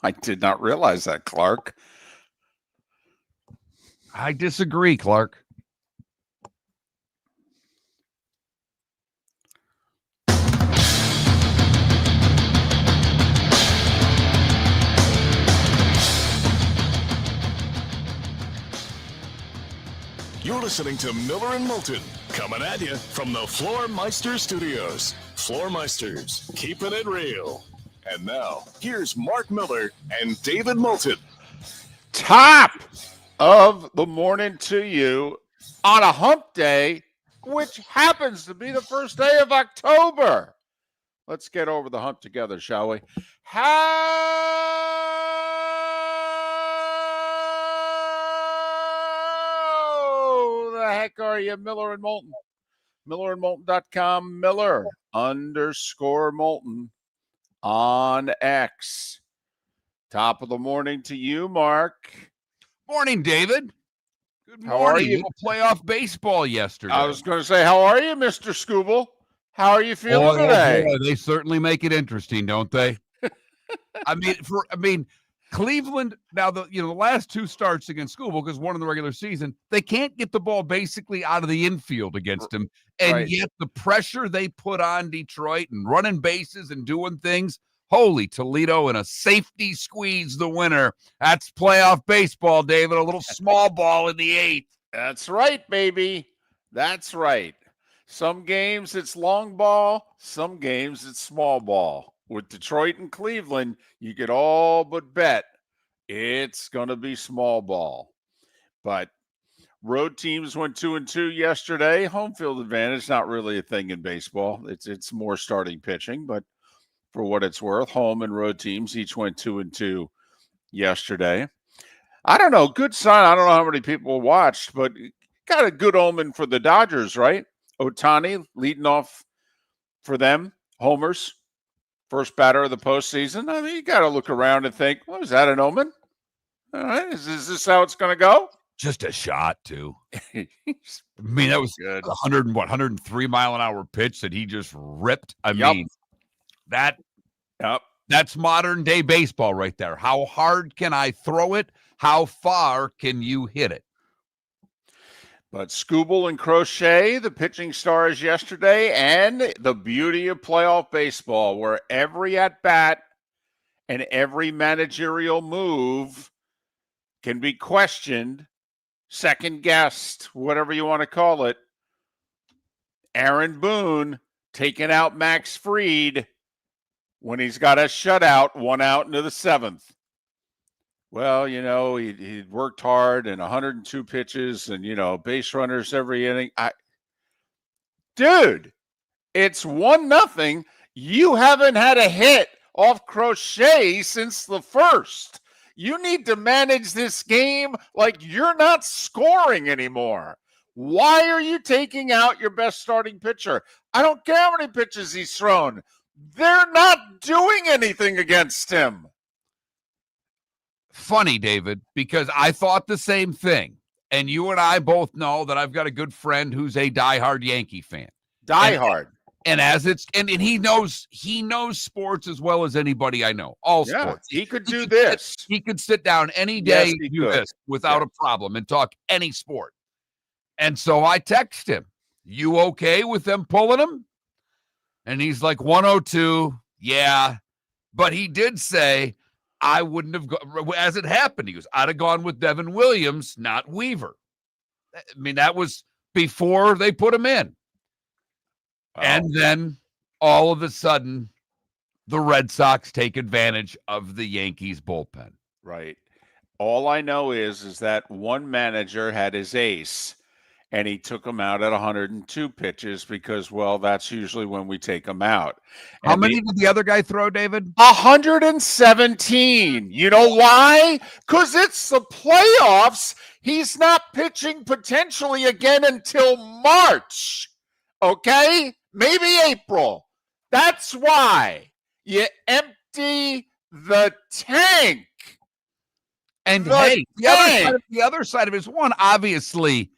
I did not realize that, Clark. I disagree, Clark. You're listening to Miller and Moulton, coming at you from the Floormeister Studios. Floormeisters, keeping it real. And now, here's Mark Miller and David Moulton. Top of the morning to you on a hump day, which happens to be the first day of October. Let's get over the hump together, shall we? How the heck are you, Miller and Moulton? MillerandMoulton.com, Miller_Moulton on X. Top of the morning to you, Mark. Morning, David. Good morning. How are you? Little playoff baseball yesterday. I was going to say, how are you, Mr. Scooble? How are you feeling today? Boy, they certainly make it interesting, don't they? I mean, Cleveland. Now the last two starts against Scooble, because one in the regular season, they can't get the ball basically out of the infield against him, and yet the pressure they put on Detroit and running bases and doing things. Holy Toledo and a safety squeeze the winner. That's playoff baseball, David. A little small ball in the eighth. That's right, baby. That's right. Some games it's long ball. Some games it's small ball. With Detroit and Cleveland, you could all but bet it's going to be small ball. But road teams went 2-2 yesterday. Home field advantage, not really a thing in baseball. It's more starting pitching, but for what it's worth, home and road teams each went 2-2 yesterday. I don't know. Good sign. I don't know how many people watched, but got a good omen for the Dodgers, right? Ohtani leading off for them, homers, first batter of the postseason. I mean, you got to look around and think, well, is that an omen? All right. Is this how it's going to go? Just a shot, too. I mean, that was good. 103 mile an hour pitch that he just ripped. I mean, that's modern day baseball right there. How hard can I throw it? How far can you hit it? But Scooble and Crochet, the pitching stars yesterday, and the beauty of playoff baseball, where every at-bat and every managerial move can be questioned, second-guessed, whatever you want to call it. Aaron Boone taking out Max Fried when he's got a shutout, 1 out into the 7th. Well, he worked hard and 102 pitches and, base runners every inning. Dude, it's 1-0. You haven't had a hit off Crochet since the first. You need to manage this game like you're not scoring anymore. Why are you taking out your best starting pitcher? I don't care how many pitches he's thrown. They're not doing anything against him. Funny, David, because I thought the same thing. And you and I both know that I've got a good friend who's a diehard Yankee fan. Diehard. And he knows sports as well as anybody I know. All sports. He could do this. He could sit down any day and do this without a problem and talk any sport. And so I text him, you okay with them pulling him? And he's like, 102. Yeah. But he did say, I wouldn't have gone, as it happened, he goes, I'd have gone with Devin Williams, not Weaver. I mean, that was before they put him in. Wow. And then all of a sudden, the Red Sox take advantage of the Yankees bullpen. Right. All I know is that one manager had his ace, and he took him out at 102 pitches because, well, that's usually when we take him out. How And many did the other guy throw, David? 117. You know why? Because it's the playoffs. He's not pitching potentially again until March. Okay? Maybe April. That's why you empty the tank. And hey, the other side of it is one, obviously,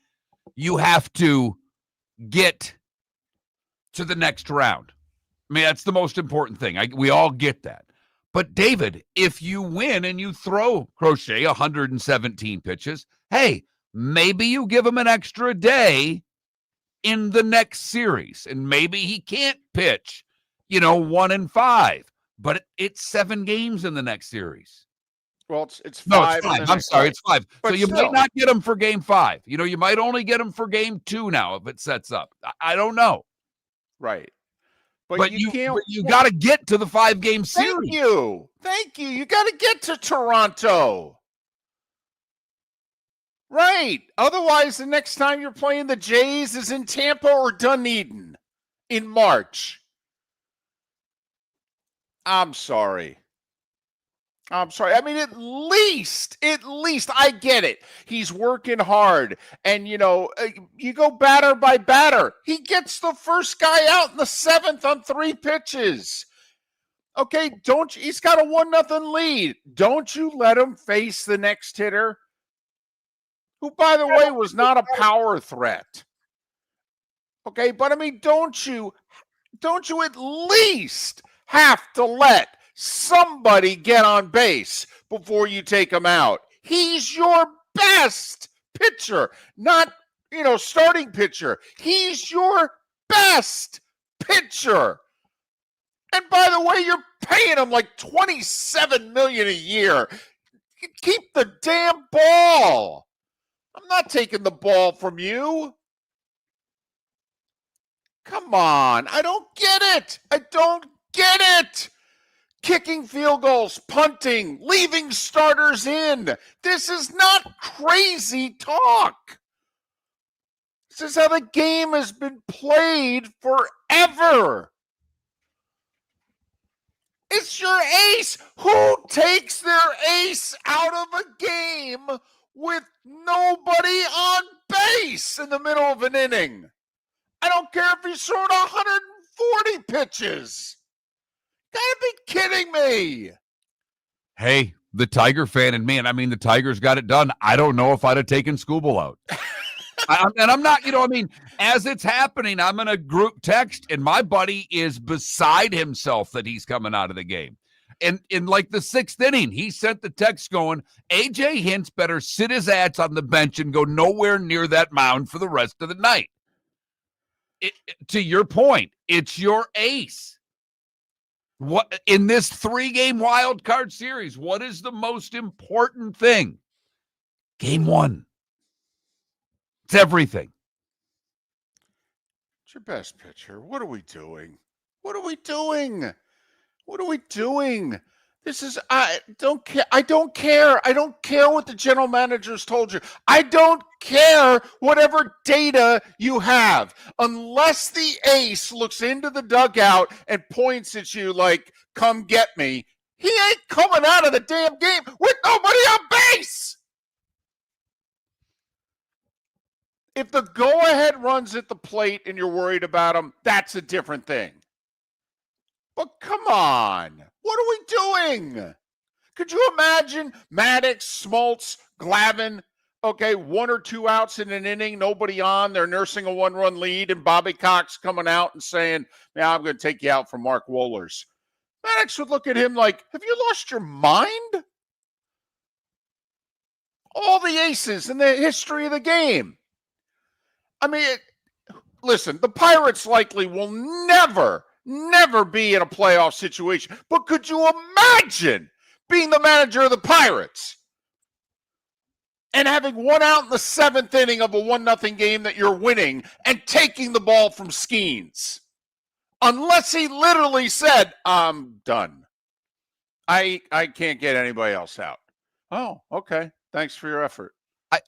you have to get to the next round. I mean, that's the most important thing. We all get that. But David, if you win and you throw Crochet 117 pitches, hey, maybe you give him an extra day in the next series. And maybe he can't pitch, 1 and 5. But it's 7 games in the next series. Well, it's 5. No, it's 5. I'm sorry, it's 5. But so you still, might not get him for game 5. You might only get him for game 2 now if it sets up. I don't know. Right. But you got to get to the 5-game series. Thank you. You got to get to Toronto. Right. Otherwise, the next time you're playing the Jays is in Tampa or Dunedin in March. I'm sorry. I mean, at least, I get it. He's working hard. And, you go batter by batter. He gets the first guy out in the 7th on 3 pitches. Okay, he's got a 1-0 lead. Don't you let him face the next hitter, who, by the way, was not a power threat. Okay, but I mean, don't you at least have to let somebody get on base before you take him out? He's your best pitcher, not, starting pitcher. He's your best pitcher. And by the way, you're paying him like $27 million a year. Keep the damn ball. I'm not taking the ball from you. Come on. I don't get it. Kicking field goals, punting, leaving starters in. This is not crazy talk. This is how the game has been played forever. It's your ace. Who takes their ace out of a game with nobody on base in the middle of an inning? I don't care if he's thrown 140 pitches. Gotta be kidding me. Hey, the Tiger fan in me, and I mean, the Tigers got it done. I don't know if I'd have taken Skubal out. And I'm not, as it's happening, I'm in a group text, and my buddy is beside himself that he's coming out of the game. And in like the 6th inning, he sent the text going, AJ Hinch better sit his ass on the bench and go nowhere near that mound for the rest of the night. To your point, it's your ace. What in this 3-game wild card series, what is the most important thing? Game 1. It's everything. It's your best pitcher. What are we doing? This is, I don't care. I don't care what the general managers told you. I don't care whatever data you have. Unless the ace looks into the dugout and points at you like, come get me, he ain't coming out of the damn game with nobody on base. If the go-ahead runs at the plate and you're worried about him, that's a different thing. But come on. What are we doing? Could you imagine Maddox, Smoltz, Glavine, 1 or 2 outs in an inning, nobody on, they're nursing a 1-run lead, and Bobby Cox coming out and saying, "Now I'm going to take you out for Mark Wohlers." Maddox would look at him like, have you lost your mind? All the aces in the history of the game. I mean, listen, the Pirates likely will never be in a playoff situation. But could you imagine being the manager of the Pirates and having 1 out in the 7th inning of a 1-0 game that you're winning and taking the ball from Skeens? Unless he literally said, I'm done. I can't get anybody else out. Oh, okay. Thanks for your effort.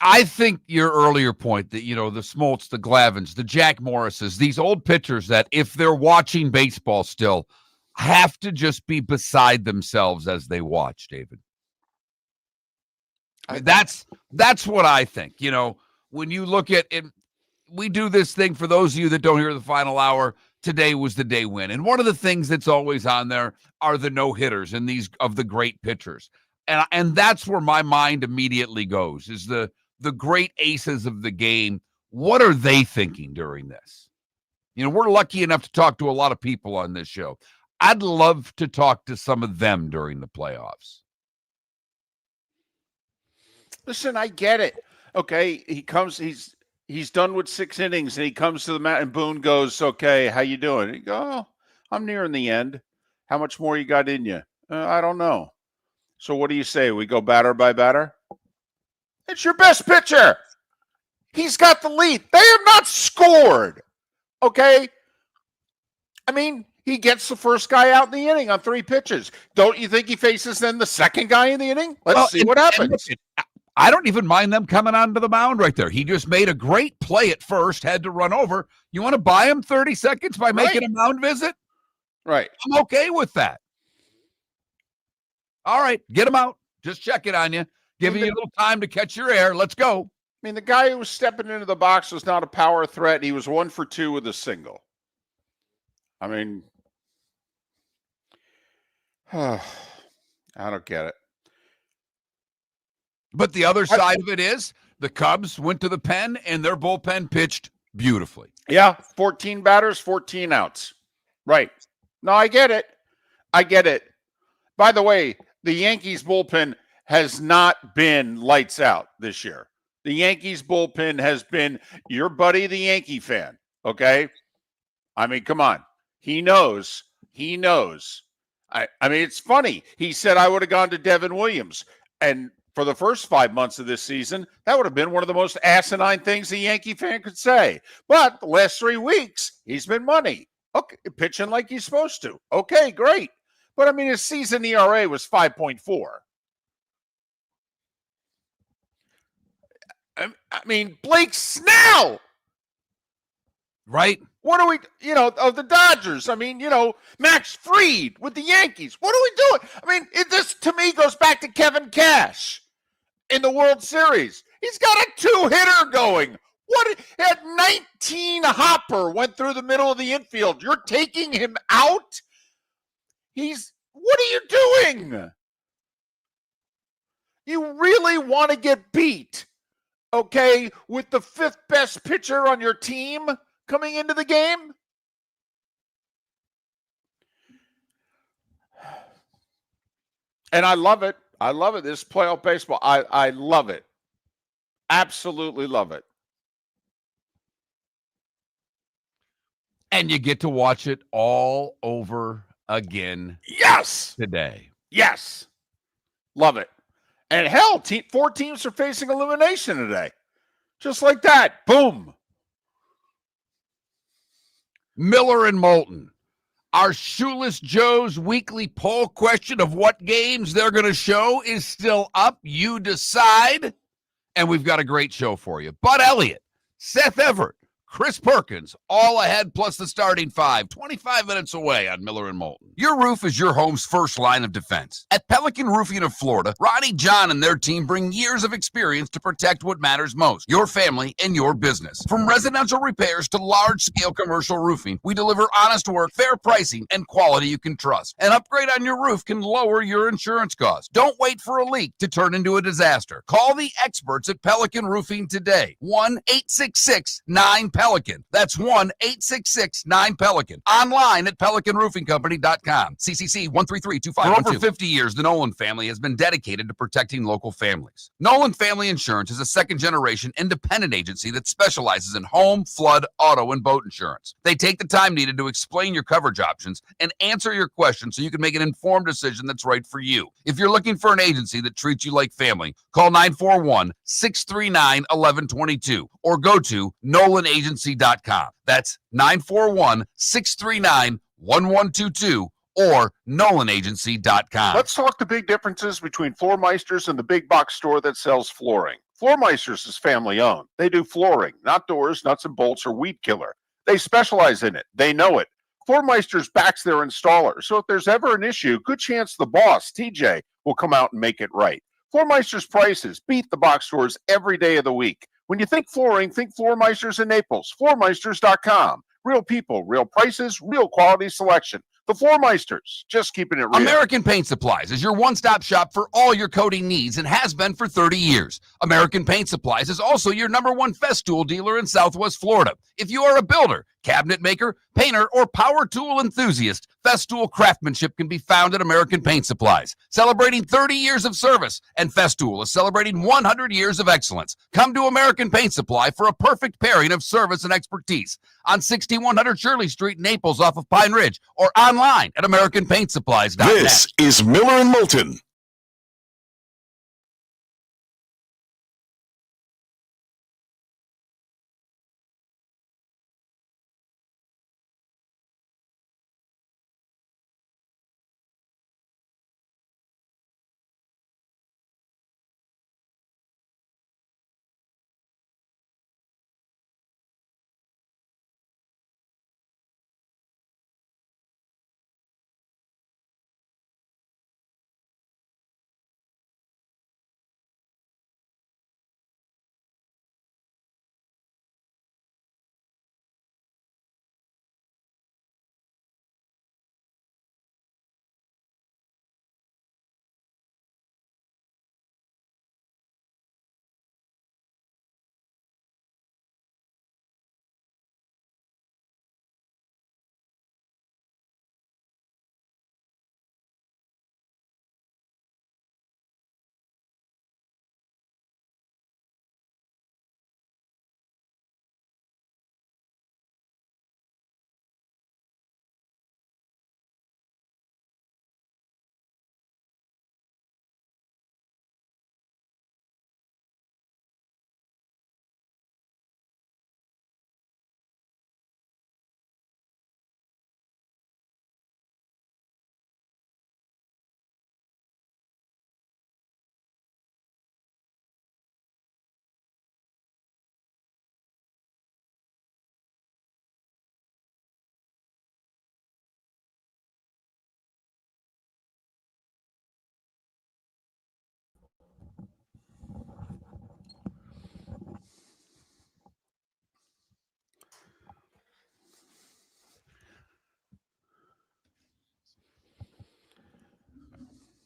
I think your earlier point that, the Smoltz, the Glavins, the Jack Morrises, these old pitchers that if they're watching baseball still have to just be beside themselves as they watch, David. That's what I think. When you look at it, we do this thing for those of you that don't hear the final hour. Today was the day win. And one of the things that's always on there are the no-hitters and these of the great pitchers. And that's where my mind immediately goes, is the great aces of the game. What are they thinking during this? We're lucky enough to talk to a lot of people on this show. I'd love to talk to some of them during the playoffs. Listen, I get it. Okay, he's done with 6 innings, and he comes to the mat, and Boone goes, "Okay, how you doing?" He goes, "Oh, I'm nearing the end. How much more you got in you?" I don't know. So what do you say? We go batter by batter? It's your best pitcher. He's got the lead. They have not scored. Okay? I mean, he gets the first guy out in the inning on 3 pitches. Don't you think he faces then the second guy in the inning? Let's see what happens. I don't even mind them coming onto the mound right there. He just made a great play at first, had to run over. You want to buy him 30 seconds by making a mound visit? Right. I'm okay with that. All right, get him out. Just checking on you. Giving you a little time to catch your air. Let's go. I mean, the guy who was stepping into the box was not a power threat. He was 1 for 2 with a single. I mean, I don't get it. But the other side of it is the Cubs went to the pen, and their bullpen pitched beautifully. Yeah, 14 batters, 14 outs. Right. No, I get it. By the way, the Yankees bullpen has not been lights out this year. The Yankees bullpen has been your buddy, the Yankee fan. Okay. I mean, come on. He knows. I mean, it's funny. He said I would have gone to Devin Williams. And for the first 5 months of this season, that would have been one of the most asinine things a Yankee fan could say. But the last 3 weeks, he's been money. Okay, pitching like he's supposed to. Okay, great. But, I mean, his season ERA was 5.4. I mean, Blake Snell. Right? What are we, of the Dodgers? I mean, Max Fried with the Yankees. What are we doing? I mean, this to me goes back to Kevin Cash in the World Series. He's got a 2-hitter going. What? He had 19 hopper, went through the middle of the infield. You're taking him out? What are you doing? You really want to get beat, okay, with the 5th best pitcher on your team coming into the game? And I love it. This playoff baseball. I love it. Absolutely love it. And you get to watch it all over again. Yes. Today. Yes. Love it. And hell, 4 teams are facing elimination today. Just like that. Boom. Miller and Moulton. Our Shoeless Joe's weekly poll question of what games they're going to show is still up. You decide. And we've got a great show for you. Bud Elliott, Seth Everett, Chris Perkins, all ahead, plus the starting 5, 25 minutes away on Miller and Moulton. Your roof is your home's first line of defense. At Pelican Roofing of Florida, Ronnie John and their team bring years of experience to protect what matters most, your family and your business. From residential repairs to large-scale commercial roofing, we deliver honest work, fair pricing, and quality you can trust. An upgrade on your roof can lower your insurance costs. Don't wait for a leak to turn into a disaster. Call the experts at Pelican Roofing today. 1-866-9-PELICAN. That's 1-866-9-PELICAN. Online at PelicanRoofingCompany.com. CCC 1332512. For over 50 years, the Nolan family has been dedicated to protecting local families. Nolan Family Insurance is a second-generation independent agency that specializes in home, flood, auto, and boat insurance. They take the time needed to explain your coverage options and answer your questions so you can make an informed decision that's right for you. If you're looking for an agency that treats you like family, call 941-639-1122 or go to NolanAgency.com. That's 941-639-1122 or NolanAgency.com. Let's talk the big differences between Floor Meisters and the big box store that sells flooring. Floor Meisters is family owned. They do flooring, not doors, nuts and bolts, or weed killer. They specialize in it. They know it. Floor Meisters backs their installer. So if there's ever an issue, good chance the boss, TJ, will come out and make it right. Floor Meisters prices beat the box stores every day of the week. When you think flooring, think Floor Meisters in Naples. Floormeisters.com. Real people, real prices, real quality selection. The Floor Meisters, just keeping it real. American Paint Supplies is your one-stop shop for all your coating needs and has been for 30 years. American Paint Supplies is also your #1 Festool dealer in Southwest Florida. If you are a builder, cabinet maker, painter, or power tool enthusiast, Festool craftsmanship can be found at American Paint Supplies. Celebrating 30 years of service, and Festool is celebrating 100 years of excellence. Come to American Paint Supply for a perfect pairing of service and expertise on 6100 Shirley Street, Naples, off of Pine Ridge, or online at AmericanPaintSupplies.net. This is Miller and Moulton.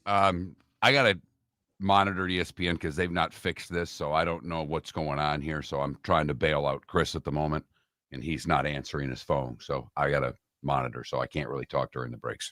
I got to monitor ESPN because they've not fixed this, so I don't know what's going on here. So I'm trying to bail out Chris at the moment, and he's not answering his phone. So I got to monitor, so I can't really talk during the breaks.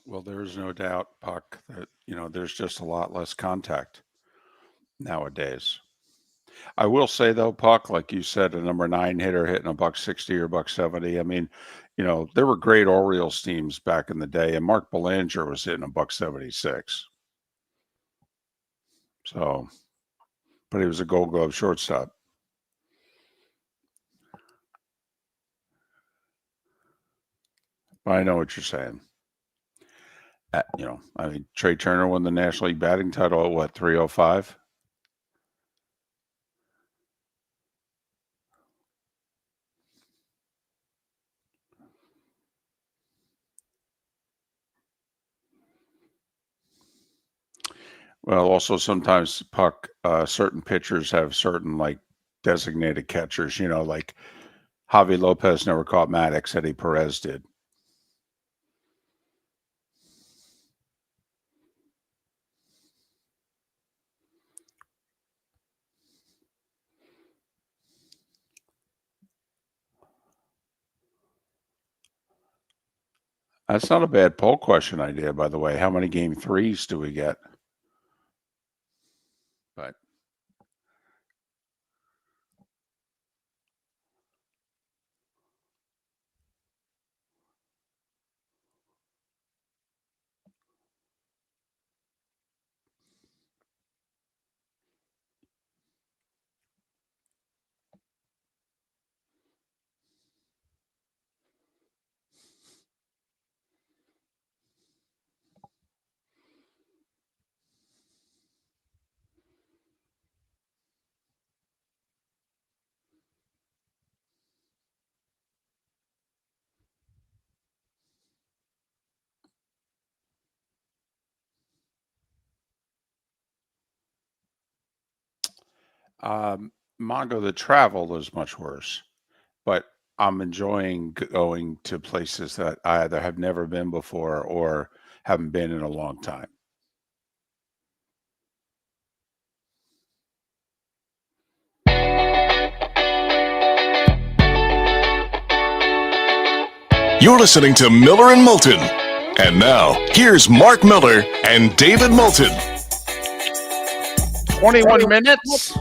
Well, there's no doubt, Puck, that, there's just a lot less contact nowadays. I will say, though, Puck, like you said, a number 9 hitter hitting a $160 or $170. I mean, there were great Orioles teams back in the day, and Mark Belanger was hitting a $176. So, but he was a Gold Glove shortstop. I know what you're saying. I mean, Trey Turner won the National League batting title at what, 305? Well, also sometimes, Puck, certain pitchers have certain like designated catchers, like Javi Lopez never caught Maddox, Eddie Perez did. That's not a bad poll question idea, by the way. How many game 3s do we get? But Mongo, the travel is much worse, but I'm enjoying going to places that I either have never been before or haven't been in a long time. You're listening to Miller and Moulton. And now, here's Mark Miller and David Moulton. 21 minutes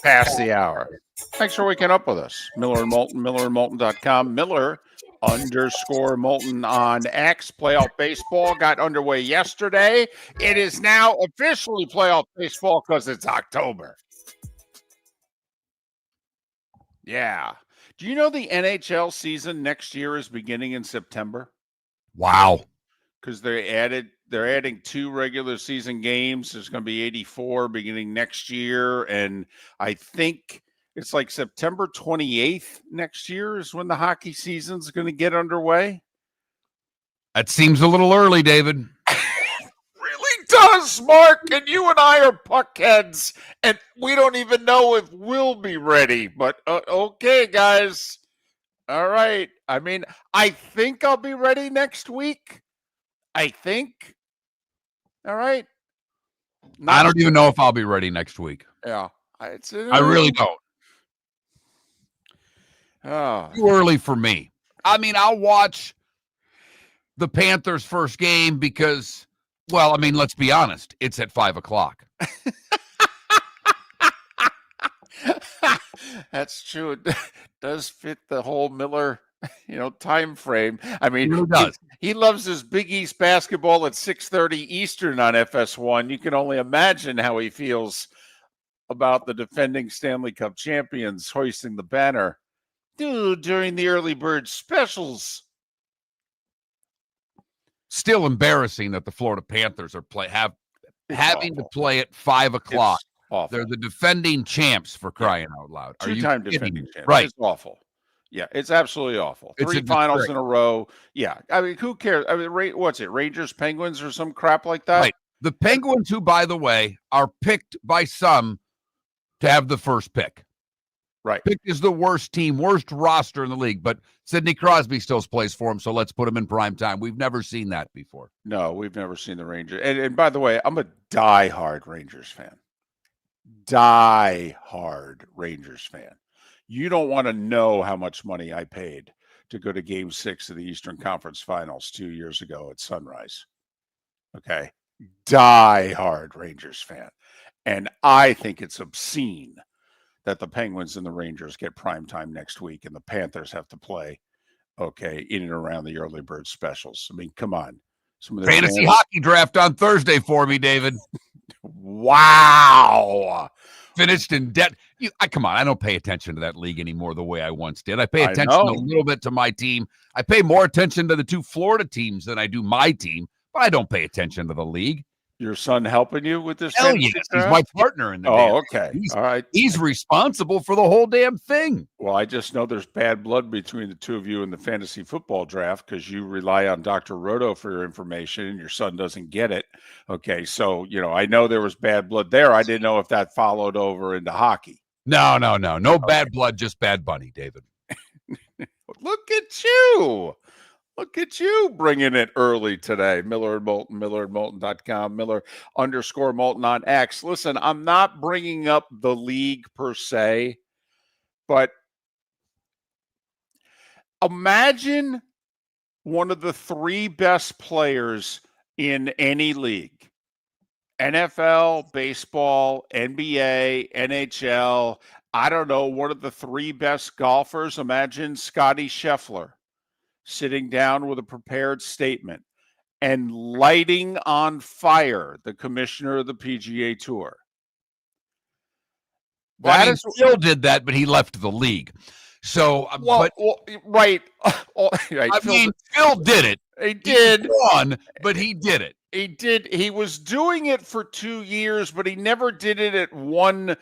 past the hour. Thanks for waking up with us. Miller and Moulton, millerandmoulton.com. Miller_Moulton on X. Playoff baseball got underway yesterday. It is now officially playoff baseball because it's October. Yeah. Do you know the NHL season next year is beginning in September? Wow. Because they're adding 2 regular season games. There's going to be 84 beginning next year. And I think it's like September 28th next year is when the hockey season's going to get underway. That seems a little early, David. Really does, Mark. And you and I are puckheads, and we don't even know if we'll be ready. But okay, guys. All right. I mean, I think I'll be ready next week. I think. All right. I don't even know if I'll be ready next week. Yeah. I really don't. Oh. Too early for me. I mean, I'll watch the Panthers' first game because, well, I mean, let's be honest. It's at 5:00. That's true. It does fit the whole Miller, time frame. I mean, It really does. He loves his Big East basketball at 6:30 Eastern on FS1. You can only imagine how he feels about the defending Stanley Cup champions hoisting the banner during the early bird specials. Still embarrassing that the Florida Panthers are having to play at 5:00. Awful. They're the defending champs, for crying out loud. Are you Two-time kidding defending me? champs. Right. It's awful. Yeah, it's absolutely awful. It's 3 a finals disgrace. in a row. Yeah. I mean, who cares? I mean, what's it? Rangers, Penguins, or some crap like that? Right. The Penguins, who, by the way, are picked by some to have the first pick. Right. Picked is the worst team, worst roster in the league, but Sidney Crosby still plays for him, so let's put him in prime time. We've never seen that before. No, we've never seen the Rangers. And by the way, I'm a diehard Rangers fan. Diehard Rangers fan. You don't want to know how much money I paid to go to Game 6 of the Eastern Conference Finals 2 years ago at Sunrise. Okay? Diehard Rangers fan. And I think it's obscene that the Penguins and the Rangers get prime time next week and the Panthers have to play, in and around the early bird specials. I mean, come on. Some of Fantasy hockey draft on Thursday for me, David. Wow. Finished in debt. Come on, I don't pay attention to that league anymore the way I once did. I pay attention a little bit to my team. I pay more attention to the 2 Florida teams than I do my team, but I don't pay attention to the league. Your son helping you with this? Hell yes, he's my partner in the game. Okay. All right. He's responsible for the whole damn thing. Well, I just know there's bad blood between the 2 of you in the fantasy football draft because you rely on Dr. Roto for your information and your son doesn't get it. Okay. So, I know there was bad blood there. I didn't know if that followed over into hockey. No. No bad blood, just bad bunny, David. Look at you. Look at you bringing it early today. Miller and Moulton, millerandmoulton.com, Miller_Moulton on X. Listen, I'm not bringing up the league per se, but imagine one of the 3 best players in any league. NFL, baseball, NBA, NHL. I don't know, one of the 3 best golfers. Imagine Scotty Scheffler sitting down with a prepared statement and lighting on fire the commissioner of the PGA Tour. Phil did that, but he left the league. So, right. Phil did it. He did. He won, but he did it. He did. He was doing it for 2 years, but he never did it at one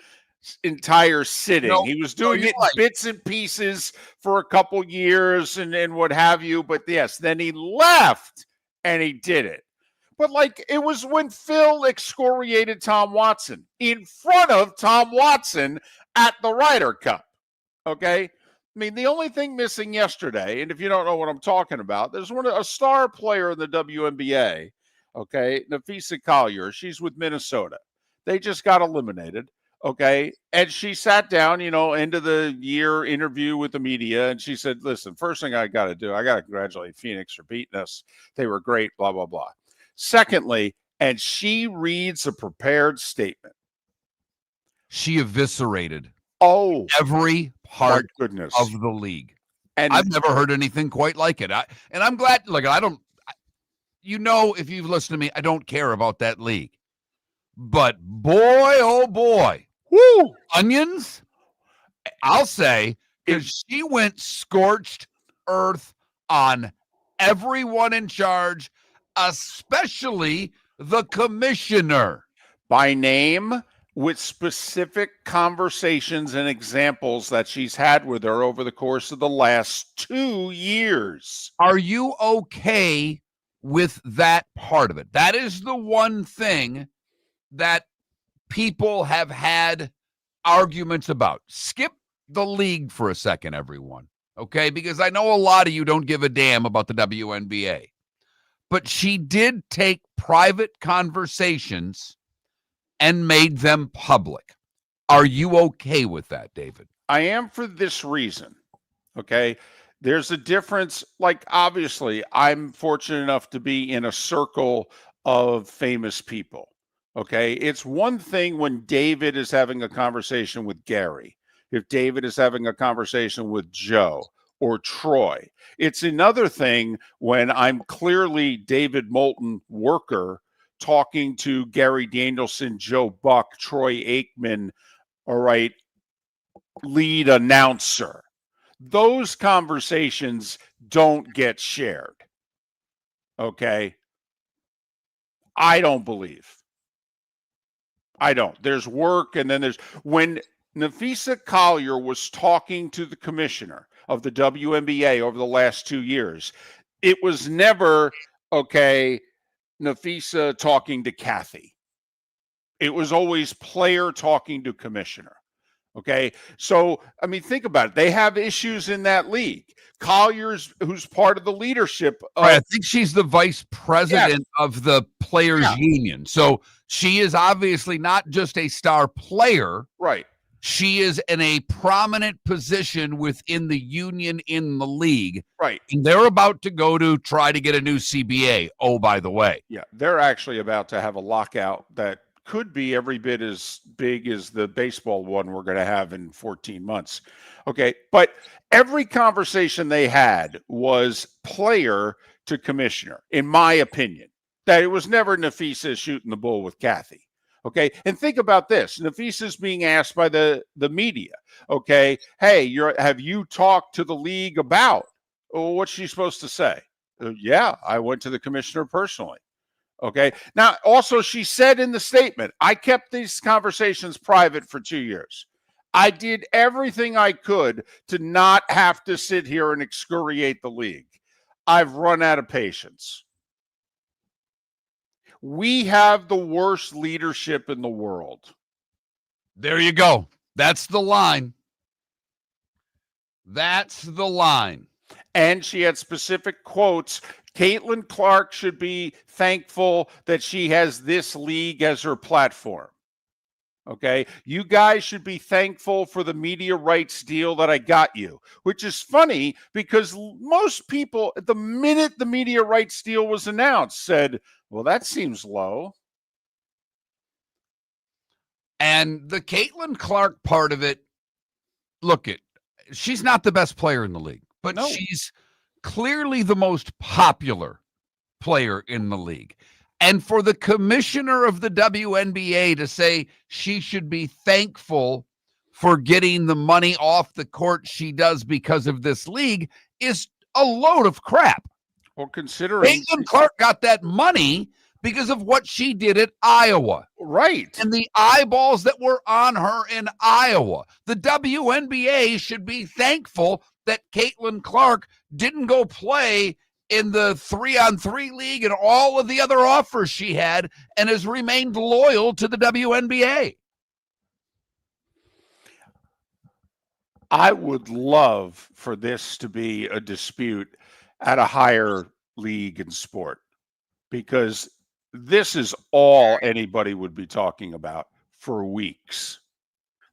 entire sitting. He was doing it in bits and pieces for a couple years and what have you. But yes, then he left and he did it. But like it was when Phil excoriated Tom Watson in front of Tom Watson at the Ryder Cup. Okay. I mean, the only thing missing yesterday, and if you don't know what I'm talking about, there's a star player in the WNBA. Okay. Nafisa Collier. She's with Minnesota. They just got eliminated. Okay. And she sat down, end of the year interview with the media. And she said, listen, first thing I got to do, I got to congratulate Phoenix for beating us. They were great, blah, blah, blah. Secondly, and she reads a prepared statement. She eviscerated every part of the league. And I've never heard anything quite like it. I'm glad, like, if you've listened to me, I don't care about that league. But boy, oh boy, woo, onions, I'll say, because she went scorched earth on everyone in charge, especially the commissioner. By name, with specific conversations and examples that she's had with her over the course of the last 2 years. Are you okay with that part of it? That is the one thing that people have had arguments about. Skip the league for a second, everyone, okay? Because I know a lot of you don't give a damn about the WNBA. But she did take private conversations and made them public. Are you okay with that, David? I am, for this reason, okay? There's a difference. Like, obviously, I'm fortunate enough to be in a circle of famous people, okay? It's one thing when David is having a conversation with Gary, if David is having a conversation with Joe or Troy. It's another thing when I'm clearly David Moulton worker talking to Gary Danielson, Joe Buck, Troy Aikman, all right, lead announcer. Those conversations don't get shared. Okay? I don't believe. I don't. There's work, and then there's when Nafisa Collier was talking to the commissioner of the WNBA over the last 2 years, it was never, okay, Nafisa talking to Kathy. It was always player talking to commissioner. Okay. So, I mean, think about it. They have issues in that league. Collier's, who's part of the leadership. I think she's the vice president of the players union. So she is obviously not just a star player. Right. She is in a prominent position within the union in the league. Right. And they're about to go to try to get a new CBA. Oh, by the way. Yeah. They're actually about to have a lockout that could be every bit as big as the baseball one we're going to have in 14 months. Okay. But every conversation they had was player to commissioner, in my opinion, that it was never Nafisa shooting the bull with Kathy. Okay. And think about this. Nafisa's being asked by the media. Okay. Hey, have you talked to the league about what's she supposed to say? Yeah, I went to the commissioner personally. Okay. Now, also, she said in the statement, I kept these conversations private for 2 years. I did everything I could to not have to sit here and excoriate the league. I've run out of patience. We have the worst leadership in the world. There you go. That's the line. That's the line. And she had specific quotes. Caitlin Clark should be thankful that she has this league as her platform. Okay. You guys should be thankful for the media rights deal that I got you, which is funny because most people, the minute the media rights deal was announced, said, well, that seems low. And the Caitlin Clark part of it, she's not the best player in the league, but she's clearly the most popular player in the league. And for the commissioner of the WNBA to say she should be thankful for getting the money off the court she does because of this league is a load of crap. Well, considering Caitlin Clark got that money because of what she did at Iowa. Right. And the eyeballs that were on her in Iowa. The WNBA should be thankful that Caitlin Clark didn't go play in the 3-on-3 league and all of the other offers she had, and has remained loyal to the WNBA. I would love for this to be a dispute at a higher league in sport, because this is all anybody would be talking about for weeks.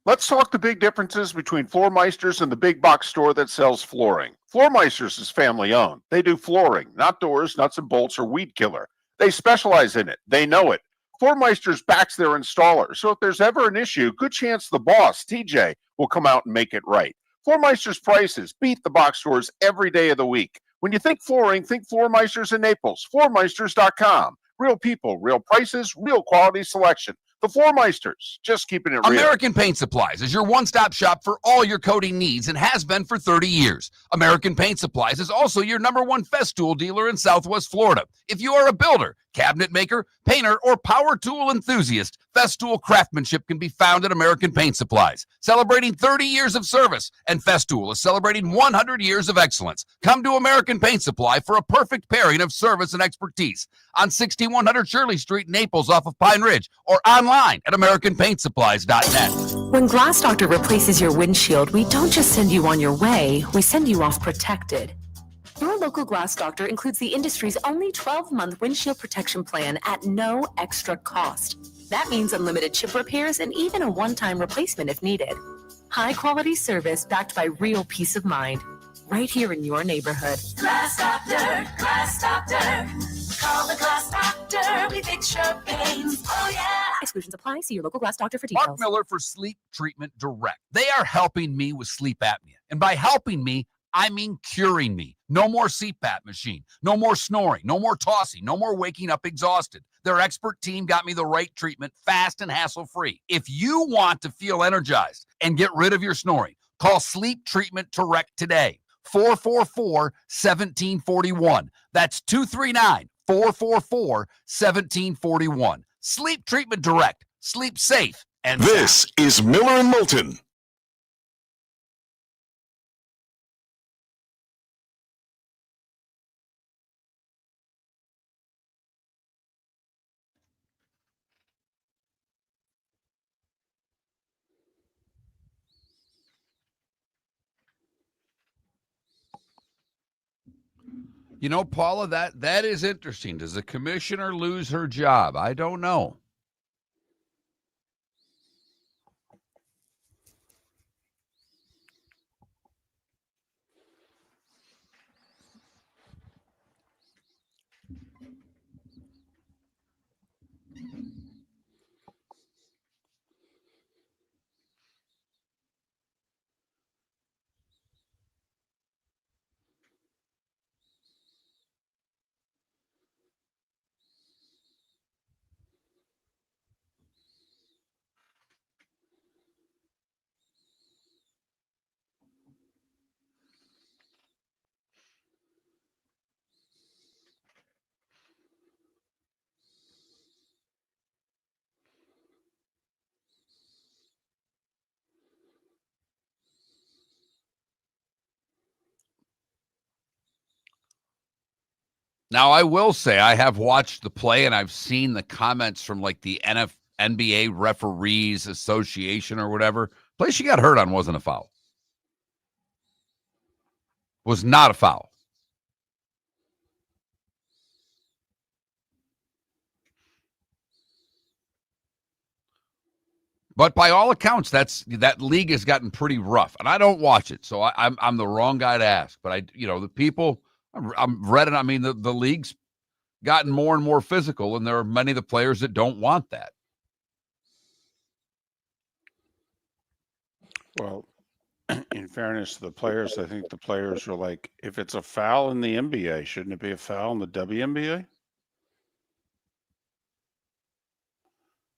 Let's talk the big differences between Floormeisters and the big box store that sells flooring. Floormeisters is family owned. They do flooring, not doors, nuts and bolts, or weed killer. They specialize in it. They know it. Floormeisters backs their installer, so if there's ever an issue, good chance the boss, TJ, will come out and make it right. Floormeister's prices beat the box stores every day of the week. When you think flooring, think Floormeisters in Naples. Floormeisters.com. Real people, real prices, real quality selection. The Floormeisters, just keeping it real. American Paint Supplies is your one-stop shop for all your coating needs and has been for 30 years. American Paint Supplies is also your #1 Festool dealer in Southwest Florida. If you are a builder, cabinet maker, painter, or power tool enthusiast, Festool craftsmanship can be found at American Paint Supplies. Celebrating 30 years of service, and Festool is celebrating 100 years of excellence. Come to American Paint Supply for a perfect pairing of service and expertise on 6100 Shirley Street, Naples, off of Pine Ridge, or online at AmericanPaintSupplies.net. When Glass Doctor replaces your windshield, we don't just send you on your way, we send you off protected. Your local Glass Doctor includes the industry's only 12-month windshield protection plan at no extra cost. That means unlimited chip repairs and even a one-time replacement if needed. High-quality service backed by real peace of mind, right here in your neighborhood. Glass Doctor, Glass Doctor. Call the Glass Doctor, we fix your pains. Oh, yeah. Exclusions apply. See your local Glass Doctor for details. Mark Miller for Sleep Treatment Direct. They are helping me with sleep apnea. And by helping me, I mean curing me. No more CPAP machine. No more snoring. No more tossing. No more waking up exhausted. Their expert team got me the right treatment, fast and hassle-free. If you want to feel energized and get rid of your snoring, call Sleep Treatment Direct today. 444-1741. That's 239-444-1741. Sleep Treatment Direct. Sleep safe and This sound. is Miller and Moulton. You know, Paula, that is interesting. Does the commissioner lose her job? I don't know. Now, I will say I have watched the play and I've seen the comments from like the NBA Referees Association or whatever. Play she got hurt on wasn't a foul. Was not a foul. But by all accounts, that league has gotten pretty rough, and I don't watch it, so I'm the wrong guy to ask. But the people I'm read it. I mean, the league's gotten more and more physical, and there are many of the players that don't want that. Well, in fairness to the players, I think the players are like, if it's a foul in the NBA, shouldn't it be a foul in the WNBA?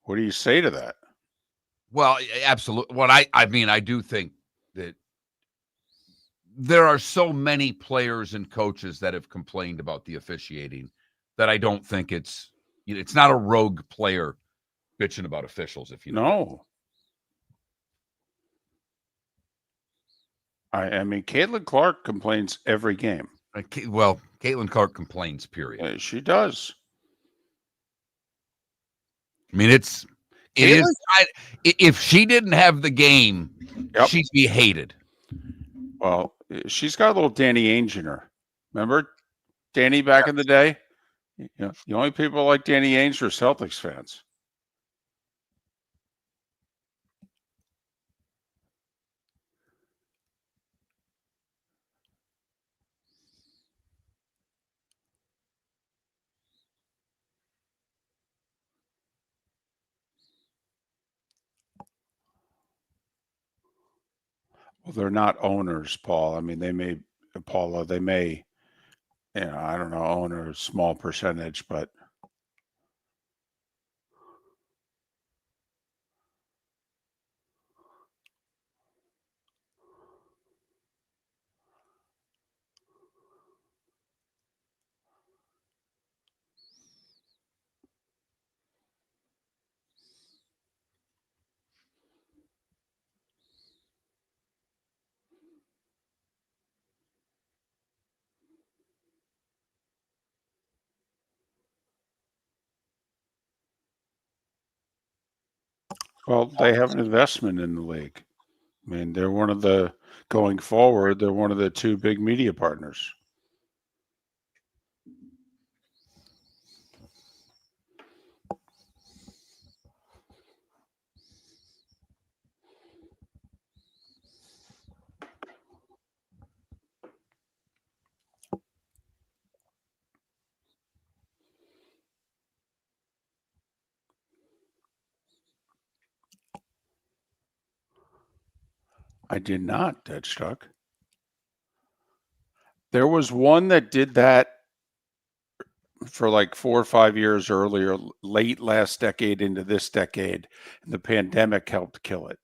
What do you say to that? Well, absolutely. What I mean, I do think that there are so many players and coaches that have complained about the officiating that I don't think it's not a rogue player bitching about officials. If you know. No. I mean, Caitlin Clark complains every game. Well, Caitlin Clark complains, period. She does. I mean, it is. If she didn't have the game, she'd be hated. Well, she's got a little Danny Ainge in her. Remember Danny back in the day? You know, the only people like Danny Ainge are Celtics fans. Well, they're not owners, Paul. I mean, they may, Paula, they may, I don't know, own a small percentage, but well, they have an investment in the league. I mean, they're one of the, going forward, they're one of the two big media partners. I did not, Deadstruck. There was one that did that for like 4 or 5 years earlier, late last decade into this decade, and the pandemic helped kill it.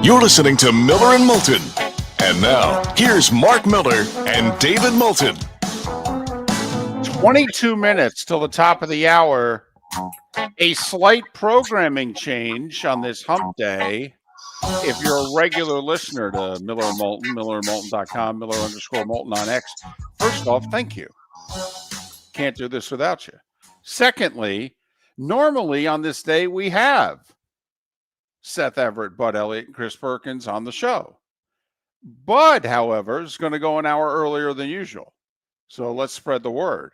You're listening to Miller and Moulton. And now, here's Mark Miller and David Moulton. 22 minutes till the top of the hour. A slight programming change on this hump day. If you're a regular listener to Miller and Moulton, millerandmoulton.com, Miller_Moulton on X. First off, thank you. Can't do this without you. Secondly, normally on this day we have Seth Everett, Bud Elliott, and Chris Perkins on the show. Bud, however, is going to go an hour earlier than usual. So let's spread the word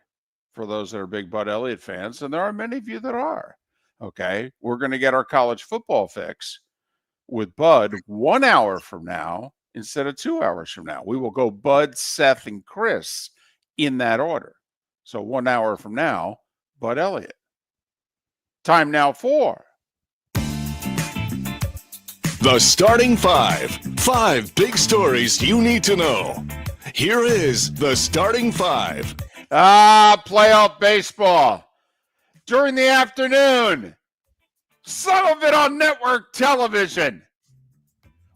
for those that are big Bud Elliott fans, and there are many of you that are. Okay, we're going to get our college football fix with Bud 1 hour from now instead of 2 hours from now. We will go Bud, Seth, and Chris in that order. So 1 hour from now, Bud Elliott. Time now for The Starting Five. 5 big stories you need to know. Here is The Starting Five. Playoff baseball during the afternoon. Some of it on network television.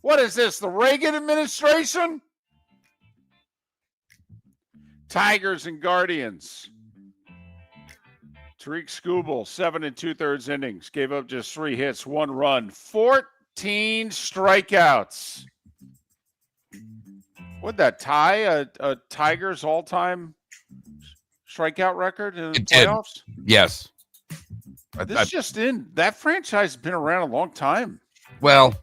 What is this, the Reagan administration? Tigers and Guardians. Tariq Skubal, 7 2/3 innings, gave up just 3 hits, 1 run, 14 strikeouts. Would that tie a Tigers all-time strikeout record in the playoffs? Yes. That franchise has been around a long time. Well,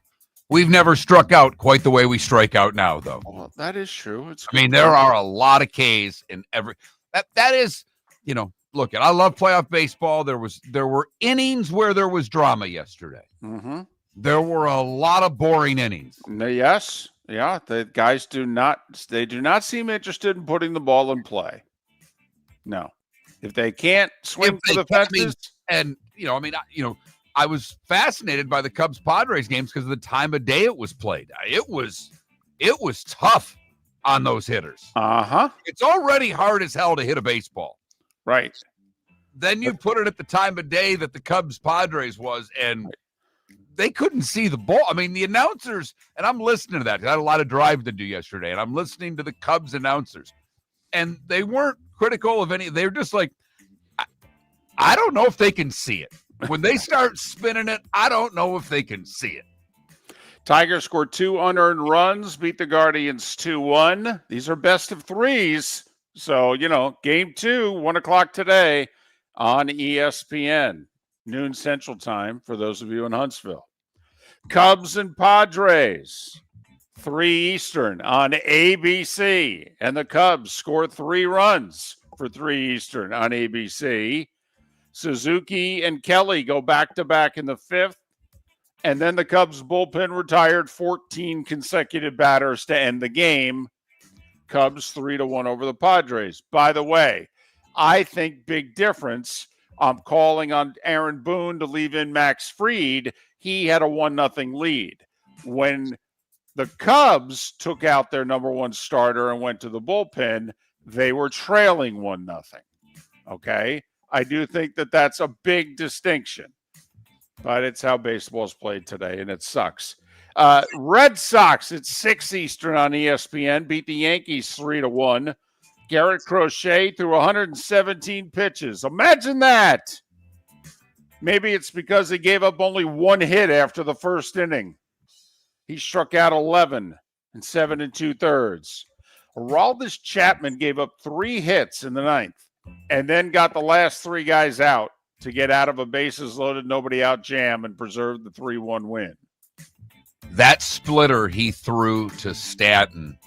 we've never struck out quite the way we strike out now, though. Well, that is true. There are a lot of Ks in every. That is, look, I love playoff baseball. There were innings where there was drama yesterday. Mm-hmm. There were a lot of boring innings. Yes. Yeah. The guys do not seem interested in putting the ball in play. No. If they can't swing for the fences. I was fascinated by the Cubs Padres games because of the time of day it was played. It was tough on those hitters. Uh-huh. It's already hard as hell to hit a baseball. Right. Then you put it at the time of day that the Cubs Padres was, and they couldn't see the ball. I mean, the announcers, and I'm listening to that. I had a lot of drive to do yesterday, and I'm listening to the Cubs announcers, and they weren't critical of any. They were just like, I don't know if they can see it. When they start spinning it, I don't know if they can see it. Tigers scored 2 unearned runs, beat the Guardians 2-1. These are best of threes. So, game 2, 1 o'clock today on ESPN, noon Central Time for those of you in Huntsville. Cubs and Padres, 3 Eastern on ABC. And the Cubs scored 3 runs for 3 Eastern on ABC. Suzuki and Kelly go back-to-back in the 5th. And then the Cubs bullpen retired 14 consecutive batters to end the game. Cubs 3-1 over the Padres. By the way, I think big difference. I'm calling on Aaron Boone to leave in Max Fried. He had a 1-0 lead. When the Cubs took out their number 1 starter and went to the bullpen, they were trailing 1-0. Okay? I do think that that's a big distinction. But it's how baseball's played today, and it sucks. Red Sox at 6 Eastern on ESPN beat the Yankees 3-1. Garrett Crochet threw 117 pitches. Imagine that. Maybe it's because he gave up only 1 hit after the first inning. He struck out 11 in 7 2/3. Aroldis Chapman gave up 3 hits in the 9th and then got the last 3 guys out to get out of a bases-loaded, nobody-out jam and preserve the 3-1 win. That splitter he threw to Stanton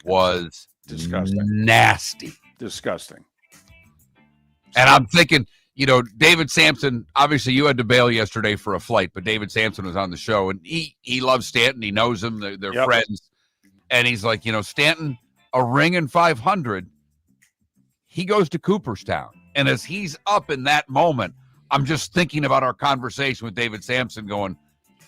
was disgusting. Nasty. Disgusting. And I'm thinking, David Sampson, obviously you had to bail yesterday for a flight, but David Sampson was on the show, and he loves Stanton. He knows him. They're friends. And he's like, Stanton, a ring in 500, he goes to Cooperstown. And as he's up in that moment, I'm just thinking about our conversation with David Sampson going,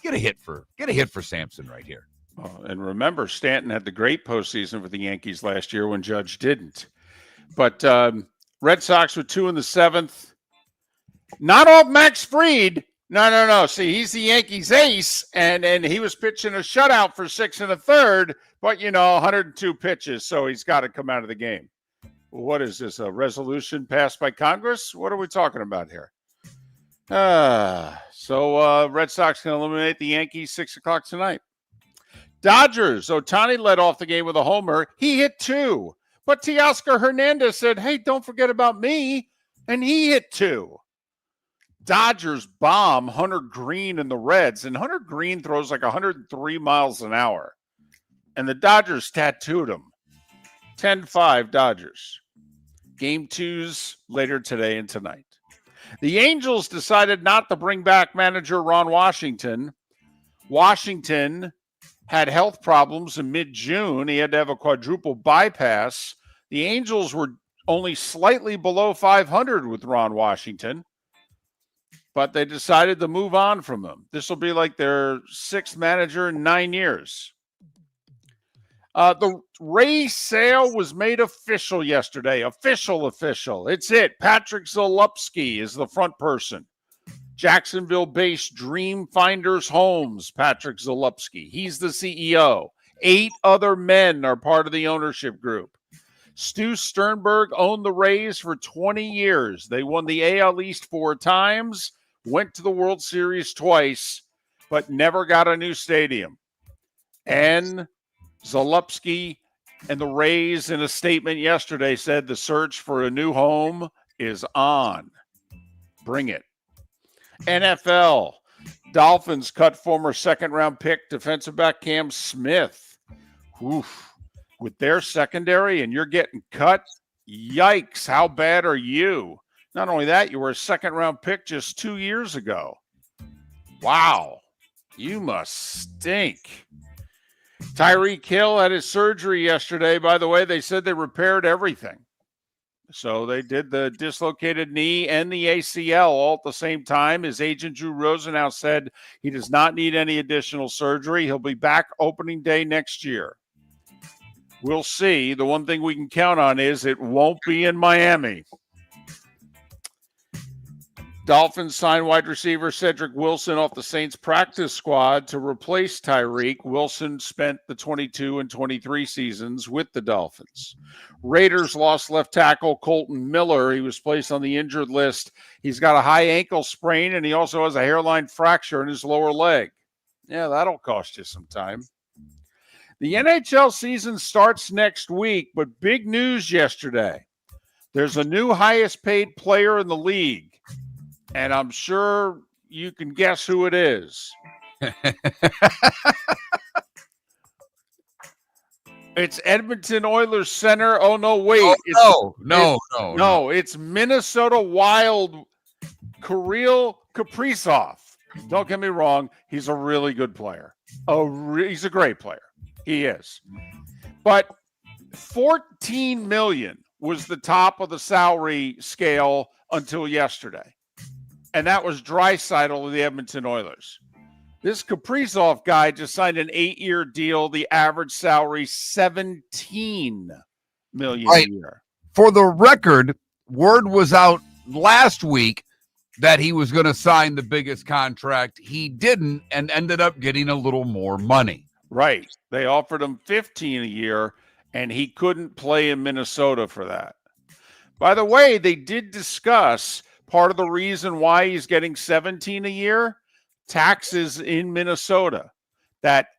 get a hit for Sampson right here. Oh, and remember, Stanton had the great postseason for the Yankees last year when Judge didn't. But Red Sox with 2 in the 7th. Not off Max Fried. No. See, he's the Yankees ace, and he was pitching a shutout for 6 1/3, but, 102 pitches, so he's got to come out of the game. What is this, a resolution passed by Congress? What are we talking about here? So Red Sox can eliminate the Yankees 6 o'clock tonight. Dodgers, Ohtani led off the game with a homer. He hit 2. But Teoscar Hernandez said, hey, don't forget about me. And he hit 2. Dodgers bomb Hunter Green and the Reds. And Hunter Green throws like 103 miles an hour. And the Dodgers tattooed him. 10-5 Dodgers. Game 2's later today and tonight. The Angels decided not to bring back manager Ron Washington. Washington had health problems in mid-June. He had to have a quadruple bypass. The Angels were only slightly below 500 with Ron Washington, but they decided to move on from him. This will be like their 6th manager in 9 years. The Rays sale was made official yesterday. Official. It's it. Patrick Zalupski is the front person. Jacksonville-based Dream Finders Homes, Patrick Zalupski. He's the CEO. 8 other men are part of the ownership group. Stu Sternberg owned the Rays for 20 years. They won the AL East 4 times, went to the World Series twice, but never got a new stadium. And Zalupski and the Rays, in a statement yesterday, said the search for a new home is on. Bring it. NFL. Dolphins cut former 2nd-round pick defensive back Cam Smith. Oof. With their secondary and you're getting cut, yikes, how bad are you? Not only that, you were a 2nd-round pick just 2 years ago. Wow. You must stink. Tyreek Hill had his surgery yesterday. By the way, they said they repaired everything. So they did the dislocated knee and the ACL all at the same time. His agent, Drew Rosenhaus, said he does not need any additional surgery. He'll be back opening day next year. We'll see. The one thing we can count on is it won't be in Miami. Dolphins signed wide receiver Cedric Wilson off the Saints practice squad to replace Tyreek. Wilson spent the 22 and 23 seasons with the Dolphins. Raiders lost left tackle Colton Miller. He was placed on the injured list. He's got a high ankle sprain, and he also has a hairline fracture in his lower leg. Yeah, that'll cost you some time. The NHL season starts next week, but big news yesterday. There's a new highest paid player in the league. And I'm sure you can guess who it is. It's Edmonton Oilers center. Oh, no, wait. No. It's Minnesota Wild Kirill Kaprizov. Don't get me wrong. He's a really good player. He's a great player. He is. But $14 million was the top of the salary scale until yesterday. And that was Draisaitl of the Edmonton Oilers. This Kaprizov guy just signed an 8-year deal. The average salary, $17 million a year. For the record, word was out last week that he was going to sign the biggest contract. He didn't, and ended up getting a little more money. Right. They offered him $15 a year, and he couldn't play in Minnesota for that. By the way, they did discuss part of the reason why he's getting $17 a year, taxes in Minnesota. That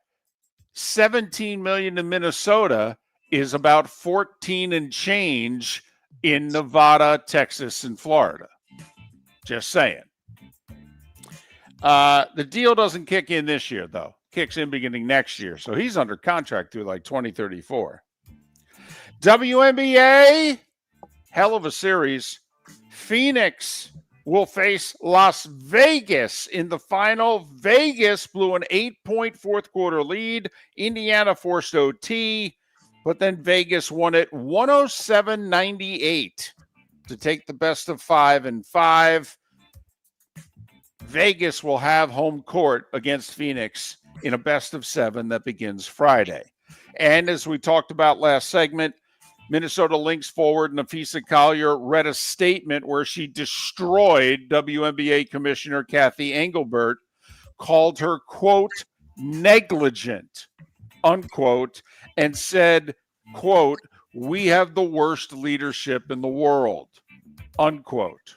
$17 million in Minnesota is about 14 and change in Nevada, Texas, and Florida. Just saying. The deal doesn't kick in this year, though. Kicks in beginning next year. So he's under contract through like 2034. WNBA, hell of a series. Phoenix will face Las Vegas in the final. Vegas blew an 8-point fourth quarter lead. Indiana forced OT, but then Vegas won it 107-98 to take the best of 5 and 5. Vegas will have home court against Phoenix in a best of 7 that begins Friday. And as we talked about last segment, Minnesota Lynx forward Nafisa Collier read a statement where she destroyed WNBA Commissioner Kathy Engelbert, called her, quote, negligent, unquote, and said, quote, we have the worst leadership in the world, unquote.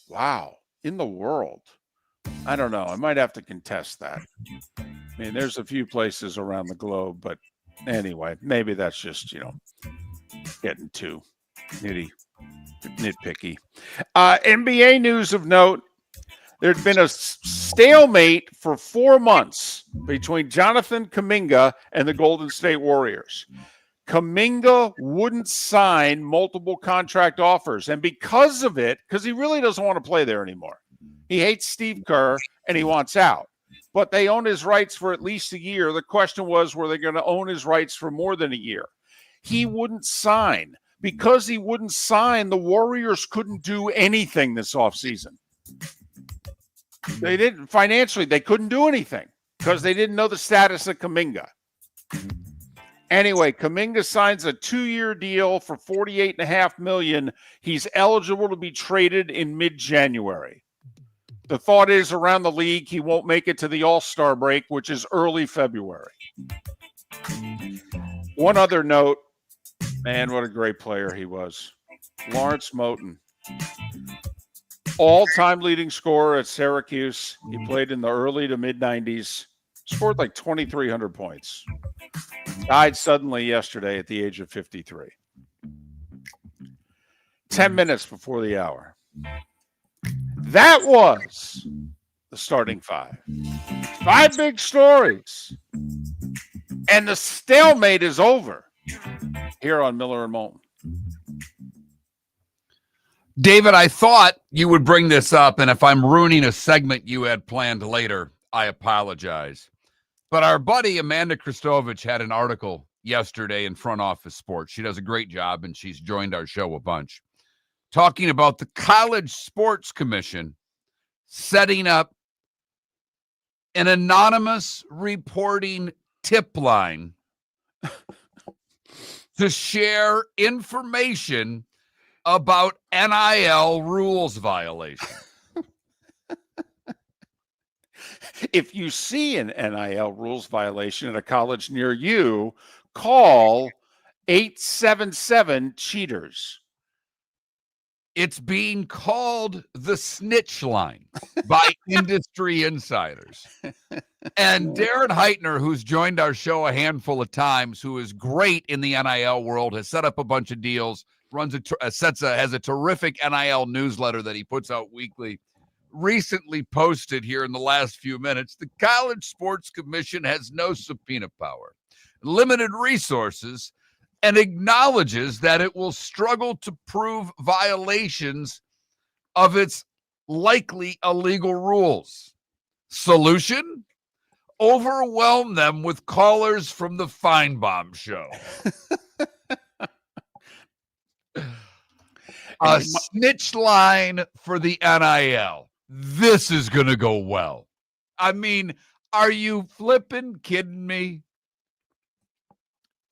Wow, in the world. I don't know. I might have to contest that. I mean, there's a few places around the globe, but anyway, maybe that's just, getting too nitpicky. NBA news of note. There's been a stalemate for 4 months between Jonathan Kuminga and the Golden State Warriors. Kuminga wouldn't sign multiple contract offers. And because of it, because he really doesn't want to play there anymore. He hates Steve Kerr and he wants out. But they own his rights for at least a year. The question was, were they going to own his rights for more than a year? He wouldn't sign. Because he wouldn't sign, the Warriors couldn't do anything this offseason. They didn't financially, they couldn't do anything because they didn't know the status of Kuminga. Anyway, Kuminga signs a 2-year deal for $48.5 million. He's eligible to be traded in mid-January. The thought is around the league, he won't make it to the All-Star break, which is early February. One other note, man, what a great player he was. Lawrence Moulton. All-time leading scorer at Syracuse. He played in the early to mid-90s. Scored like 2,300 points. Died suddenly yesterday at the age of 53. 10 minutes before the hour. That was the starting 5. 5 big stories. And the stalemate is over here on Miller and Moulton. David, I thought you would bring this up, and if I'm ruining a segment you had planned later, I apologize. But our buddy Amanda Kristovich had an article yesterday in Front Office Sports. She does a great job, and she's joined our show a bunch, talking about the College Sports Commission setting up an anonymous reporting tip line to share information about NIL rules violation. If you see an NIL rules violation at a college near you, call 877-CHEATERS. It's being called the snitch line by industry insiders. And Darren Heitner, who's joined our show a handful of times, who is great in the NIL world, has set up a bunch of deals, has a terrific NIL newsletter that he puts out weekly, recently posted here in the last few minutes, the College Sports Commission has no subpoena power, limited resources, and acknowledges that it will struggle to prove violations of its likely illegal rules. Solution? Overwhelm them with callers from the Feinbaum Show. A snitch line for the NIL. This is going to go well. I mean, are you flipping kidding me?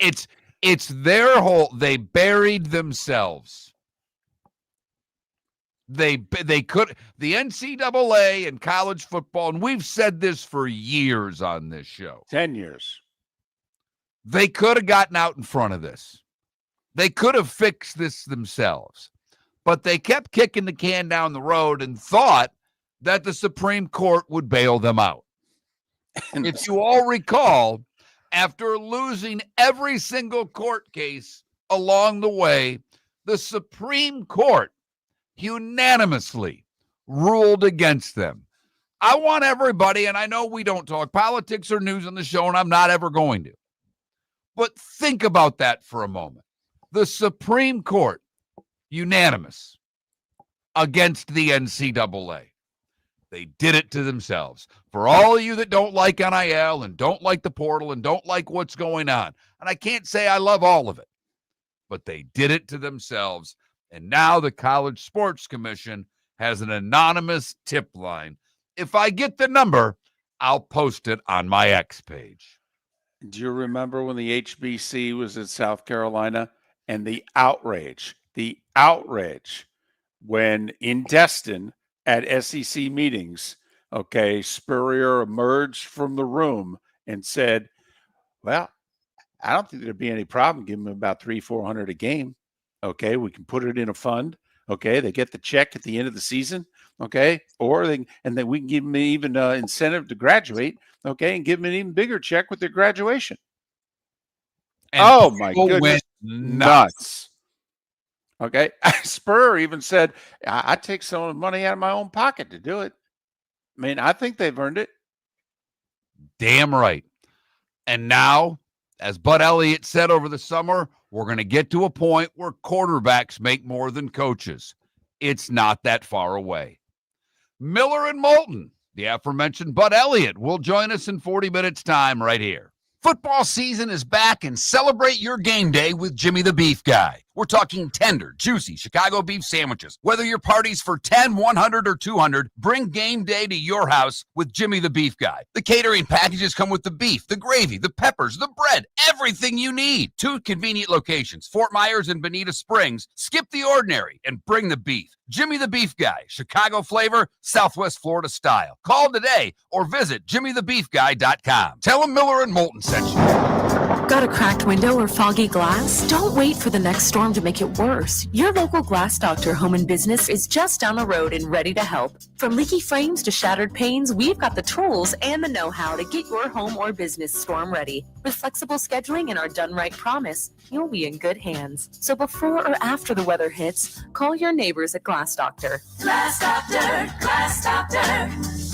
It's their whole, they buried themselves. They could, the NCAA and college football, and we've said this for years on this show. 10 years. They could have gotten out in front of this. They could have fixed this themselves. But they kept kicking the can down the road and thought that the Supreme Court would bail them out. If you all recall, after losing every single court case along the way, the Supreme Court unanimously ruled against them. I want everybody, and I know we don't talk politics or news on the show, and I'm not ever going to, but think about that for a moment. The Supreme Court, unanimous against the NCAA. They did it to themselves. For all of you that don't like NIL and don't like the portal and don't like what's going on, and I can't say I love all of it, but they did it to themselves. And now the College Sports Commission has an anonymous tip line. If I get the number, I'll post it on my X page. Do you remember when the HBC was in South Carolina and the outrage when in Destin at SEC meetings, okay, Spurrier emerged from the room and said, well, I don't think there'd be any problem giving them about $300-400 a game. Okay, we can put it in a fund. Okay, they get the check at the end of the season. Okay, then we can give them even incentive to graduate. Okay, and give them an even bigger check with their graduation. And oh my goodness, went nuts. Okay, Spur even said, "I take some of the money out of my own pocket to do it." I mean, I think they've earned it. Damn right. And now, as Bud Elliott said over the summer, we're going to get to a point where quarterbacks make more than coaches. It's not that far away. Miller and Moulton, the aforementioned Bud Elliott, will join us in 40 minutes time right here. Football season is back, and celebrate your game day with Jimmy the Beef Guy. We're talking tender, juicy Chicago beef sandwiches. Whether your party's for 10, 100, or 200, bring game day to your house with Jimmy the Beef Guy. The catering packages come with the beef, the gravy, the peppers, the bread, everything you need. 2 convenient locations, Fort Myers and Bonita Springs. Skip the ordinary and bring the beef. Jimmy the Beef Guy, Chicago flavor, Southwest Florida style. Call today or visit jimmythebeefguy.com. Tell him Miller and Moulton sent you. Got a cracked window or foggy glass? Don't wait for the next storm to make it worse. Your local Glass Doctor Home and Business is just down the road and ready to help. From leaky frames to shattered panes, we've got the tools and the know-how to get your home or business storm ready. With flexible scheduling and our done right promise, you'll be in good hands. So before or after the weather hits, call your neighbors at Glass Doctor. Glass Doctor, Glass Doctor.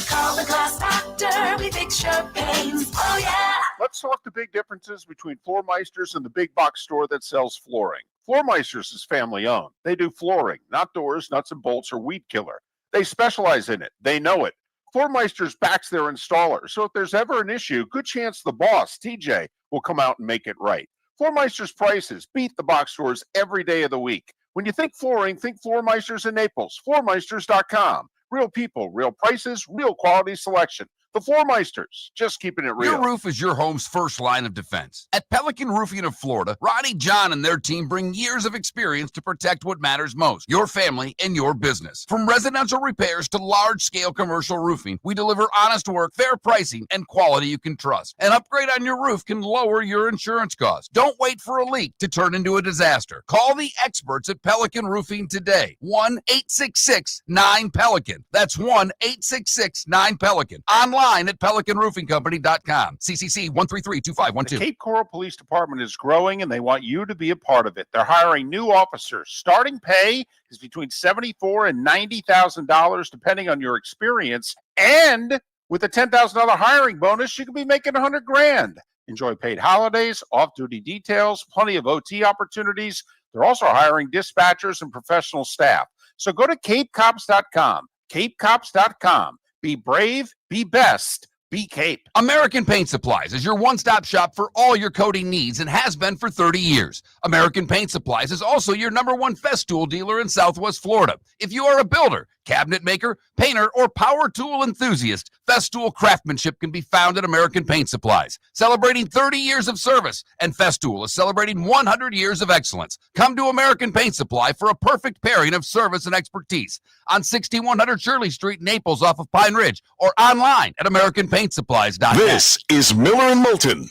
Call the Glass Doctor. We fix your pains. Oh, yeah. Let's talk the big differences between Floormeisters and the big box store that sells flooring. Floormeisters is family owned. They do flooring, not doors, nuts and bolts, or weed killer. They specialize in it. They know it. Floormeisters backs their installer, so if there's ever an issue, good chance the boss, TJ, will come out and make it right. Floormeisters prices beat the box stores every day of the week. When you think flooring, think Floormeisters in Naples. Floormeisters.com. Real people, real prices, real quality selection. The Floormeisters, just keeping it real. Your roof is your home's first line of defense. At Pelican Roofing of Florida, Ronnie, John, and their team bring years of experience to protect what matters most, your family and your business. From residential repairs to large-scale commercial roofing, we deliver honest work, fair pricing, and quality you can trust. An upgrade on your roof can lower your insurance costs. Don't wait for a leak to turn into a disaster. Call the experts at Pelican Roofing today. 1-866-9-PELICAN. That's 1-866-9-PELICAN. Online at PelicanRoofingCompany.com. CCC 1332512. The Cape Coral Police Department is growing, and they want you to be a part of it. They're hiring new officers. Starting pay is between $74,000 and $90,000, depending on your experience. And with a $10,000 hiring bonus, you could be making $100,000. Enjoy paid holidays, off-duty details, plenty of OT opportunities. They're also hiring dispatchers and professional staff. So go to CapeCops.com. CapeCops.com. Be brave, be best, be Cape. American Paint Supplies is your one-stop shop for all your coating needs and has been for 30 years. American Paint Supplies is also your #1 Festool dealer in Southwest Florida. If you are a builder, cabinet maker, painter, or power tool enthusiast, Festool craftsmanship can be found at American Paint Supplies. Celebrating 30 years of service, and Festool is celebrating 100 years of excellence. Come to American Paint Supply for a perfect pairing of service and expertise on 6100 Shirley Street, Naples, off of Pine Ridge, or online at AmericanPaintSupplies.com. This is Miller and Moulton.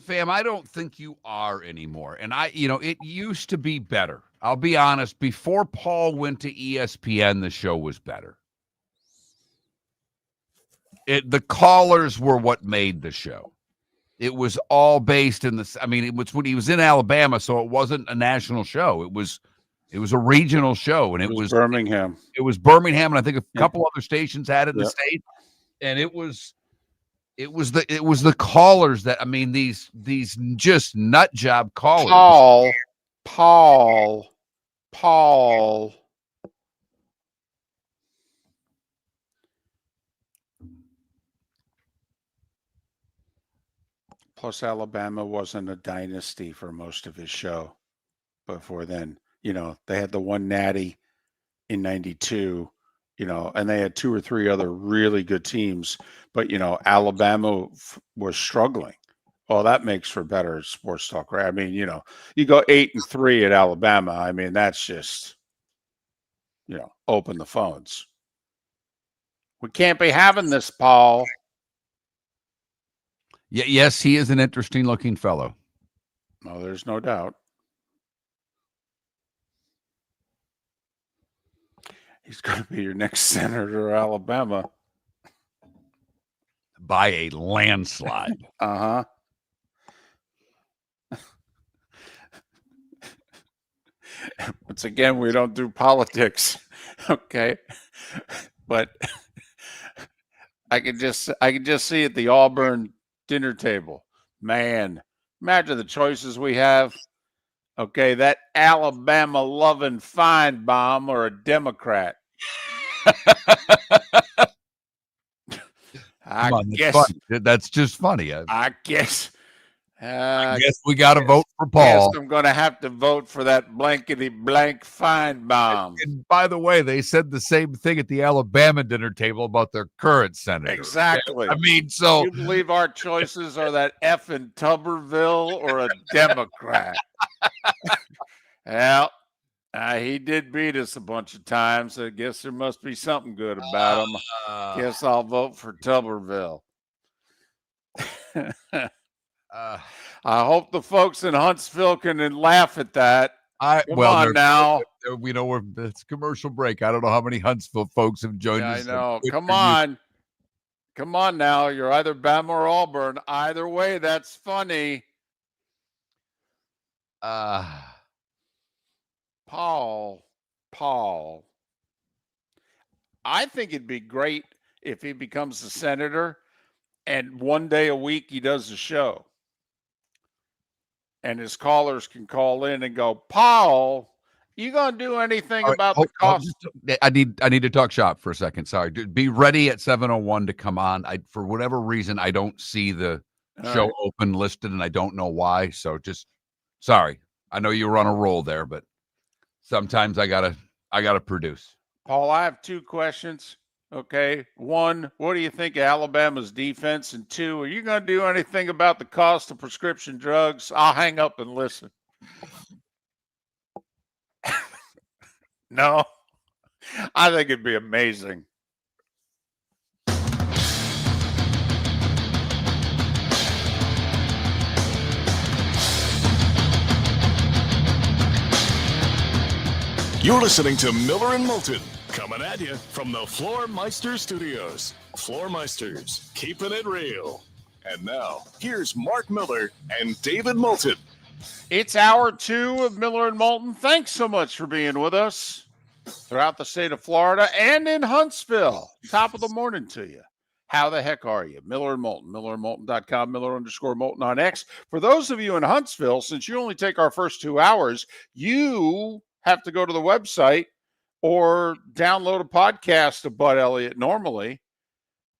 Fam, I don't think you are anymore. And it used to be better. I'll be honest, before Paul went to ESPN, the show was better. The callers were what made the show. It was all based in it was when he was in Alabama, so it wasn't a national show. It was a regional show, and it was Birmingham. It was Birmingham, and I think a couple other stations had it in the state. And it was the callers that these just nut job callers. Paul. Plus, Alabama wasn't a dynasty for most of his show before then. They had the one natty in 92, and they had 2 or 3 other really good teams. But, Alabama was struggling. Well, that makes for better sports talk, right? You go 8-3 at Alabama. That's just, open the phones. We can't be having this, Paul. Yes, he is an interesting looking fellow. No, there's no doubt. He's going to be your next senator of Alabama. By a landslide. Uh-huh. Once again, we don't do politics. Okay. But I can just see at the Auburn dinner table. Man, imagine the choices we have. Okay, that Alabama loving Feinbaum or a Democrat. That's just funny. I guess we got to vote for Paul. I'm going to have to vote for that blankety blank Feinbaum. And by the way, they said the same thing at the Alabama dinner table about their current senator. Exactly. So you believe our choices are that F in Tuberville or a Democrat? Well, he did beat us a bunch of times. So I guess there must be something good about him. Guess I'll vote for Tuberville. I hope the folks in Huntsville can laugh at that. Come on now. It's commercial break. I don't know how many Huntsville folks have joined us. I know. Come on. Come on now. You're either Bama or Auburn. Either way, that's funny. Paul. I think it'd be great if he becomes a senator And one day a week he does the show. And his callers can call in and go, Paul, you going to do anything about the cost? I need to talk shop for a second. Sorry. Be ready at 7:01 to come on. For whatever reason, I don't see the show open listed, and I don't know why. So just sorry. I know you were on a roll there, but sometimes I gotta produce. Paul, I have 2 questions. Okay. 1, what do you think of Alabama's defense? And 2, are you going to do anything about the cost of prescription drugs? I'll hang up and listen. No, I think it'd be amazing. You're listening to Miller and Moulton, coming at you from the Floor Meister Studios. Floor Meisters, keeping it real. And now, here's Mark Miller and David Moulton. It's hour 2 of Miller and Moulton. Thanks so much for being with us throughout the state of Florida and in Huntsville. Top of the morning to you. How the heck are you? Miller and Moulton, millerandmoulton.com, Miller_Moulton on X. For those of you in Huntsville, since you only take our first 2 hours, you have to go to the website or download a podcast of Bud Elliott normally,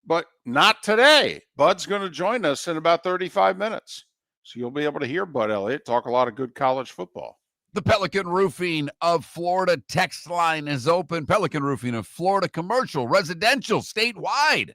but not today. Bud's going to join us in about 35 minutes. So you'll be able to hear Bud Elliott talk a lot of good college football. The Pelican Roofing of Florida text line is open. Pelican Roofing of Florida, commercial, residential, statewide.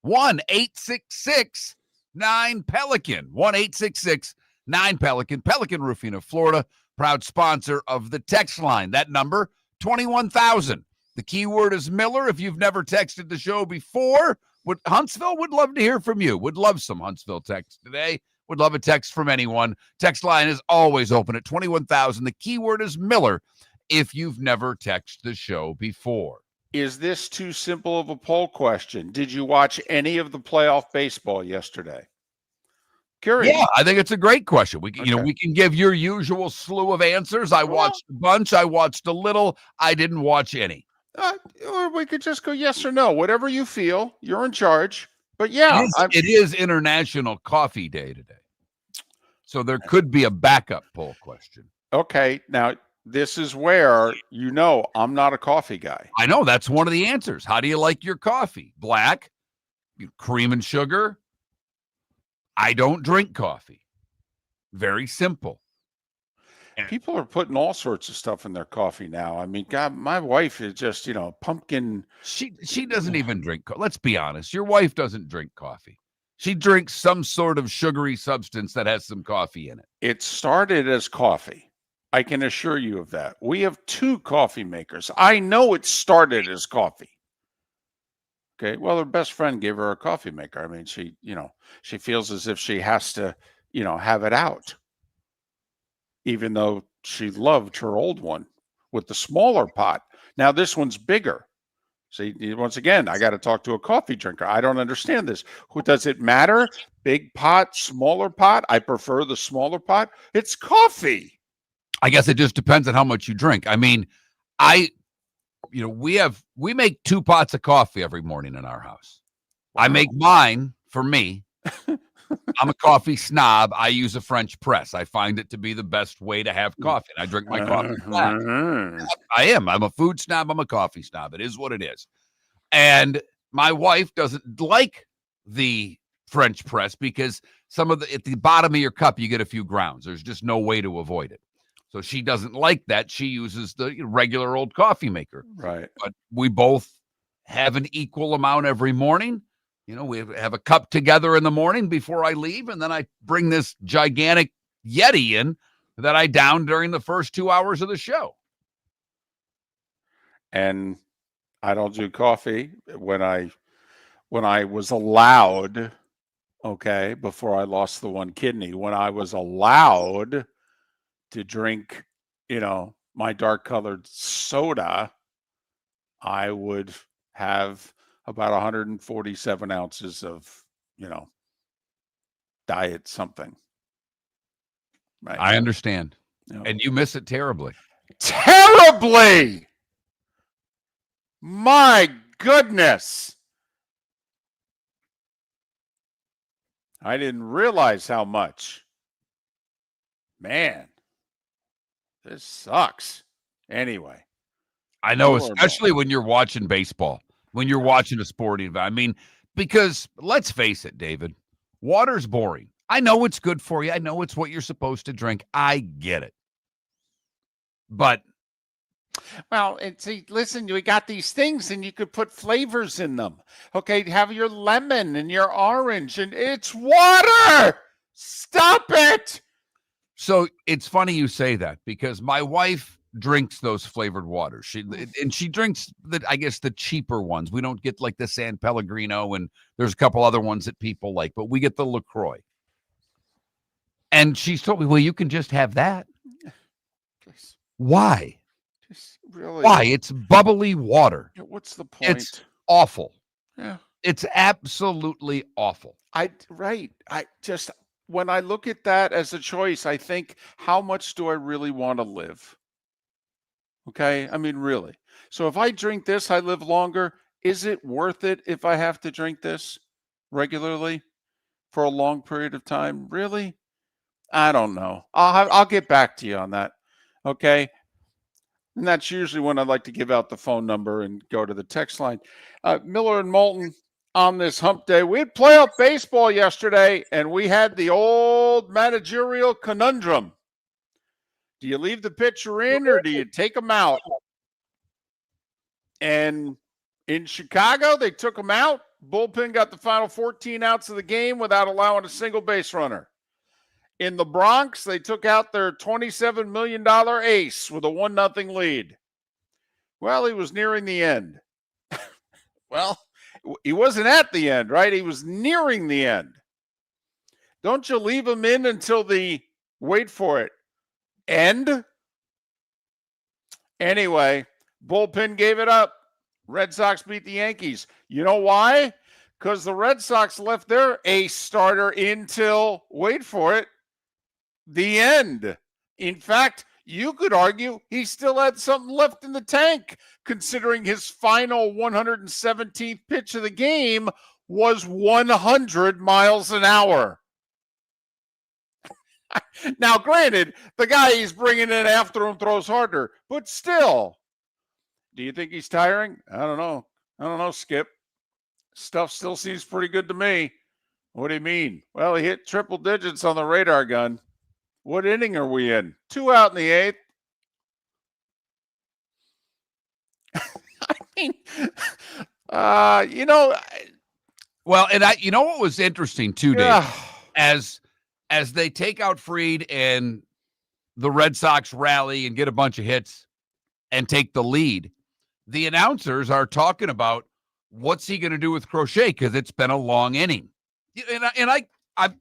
1-866-9-PELICAN. 1-866-9-PELICAN. Pelican Roofing of Florida, proud sponsor of the text line. That number, 21,000. The keyword is Miller. If you've never texted the show before, Huntsville would love to hear from you. Would love some Huntsville text today. Would love a text from anyone. Text line is always open at 21,000. The keyword is Miller if you've never texted the show before. Is this too simple of a poll question? Did you watch any of the playoff baseball yesterday? Curious. Yeah, I think it's a great question. We can give your usual slew of answers. I watched a bunch. I watched a little. I didn't watch any. Or we could just go yes or no. Whatever you feel, you're in charge. But yeah, it is International Coffee Day today. So there could be a backup poll question. Okay, now this is where I'm not a coffee guy. I know, that's one of the answers. How do you like your coffee? Black, cream and sugar? I don't drink coffee. Very simple. People are putting all sorts of stuff in their coffee now. I mean, God, my wife is just, pumpkin. She doesn't even drink coffee. Let's be honest. Your wife doesn't drink coffee. She drinks some sort of sugary substance that has some coffee in it. It started as coffee. I can assure you of that. We have 2 coffee makers. I know it started as coffee. Okay. Well, her best friend gave her a coffee maker. I mean, she feels as if she has to, have it out. Even though she loved her old one with the smaller pot. Now this one's bigger. See, once again, I got to talk to a coffee drinker. I don't understand this. Does it matter? Big pot, smaller pot? I prefer the smaller pot. It's coffee. I guess it just depends on how much you drink. I mean, we make 2 pots of coffee every morning in our house. Wow. I make mine for me. I'm a coffee snob. I use a French press. I find it to be the best way to have coffee. And I drink my coffee black. I am. I'm a food snob. I'm a coffee snob. It is what it is. And my wife doesn't like the French press because at the bottom of your cup, you get a few grounds. There's just no way to avoid it. So she doesn't like that. She uses the regular old coffee maker. Right. But we both have an equal amount every morning. We have a cup together in the morning before I leave, and then I bring this gigantic Yeti in that I down during the first 2 hours of the show. And I don't do coffee when I was allowed, okay, before I lost the one kidney, when I was allowed to drink, my dark colored soda, I would have about 147 ounces of, diet something. Right. I understand. And you miss it terribly. Terribly! My goodness. I didn't realize how much. Man, this sucks. Anyway. I know, Miller and especially when you're watching baseball, when you're watching a sporting event. I mean, because let's face it, David, water's boring. I know it's good for you. I know it's what you're supposed to drink. I get it. But well, and see, listen, we got these things and you could put flavors in them. Okay, have your lemon and your orange, and it's water. Stop it. so it's funny you say that because my wife drinks those flavored waters. She drinks I guess the cheaper ones. We don't get like the San Pellegrino, and there's a couple other ones that people like, but we get the LaCroix. And she's told me, well, you can just have that. Why? Just really. Why? It's bubbly water. What's the point? It's awful. Yeah. It's absolutely awful. I just, when I look at that as a choice, I think, how much do I really want to live? Okay. I mean, really. So if I drink this, I live longer. Is it worth it if I have to drink this regularly for a long period of time? Really? I don't know. I'll get back to you on that. Okay. And that's usually when I like to give out the phone number and go to the text line. Miller and Moulton on this hump day. We had playoff baseball yesterday, and we had the old managerial conundrum. Do you leave the pitcher in or do you take him out? And in Chicago, they took him out. Bullpen got the final 14 outs of the game without allowing a single base runner. In the Bronx, they took out their $27 million ace with a 1-0 lead. Well, he was nearing the end. Well, he wasn't at the end, right? He was nearing the end. Don't you leave him in until the, wait for it, end? Anyway, bullpen gave it up. Red Sox beat the Yankees. You know why? Because the Red Sox left their ace starter until, wait for it, the end. In fact, you could argue he still had something left in the tank, considering his final 117th pitch of the game was 100 miles an hour. Now, granted, the guy he's bringing in after him throws harder, but still. Do you think he's tiring? I don't know, Skip. Stuff still seems pretty good to me. What do you mean? Well, he hit triple digits on the radar gun. What inning are we in? 2 out in the 8th. I mean, well, and you know what was interesting too, Dave, yeah. as they take out Fried and the Red Sox rally and get a bunch of hits and take the lead, the announcers are talking about what's he going to do with Crochet because it's been a long inning. And I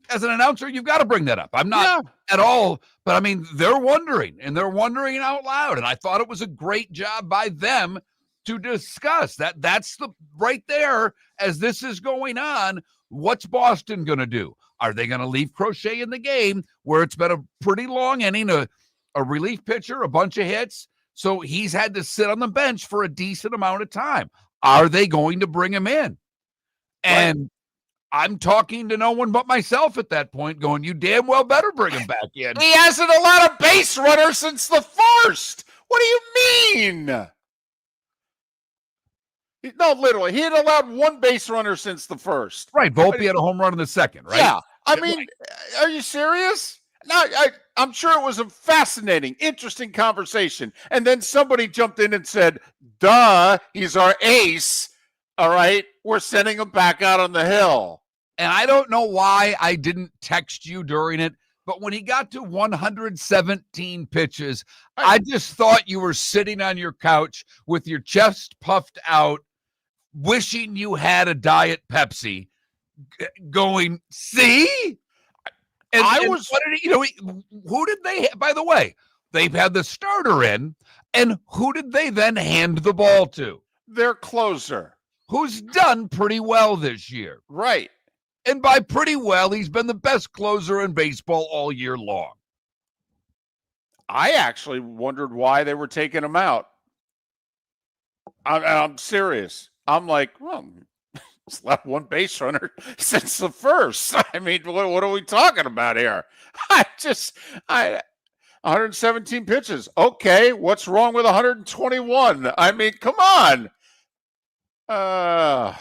as an announcer, you've got to bring that up. I'm not at all, but I mean, they're wondering out loud. And I thought it was a great job by them to discuss that. That's the right there as this is going on. What's Boston going to do? Are they going to leave Crochet in the game where it's been a pretty long inning, a relief pitcher, a bunch of hits? So he's had to sit on the bench for a decent amount of time. Are they going to bring him in? And I'm talking to no one but myself at that point going, you damn well better bring him back in. He hasn't allowed a base runner since the first. What do you mean? No, literally. He had allowed one base runner since the first. Right. Volpe had a home run in the second, right? Yeah. I mean, are you serious? No, I'm sure it was a fascinating, interesting conversation. And then somebody jumped in and said, duh, he's our ace. All right, we're sending him back out on the hill. And I don't know why I didn't text you during it, but when he got to 117 pitches, I just thought you were sitting on your couch with your chest puffed out, wishing you had a Diet Pepsi, going, see? And who did they, by the way, they've had the starter in, and who did they then hand the ball to? Their closer. Who's done pretty well this year. Right. And by pretty well, he's been the best closer in baseball all year long. I actually wondered why they were taking him out. I'm serious. I'm like, well, He's left one base runner since the first. I mean, what are we talking about here? 117 pitches. Okay, what's wrong with 121? I mean, come on. I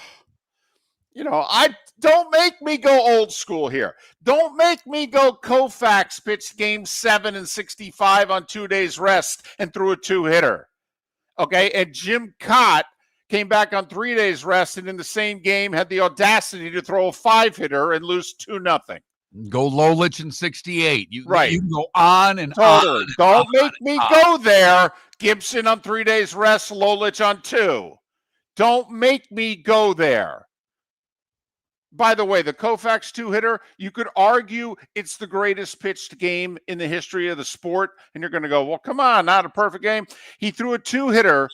don't make me go old school here. Don't make me go Koufax pitched game 7 and 65 on 2 days rest and threw a 2-hitter. Okay, and Jim Cott came back on 3 days rest and in the same game had the audacity to throw a 5-hitter and lose 2-0. Go Lolich in 68. You can go on and totally. on. Don't make me go there. Gibson on 3 days rest, Lolich on 2. Don't make me go there. By the way, the Koufax 2-hitter, you could argue it's the greatest pitched game in the history of the sport. And you're going to go, well, come on, not a perfect game. He threw a 2-hitter.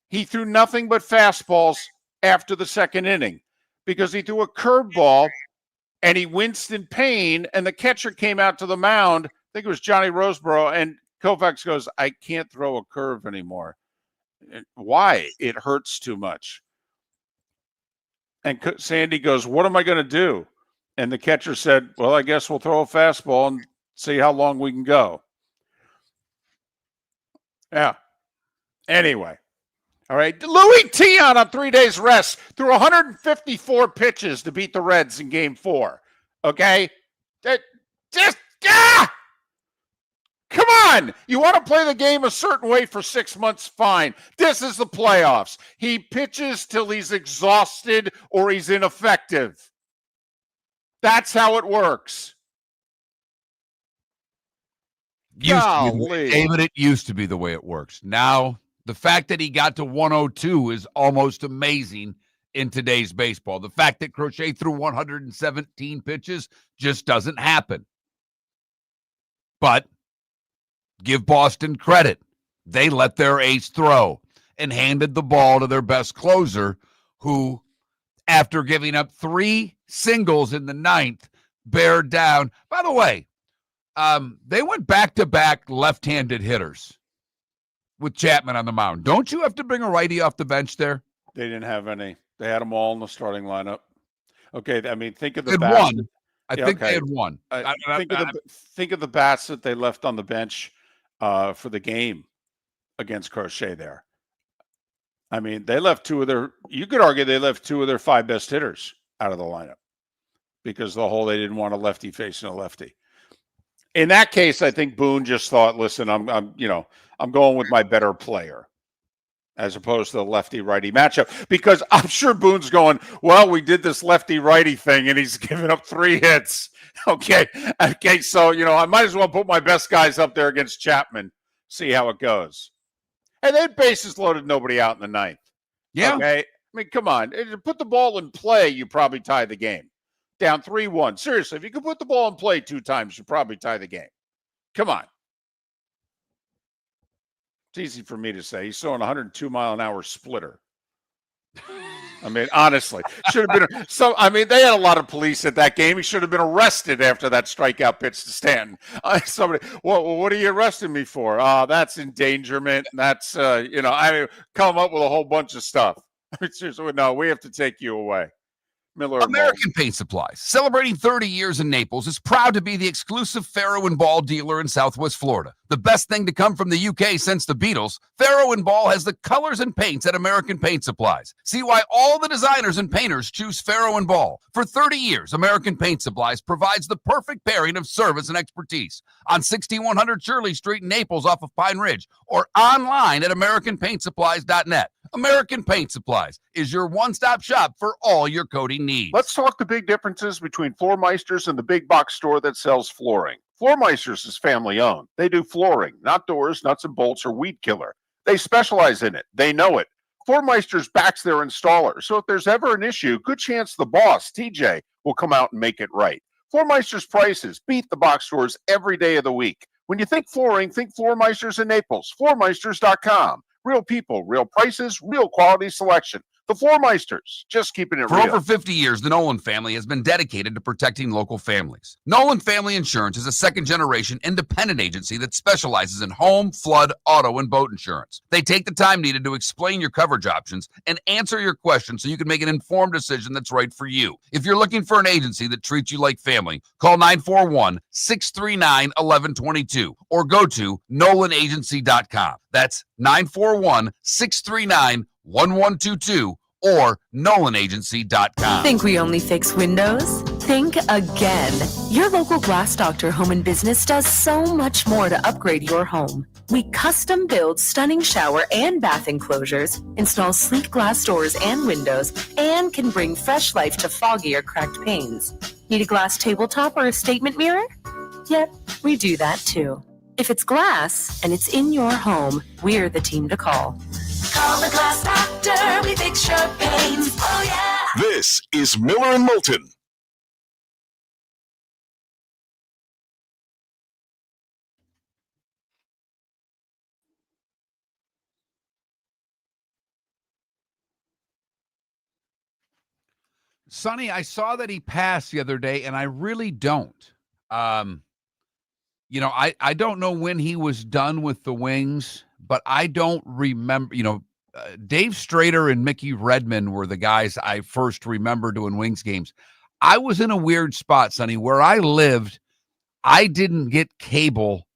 He threw nothing but fastballs after the second inning because he threw a curveball and he winced in pain. And the catcher came out to the mound. I think it was Johnny Roseboro. And Koufax goes, I can't throw a curve anymore. Why? It hurts too much. And Sandy goes, what am I going to do? And the catcher said, well, I guess we'll throw a fastball and see how long we can go. Yeah. Anyway. All right. Louis Tion on 3 days rest threw 154 pitches to beat the Reds in game 4. Okay. Come on. You want to play the game a certain way for 6 months? Fine. This is the playoffs. He pitches till he's exhausted or he's ineffective. That's how it works. David, it used to be the way it works. Now, the fact that he got to 102 is almost amazing in today's baseball. The fact that Crochet threw 117 pitches just doesn't happen. But give Boston credit. They let their ace throw and handed the ball to their best closer, who, after giving up 3 singles in the 9th, bared down. By the way, they went back-to-back left-handed hitters with Chapman on the mound. Don't you have to bring a righty off the bench there? They didn't have any. They had them all in the starting lineup. Okay, I mean, think of the bats. One. I think they had one. Think of the bats that they left on the bench for the game against Crochet there. I mean, they left you could argue they left 2 of their 5 best hitters out of the lineup because they didn't want a lefty facing a lefty. In that case, I think Boone just thought, listen, I'm going with my better player as opposed to the lefty-righty matchup, because I'm sure Boone's going, well, we did this lefty-righty thing and he's given up 3 hits. Okay, so, I might as well put my best guys up there against Chapman, see how it goes. And then bases loaded, nobody out in the 9th. Yeah. Okay, I mean, come on. If you put the ball in play, you probably tie the game. Down 3-1. Seriously, if you could put the ball in play 2 times, you probably tie the game. Come on. It's easy for me to say. He's throwing a 102-mile-an-hour splitter. I mean, honestly, should have been. They had a lot of police at that game. He should have been arrested after that strikeout pitch to Stanton. Somebody, what are you arresting me for? That's endangerment. That's come up with a whole bunch of stuff. Seriously, no, we have to take you away. American Paint Supplies, celebrating 30 years in Naples, is proud to be the exclusive Farrow & Ball dealer in Southwest Florida. The best thing to come from the UK since the Beatles, Farrow & Ball has the colors and paints at American Paint Supplies. See why all the designers and painters choose Farrow & Ball. For 30 years, American Paint Supplies provides the perfect pairing of service and expertise on 6100 Shirley Street in Naples off of Pine Ridge, or online at AmericanPaintSupplies.net. American Paint Supplies is your one-stop shop for all your coating needs. Let's talk the big differences between Floor Meisters and the big box store that sells flooring. Floor Meisters is family-owned. They do flooring, not doors, nuts and bolts, or weed killer. They specialize in it. They know it. Floor Meisters backs their installer, so if there's ever an issue, good chance the boss, TJ, will come out and make it right. Floor Meisters prices beat the box stores every day of the week. When you think flooring, think Floor Meisters in Naples. FloorMeisters.com. Real people, real prices, real quality selection. The Floormeisters, just keeping it For real. over 50 years, the Nolan family has been dedicated to protecting local families. Nolan Family Insurance is a second-generation independent agency that specializes in home, flood, auto, and boat insurance. They take the time needed to explain your coverage options and answer your questions so you can make an informed decision that's right for you. If you're looking for an agency that treats you like family, call 941-639-1122 or go to nolanagency.com. That's 941-639-1122 or nolanagency.com. Think we only fix windows? Think again. Your local Glass Doctor Home and Business does so much more to upgrade your home. We custom build stunning shower and bath enclosures, install sleek glass doors and windows, and can bring fresh life to foggy or cracked panes. Need a glass tabletop or a statement mirror? Yep, we do that too. If it's glass and it's in your home, we're the team to call. Call the Glass Doctor, we fix your pains. Oh, yeah. This is Miller and Moulton. Sonny, I saw that he passed the other day, and I really don't. I don't know when he was done with the Wings, but I don't remember, Dave Strader and Mickey Redmond were the guys I first remember doing Wings games. I was in a weird spot, Sonny, where I lived. I didn't get cable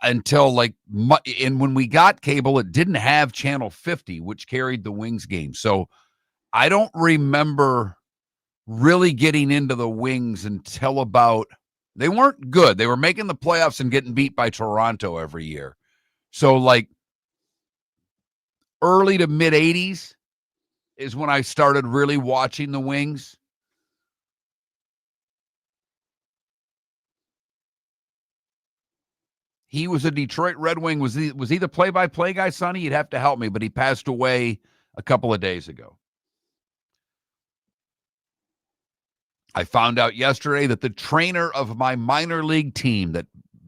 until and when we got cable, it didn't have channel 50, which carried the Wings game. So I don't remember really getting into the Wings until about, they weren't good. They were making the playoffs and getting beat by Toronto every year. So early to mid 80s is when I started really watching the Wings. He was a Detroit Red Wing. Was he the play-by-play guy, Sonny? You'd have to help me, but he passed away a couple of days ago. I found out yesterday that the trainer of my minor league team,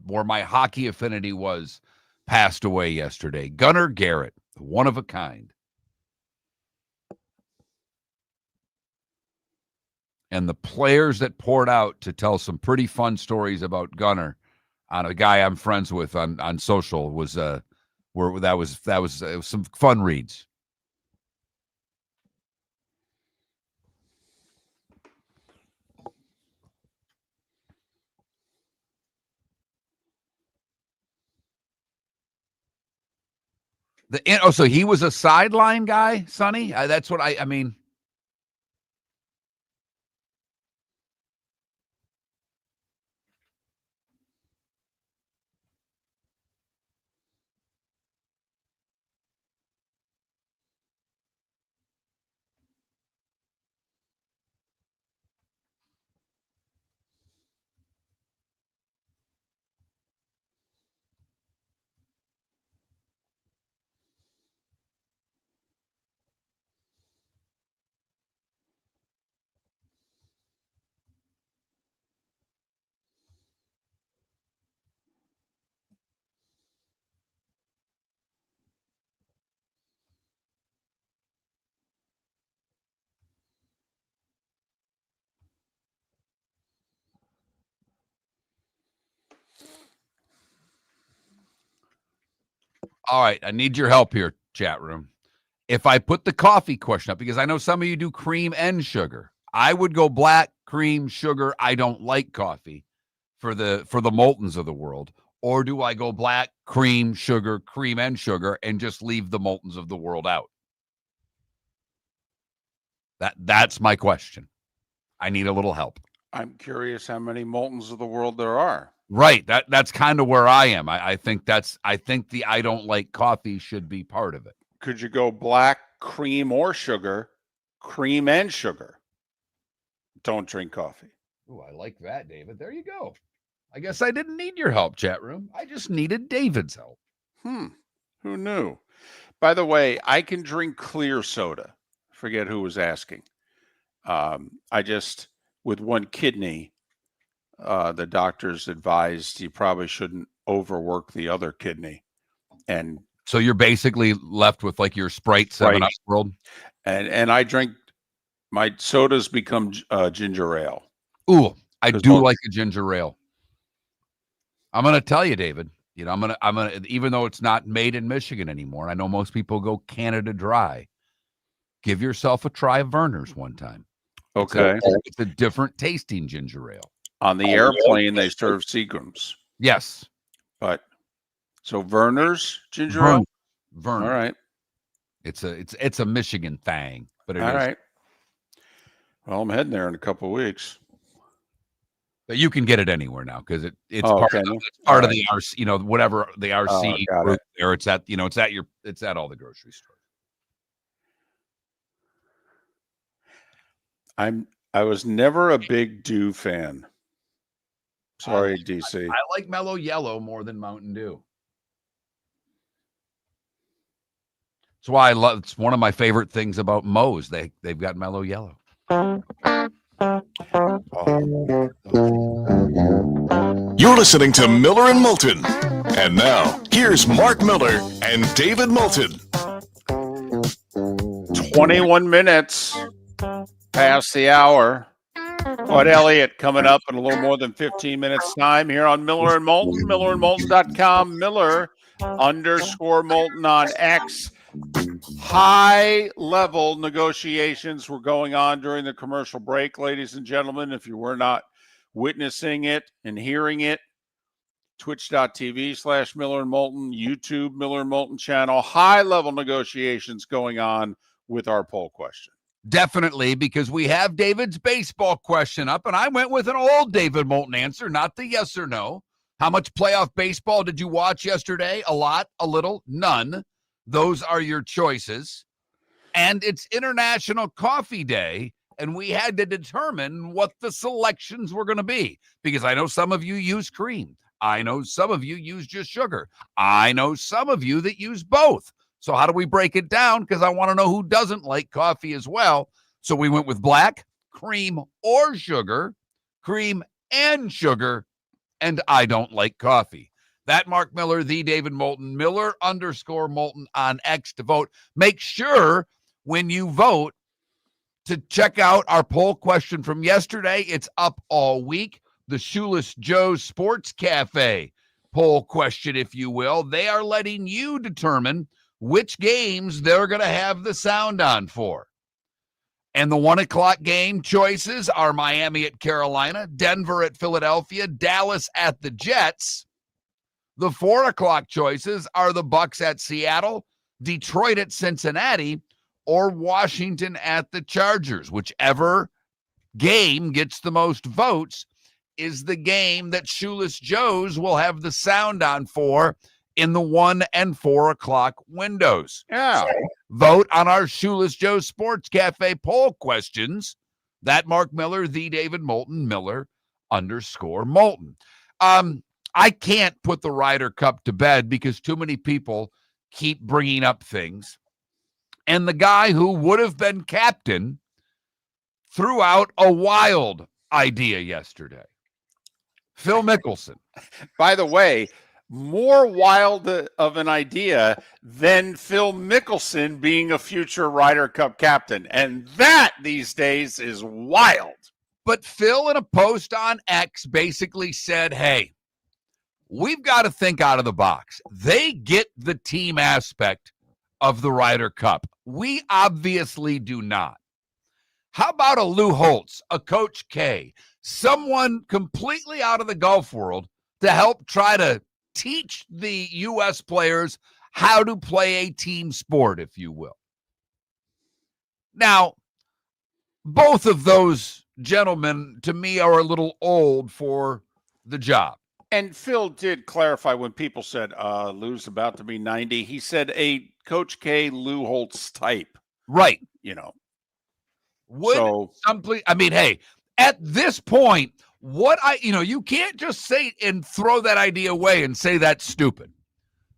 where my hockey affinity was, passed away yesterday. Gunnar Garrett, one of a kind. And the players that poured out to tell some pretty fun stories about Gunnar on a guy I'm friends with on social was some fun reads. So he was a sideline guy, Sonny? That's what I mean. All right, I need your help here, chat room. If I put the coffee question up, because I know some of you do cream and sugar, I would go black, cream, sugar. I don't like coffee for the Moultons of the world. Or do I go black, cream, sugar, cream and sugar, and just leave the Moultons of the world out? That's my question. I need a little help. I'm curious how many Moultons of the world there are. Right. That's kind of where I am. I think the I don't like coffee should be part of it. Could you go black, cream, or sugar, cream and sugar? Don't drink coffee. Oh, I like that, David. There you go. I guess I didn't need your help, chat room. I just needed David's help. Who knew? By the way, I can drink clear soda. Forget who was asking. With one kidney, the doctors advised you probably shouldn't overwork the other kidney. And so you're basically left with your Sprite 7-Up world? And I drink my sodas become ginger ale. Ooh, I do like a ginger ale. I'm going to tell you, David, I'm going to, even though it's not made in Michigan anymore, I know most people go Canada Dry. Give yourself a try of Verner's one time. Okay. It's a different tasting ginger ale. On the airplane, they serve Seagram's. Yes. But so Verner's ginger ale? Verner. All right. It's a Michigan thing, but all right. Well, I'm heading there in a couple of weeks. But you can get it anywhere now because it's part of the RC, whatever the RC group there. It's at it's at all the grocery stores. I was never a big Dew fan. Sorry, DC. I like Mellow Yellow more than Mountain Dew. That's why it's one of my favorite things about Moe's. They've got Mellow Yellow. You're listening to Miller and Moulton. And now, here's Mark Miller and David Moulton. 21 minutes past the hour. But Elliott coming up in a little more than 15 minutes time here on Miller and Moulton, millerandmoulton.com, Miller_Moulton on X. High-level negotiations were going on during the commercial break, ladies and gentlemen. If you were not witnessing it and hearing it, twitch.tv/Miller and Moulton, YouTube Miller and Moulton channel, high-level negotiations going on with our poll question. Definitely, because we have David's baseball question up, and I went with an old David Moulton answer, not the yes or no. How much playoff baseball did you watch yesterday? A lot, a little, none. Those are your choices. And it's International Coffee Day, and we had to determine what the selections were going to be, because I know some of you use cream. I know some of you use just sugar. I know some of you that use both. So how do we break it down? Because I want to know who doesn't like coffee as well. So we went with black, cream, or sugar, cream and sugar, and I don't like coffee. That Mark Miller, the David Moulton, Miller_Moulton on X to vote. Make sure when you vote to check out our poll question from yesterday. It's up all week. The Shoeless Joe's Sports Cafe poll question, if you will. They are letting you determine which games they're going to have the sound on for. And the 1 o'clock game choices are Miami at Carolina, Denver at Philadelphia, Dallas at the Jets. The 4 o'clock choices are the Bucks at Seattle, Detroit at Cincinnati, or Washington at the Chargers. Whichever game gets the most votes is the game that Shoeless Joe's will have the sound on for in the 1 and 4 o'clock windows. Yeah. Vote on our Shoeless Joe's Sports Cafe poll questions. That Mark Miller, the David Moulton, Miller_Moulton. I can't put the Ryder Cup to bed because too many people keep bringing up things. And the guy who would have been captain threw out a wild idea yesterday. Phil Mickelson. By the way, more wild of an idea than Phil Mickelson being a future Ryder Cup captain. And that these days is wild. But Phil, in a post on X, basically said, hey, we've got to think out of the box. They get the team aspect of the Ryder Cup. We obviously do not. How about a Lou Holtz, a Coach K, someone completely out of the golf world to help try to teach the U.S. players how to play a team sport, if you will? Now, both of those gentlemen, to me, are a little old for the job. And Phil did clarify when people said Lou's about to be 90. He said a Coach K, Lou Holtz type. Right. Hey, at this point, you can't just say and throw that idea away and say that's stupid,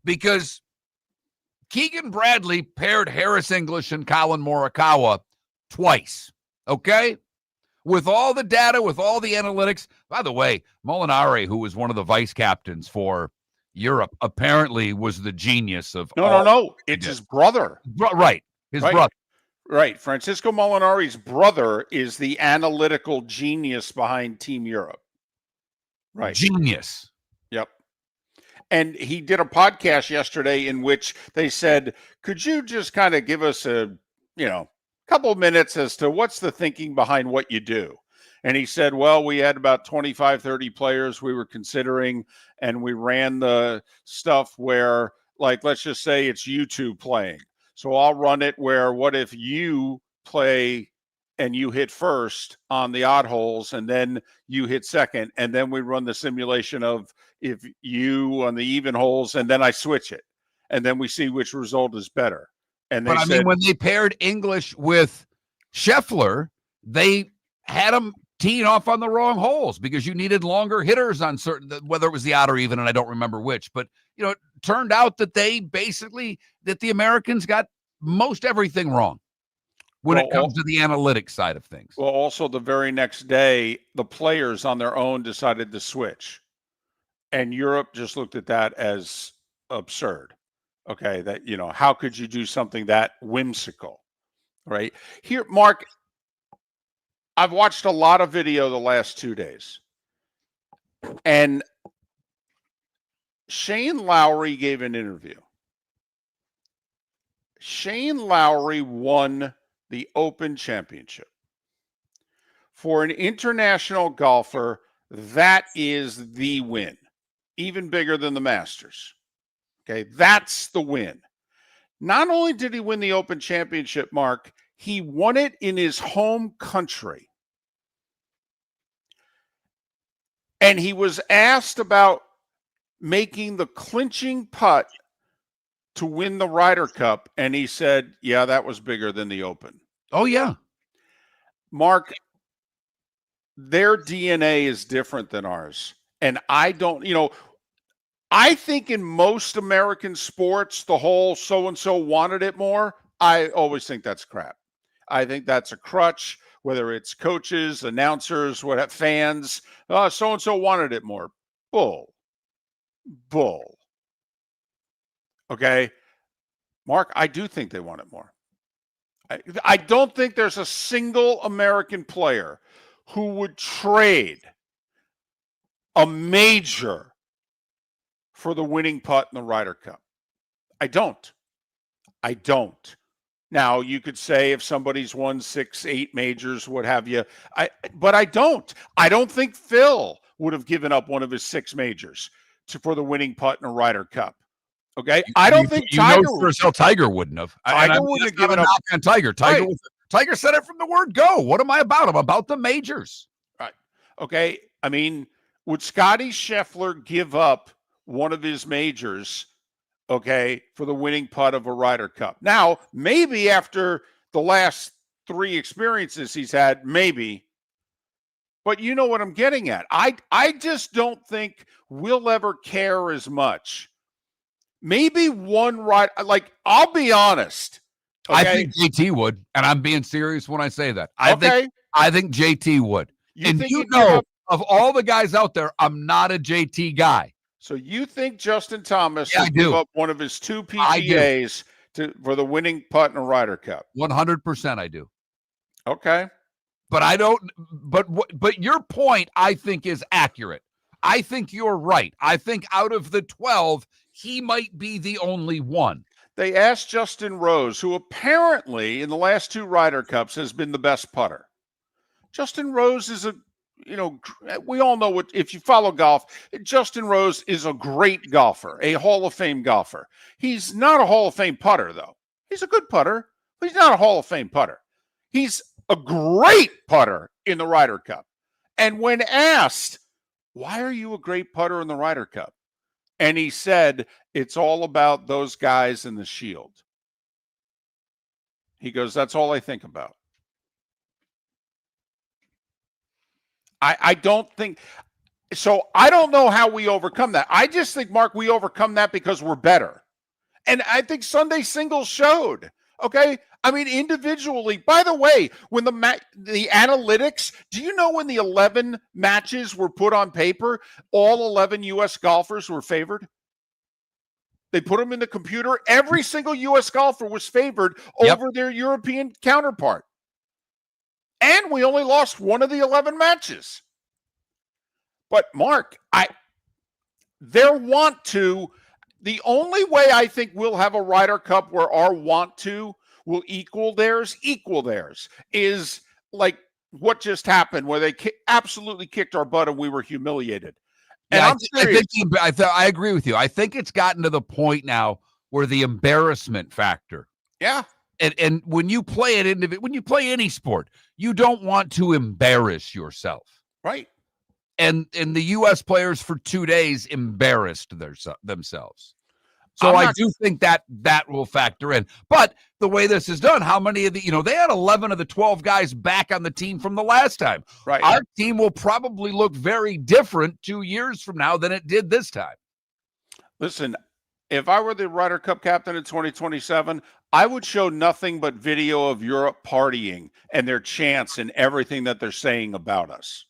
because Keegan Bradley paired Harris English and Colin Morikawa twice. Okay. With all the data, with all the analytics. By the way, Molinari, who was one of the vice captains for Europe, apparently was the genius of. No. It's his brother. Right. His brother. Right. Francisco Molinari's brother is the analytical genius behind Team Europe. Right. Genius. Yep. And he did a podcast yesterday in which they said, could you just kind of give us a, couple of minutes as to what's the thinking behind what you do? And he said, well, we had about 25, 30 players we were considering, and we ran the stuff where, like, let's just say it's you two playing. So I'll run it where, what if you play and you hit first on the odd holes and then you hit second, and then we run the simulation of if you on the even holes, and then I switch it, and then we see which result is better. And they mean, when they paired English with Scheffler, they had them teeing off on the wrong holes because you needed longer hitters on certain, whether it was the odd or even, and I don't remember which, but it turned out that the Americans got most everything wrong when it comes to the analytics side of things. Well, also the very next day, the players on their own decided to switch, and Europe just looked at that as absurd. Okay, that, how could you do something that whimsical, right? Here, Mark, I've watched a lot of video the last 2 days, and Shane Lowry gave an interview. Shane Lowry won the Open Championship. For an international golfer, that is the win, even bigger than the Masters. Okay, that's the win. Not only did he win the Open Championship, Mark, he won it in his home country. And he was asked about making the clinching putt to win the Ryder Cup, and he said, yeah, that was bigger than the Open. Oh, yeah. Mark, their DNA is different than ours. And I don't, I think in most American sports, the whole so-and-so wanted it more, I always think that's crap. I think that's a crutch, whether it's coaches, announcers, fans. So-and-so wanted it more. Bull. Okay? Mark, I do think they want it more. I don't think there's a single American player who would trade a major for the winning putt in the Ryder Cup. I don't. Now, you could say if somebody's won 6, 8 majors, what have you, but I don't. I don't think Phil would have given up one of his 6 majors for the winning putt in a Ryder Cup. Okay, I don't think Tiger. Tiger wouldn't have. Tiger wouldn't have given up on Tiger. Tiger said it from the word go. What am I about? I'm about the majors. Right. Okay. I mean, would Scotty Scheffler give up one of his majors, okay, for the winning putt of a Ryder Cup? Now, maybe after the last 3 experiences he's had, maybe. But you know what I'm getting at. I just don't think we'll ever care as much. Maybe one right, like, I'll be honest. Okay? I think JT would, and I'm being serious when I say that. I think JT would. Of all the guys out there, I'm not a JT guy. So you think Justin Thomas would give up one of his 2 PGAs for the winning putt in a Ryder Cup? 100% I do. Okay. But I don't, but your point, I think, is accurate. I think you're right. I think out of the 12, he might be the only one. They asked Justin Rose, who apparently in the last 2 Ryder Cups has been the best putter. Justin Rose is we all know if you follow golf, Justin Rose is a great golfer, a Hall of Fame golfer. He's not a Hall of Fame putter, though. He's a good putter, but he's not a Hall of Fame putter. He's a great putter in the Ryder Cup. And when asked, why are you a great putter in the Ryder Cup? And he said, it's all about those guys in the Shield. He goes, that's all I think about. I don't think so. I don't know how we overcome that. I just think, Mark, we overcome that because we're better. And I think Sunday singles showed. Okay. I mean, individually, by the way, when the analytics, do you know when the 11 matches were put on paper, all 11 U.S. golfers were favored? They put them in the computer. Every single U.S. golfer was favored over their European counterpart. And we only lost one of the 11 matches. But, Mark, the only way I think we'll have a Ryder Cup where our want to will equal theirs, is like what just happened, where they absolutely kicked our butt and we were humiliated. And yeah, I'm serious. I agree with you. I think it's gotten to the point now where the embarrassment factor. Yeah. And when you play when you play any sport, you don't want to embarrass yourself. Right. And the U.S. players for 2 days embarrassed themselves. So I do think that will factor in. But the way this is done, how many of they had 11 of the 12 guys back on the team from the last time. Right. Our team will probably look very different 2 years from now than it did this time. Listen, if I were the Ryder Cup captain in 2027, I would show nothing but video of Europe partying and their chants and everything that they're saying about us.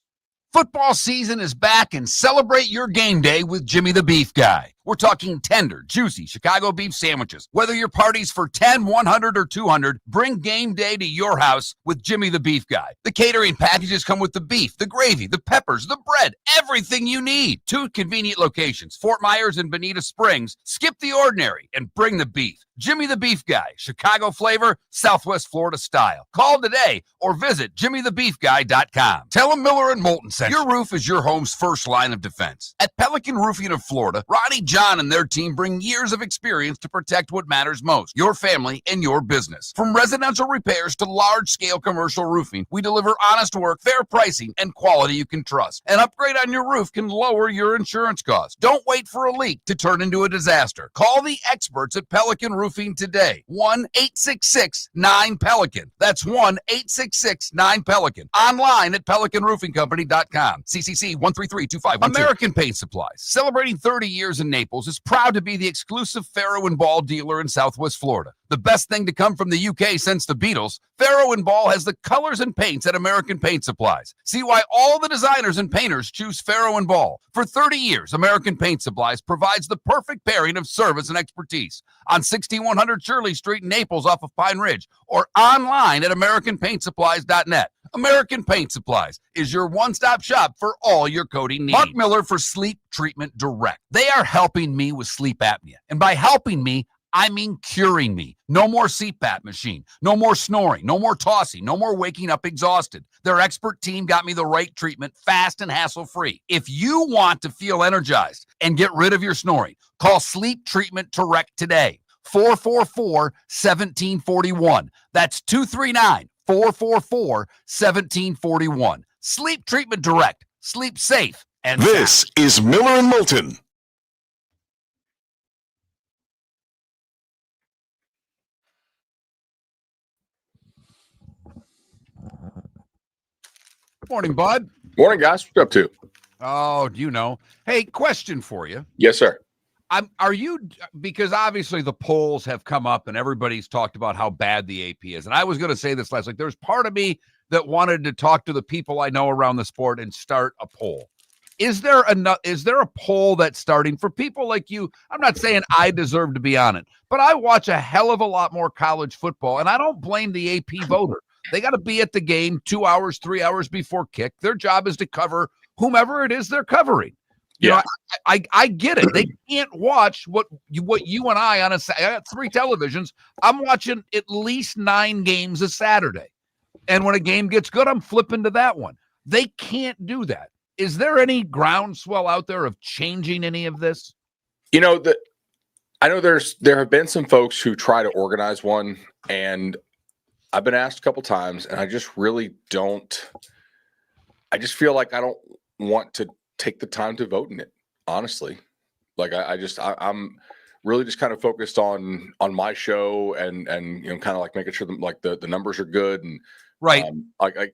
Football season is back, and celebrate your game day with Jimmy the Beef Guy. We're talking tender, juicy Chicago beef sandwiches. Whether your party's for 10, 100, or 200, bring game day to your house with Jimmy the Beef Guy. The catering packages come with the beef, the gravy, the peppers, the bread, everything you need. 2 convenient locations, Fort Myers and Bonita Springs. Skip the ordinary and bring the beef. Jimmy the Beef Guy, Chicago flavor, Southwest Florida style. Call today or visit jimmythebeefguy.com. Tell them Miller and Moulton sent you. Your roof is your home's first line of defense. At Pelican Roofing of Florida, Ronnie John and their team bring years of experience to protect what matters most, your family and your business. From residential repairs to large-scale commercial roofing, we deliver honest work, fair pricing, and quality you can trust. An upgrade on your roof can lower your insurance costs. Don't wait for a leak to turn into a disaster. Call the experts at Pelican Roofing today. 1-866-9-PELICAN. That's 1-866-9-PELICAN. Online at PelicanRoofingCompany.com. CCC 1332512. American Paint Supplies, celebrating 30 years in Naples, is proud to be the exclusive Farrow & Ball dealer in Southwest Florida. The best thing to come from the UK since the Beatles, Farrow & Ball has the colors and paints at American Paint Supplies. See why all the designers and painters choose Farrow & Ball. For 30 years, American Paint Supplies provides the perfect pairing of service and expertise on 6100 Shirley Street in Naples off of Pine Ridge, or online at AmericanPaintSupplies.net. American Paint Supplies is your one-stop shop for all your coating needs. Mark Miller for Sleep Treatment Direct. They are helping me with sleep apnea. And by helping me, I mean curing me. No more CPAP machine, no more snoring, no more tossing, no more waking up exhausted. Their expert team got me the right treatment, fast and hassle-free. If you want to feel energized and get rid of your snoring, call Sleep Treatment Direct today. 444-1741. That's 239-444-1741. Sleep Treatment Direct. Sleep safe and This sound. is Miller and Moulton. Morning, bud. Morning, guys. What you up to? Oh, do you know? Hey, question for you. Yes, sir. Are you, because obviously the polls have come up and everybody's talked about how bad the AP is. And I was going to say this last week. There's part of me that wanted to talk to the people I know around the sport and start a poll. Is there a poll that's starting for people like you? I'm not saying I deserve to be on it, but I watch a hell of a lot more college football, and I don't blame the AP voter. They got to be at the game 2 hours, 3 hours before kick. Their job is to cover whomever it is they're covering. You know, I get it. They can't watch what you and I on I got 3 televisions. I'm watching at least 9 games a Saturday. And when a game gets good, I'm flipping to that one. They can't do that. Is there any groundswell out there of changing any of this? You know, I know there have been some folks who try to organize one, and I've been asked a couple times, and I just really don't. I just feel like I don't want to take the time to vote in it, honestly. Like I'm really just kind of focused on my show and you know, kind of like making sure that the numbers are good and right.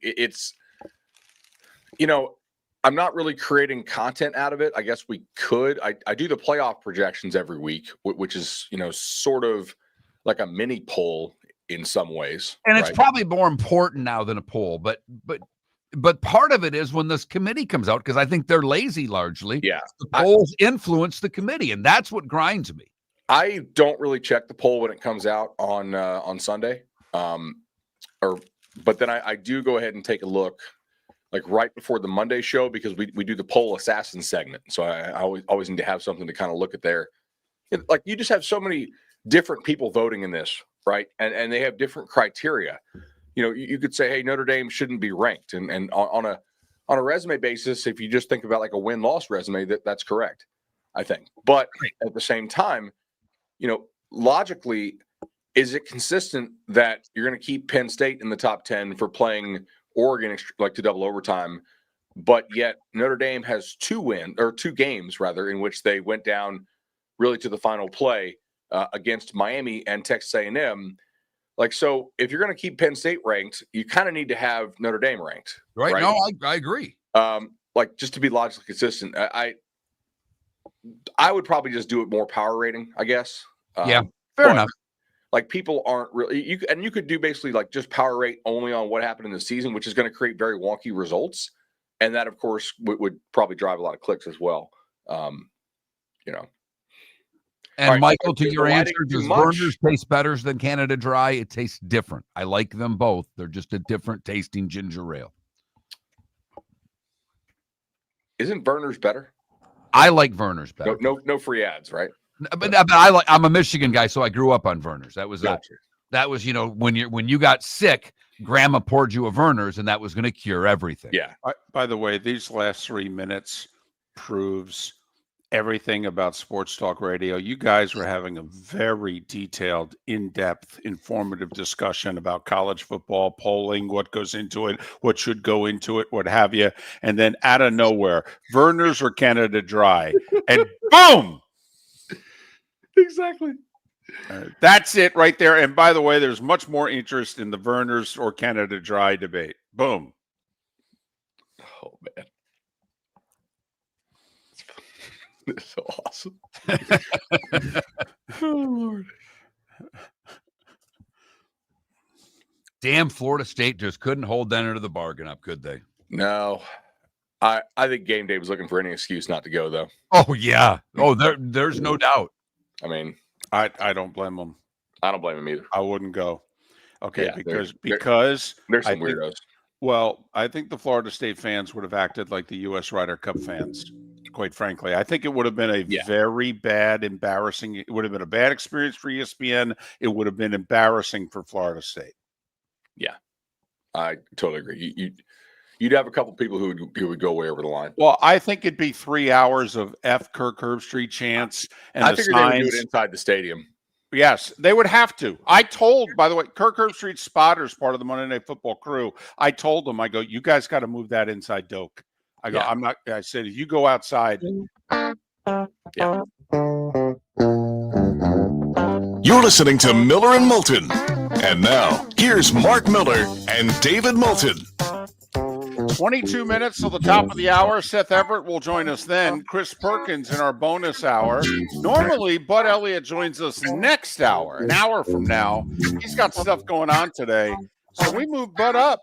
It's, you know, I'm not really creating content out of it. I guess we could. I do the playoff projections every week, which is, you know, sort of like a mini poll in some ways. And it's probably more important now than a poll, but part of it is when this committee comes out, because I think they're lazy largely. Yeah. The polls influence the committee, and that's what grinds me. I don't really check the poll when it comes out on Sunday. But then I do go ahead and take a look like right before the Monday show, because we do the poll assassin segment. So I always need to have something to kind of look at there. Like you just have so many different people voting in this, right? And they have different criteria. You could say, hey, Notre Dame shouldn't be ranked. And on a resume basis, if you just think about like a win-loss resume, that's correct, I think. But at the same time, logically, is it consistent that you're going to keep Penn State in the top 10 for playing Oregon like to double overtime, but yet Notre Dame has two games rather in which they went down really to the final play against Miami and Texas A&M. Like, so if you're going to keep Penn State ranked, you kind of need to have Notre Dame ranked. Right. No, I agree. Like just to be logically consistent, I would probably just do it more power rating, I guess. Fair enough. Like people aren't really you could do basically like just power rate only on what happened in the season, which is going to create very wonky results, and that of course would probably drive a lot of clicks as well. And right, Michael, to your answer, does much? Verner's taste better than Canada Dry? It tastes different. I like them both. They're just a different tasting ginger ale. Isn't Verner's better? I like Verner's better. No free ads, right? But I'm a Michigan guy, so I grew up on Verner's. That was when you got sick, Grandma poured you a Verner's, and that was going to cure everything. Yeah. By the way, these last 3 minutes proves everything about sports talk radio. You guys were having a very detailed, in-depth, informative discussion about college football, polling, what goes into it, what should go into it, what have you. And then out of nowhere, Verner's or Canada Dry, and boom. Exactly. That's it right there. And by the way, there's much more interest in the Verner's or Canada Dry debate. Boom. Oh, man. It's so awesome. Oh, Lord. Damn, Florida State just couldn't hold that end of the bargain up, could they? No. I think Game Day was looking for any excuse not to go, though. Oh, yeah. Oh, there's no doubt. I mean, I don't blame them. I don't blame him either. I wouldn't go. Okay, Yeah, because there's some weirdos. I think the Florida State fans would have acted like the U.S. Ryder Cup fans, quite frankly. I think it would have been a very bad, embarrassing. It would have been a bad experience for ESPN. It would have been embarrassing for Florida State. Yeah, I totally agree. You'd have a couple people who would go way over the line. Well, I think it'd be 3 hours of F Kirk Herbstreit chants and I the figured they would signs. do it inside the stadium. Yes, they would have to. I told, by the way, Kirk Herbstreit's spotters, part of the Monday Night Football crew. I told them, I go, you guys got to move that inside Doak. I go, I'm not. I said, if you go outside. Yeah. You're listening to Miller and Moulton. And now, here's Mark Miller and David Moulton. 22 minutes till the top of the hour. Seth Everett will join us then. Chris Perkins in our bonus hour. Normally, Bud Elliott joins us next hour, an hour from now. He's got stuff going on today. So we move Bud up.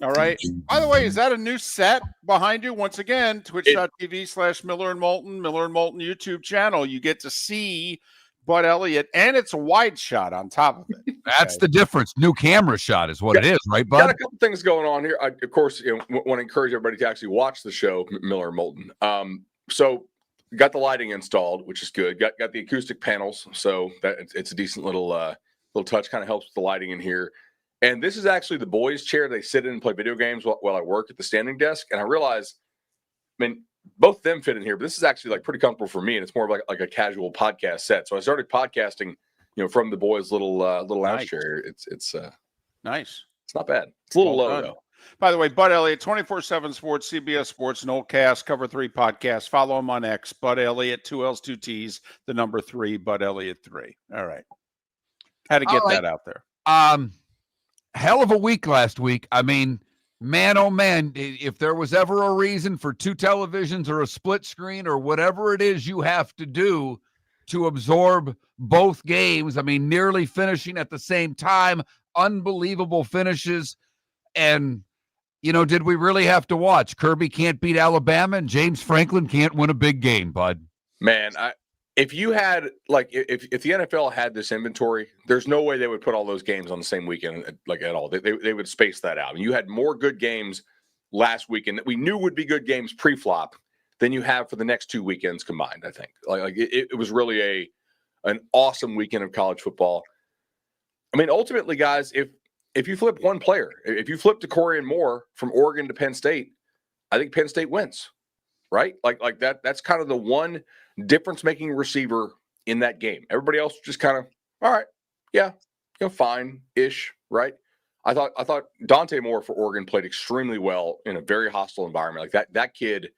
All right. By the way, is that a new set behind you? Once again, twitch.tv/Miller and Moulton, Miller and Moulton YouTube channel. You get to see Bud Elliott, and it's a wide shot on top of it. That's the difference. New camera shot is what it is, right, Bud? Got a couple things going on here. I, of course, want to encourage everybody to actually watch the show, Miller and Moulton. So got the lighting installed, which is good. Got the acoustic panels, so that it's a decent little touch. Kind of helps with the lighting in here. And this is actually the boys' chair they sit in and play video games while I work at the standing desk. And I realized, both of them fit in here, but this is actually like pretty comfortable for me, and it's more of like a casual podcast set. So I started podcasting, from the boys' little lounge chair. It's nice. It's not bad. It's a little low done. though. By the way, Bud Elliott, 24/7 Sports, CBS Sports, Nolecast, Cover 3 podcast. Follow him on X, Bud Elliott, 2 L's, 2 T's, the number 3, Bud Elliott 3. All right. Had to get that out there. Hell of a week last week. I mean, man, oh man, if there was ever a reason for 2 televisions or a split screen or whatever it is you have to do to absorb both games, I mean, nearly finishing at the same time, unbelievable finishes. And, did we really have to watch? Kirby can't beat Alabama and James Franklin can't win a big game, Bud. Man, if you had if the NFL had this inventory, there's no way they would put all those games on the same weekend at all. They would space that out. And you had more good games last weekend that we knew would be good games pre-flop than you have for the next 2 weekends combined. I think it was really an awesome weekend of college football. I mean, ultimately, guys, if you flip one player, if you flip DeCorian Moore from Oregon to Penn State, I think Penn State wins, right? Like that. That's kind of the one difference-making receiver in that game. Everybody else just kind of, all right, yeah, fine-ish, right? I thought Dante Moore for Oregon played extremely well in a very hostile environment. Like that kid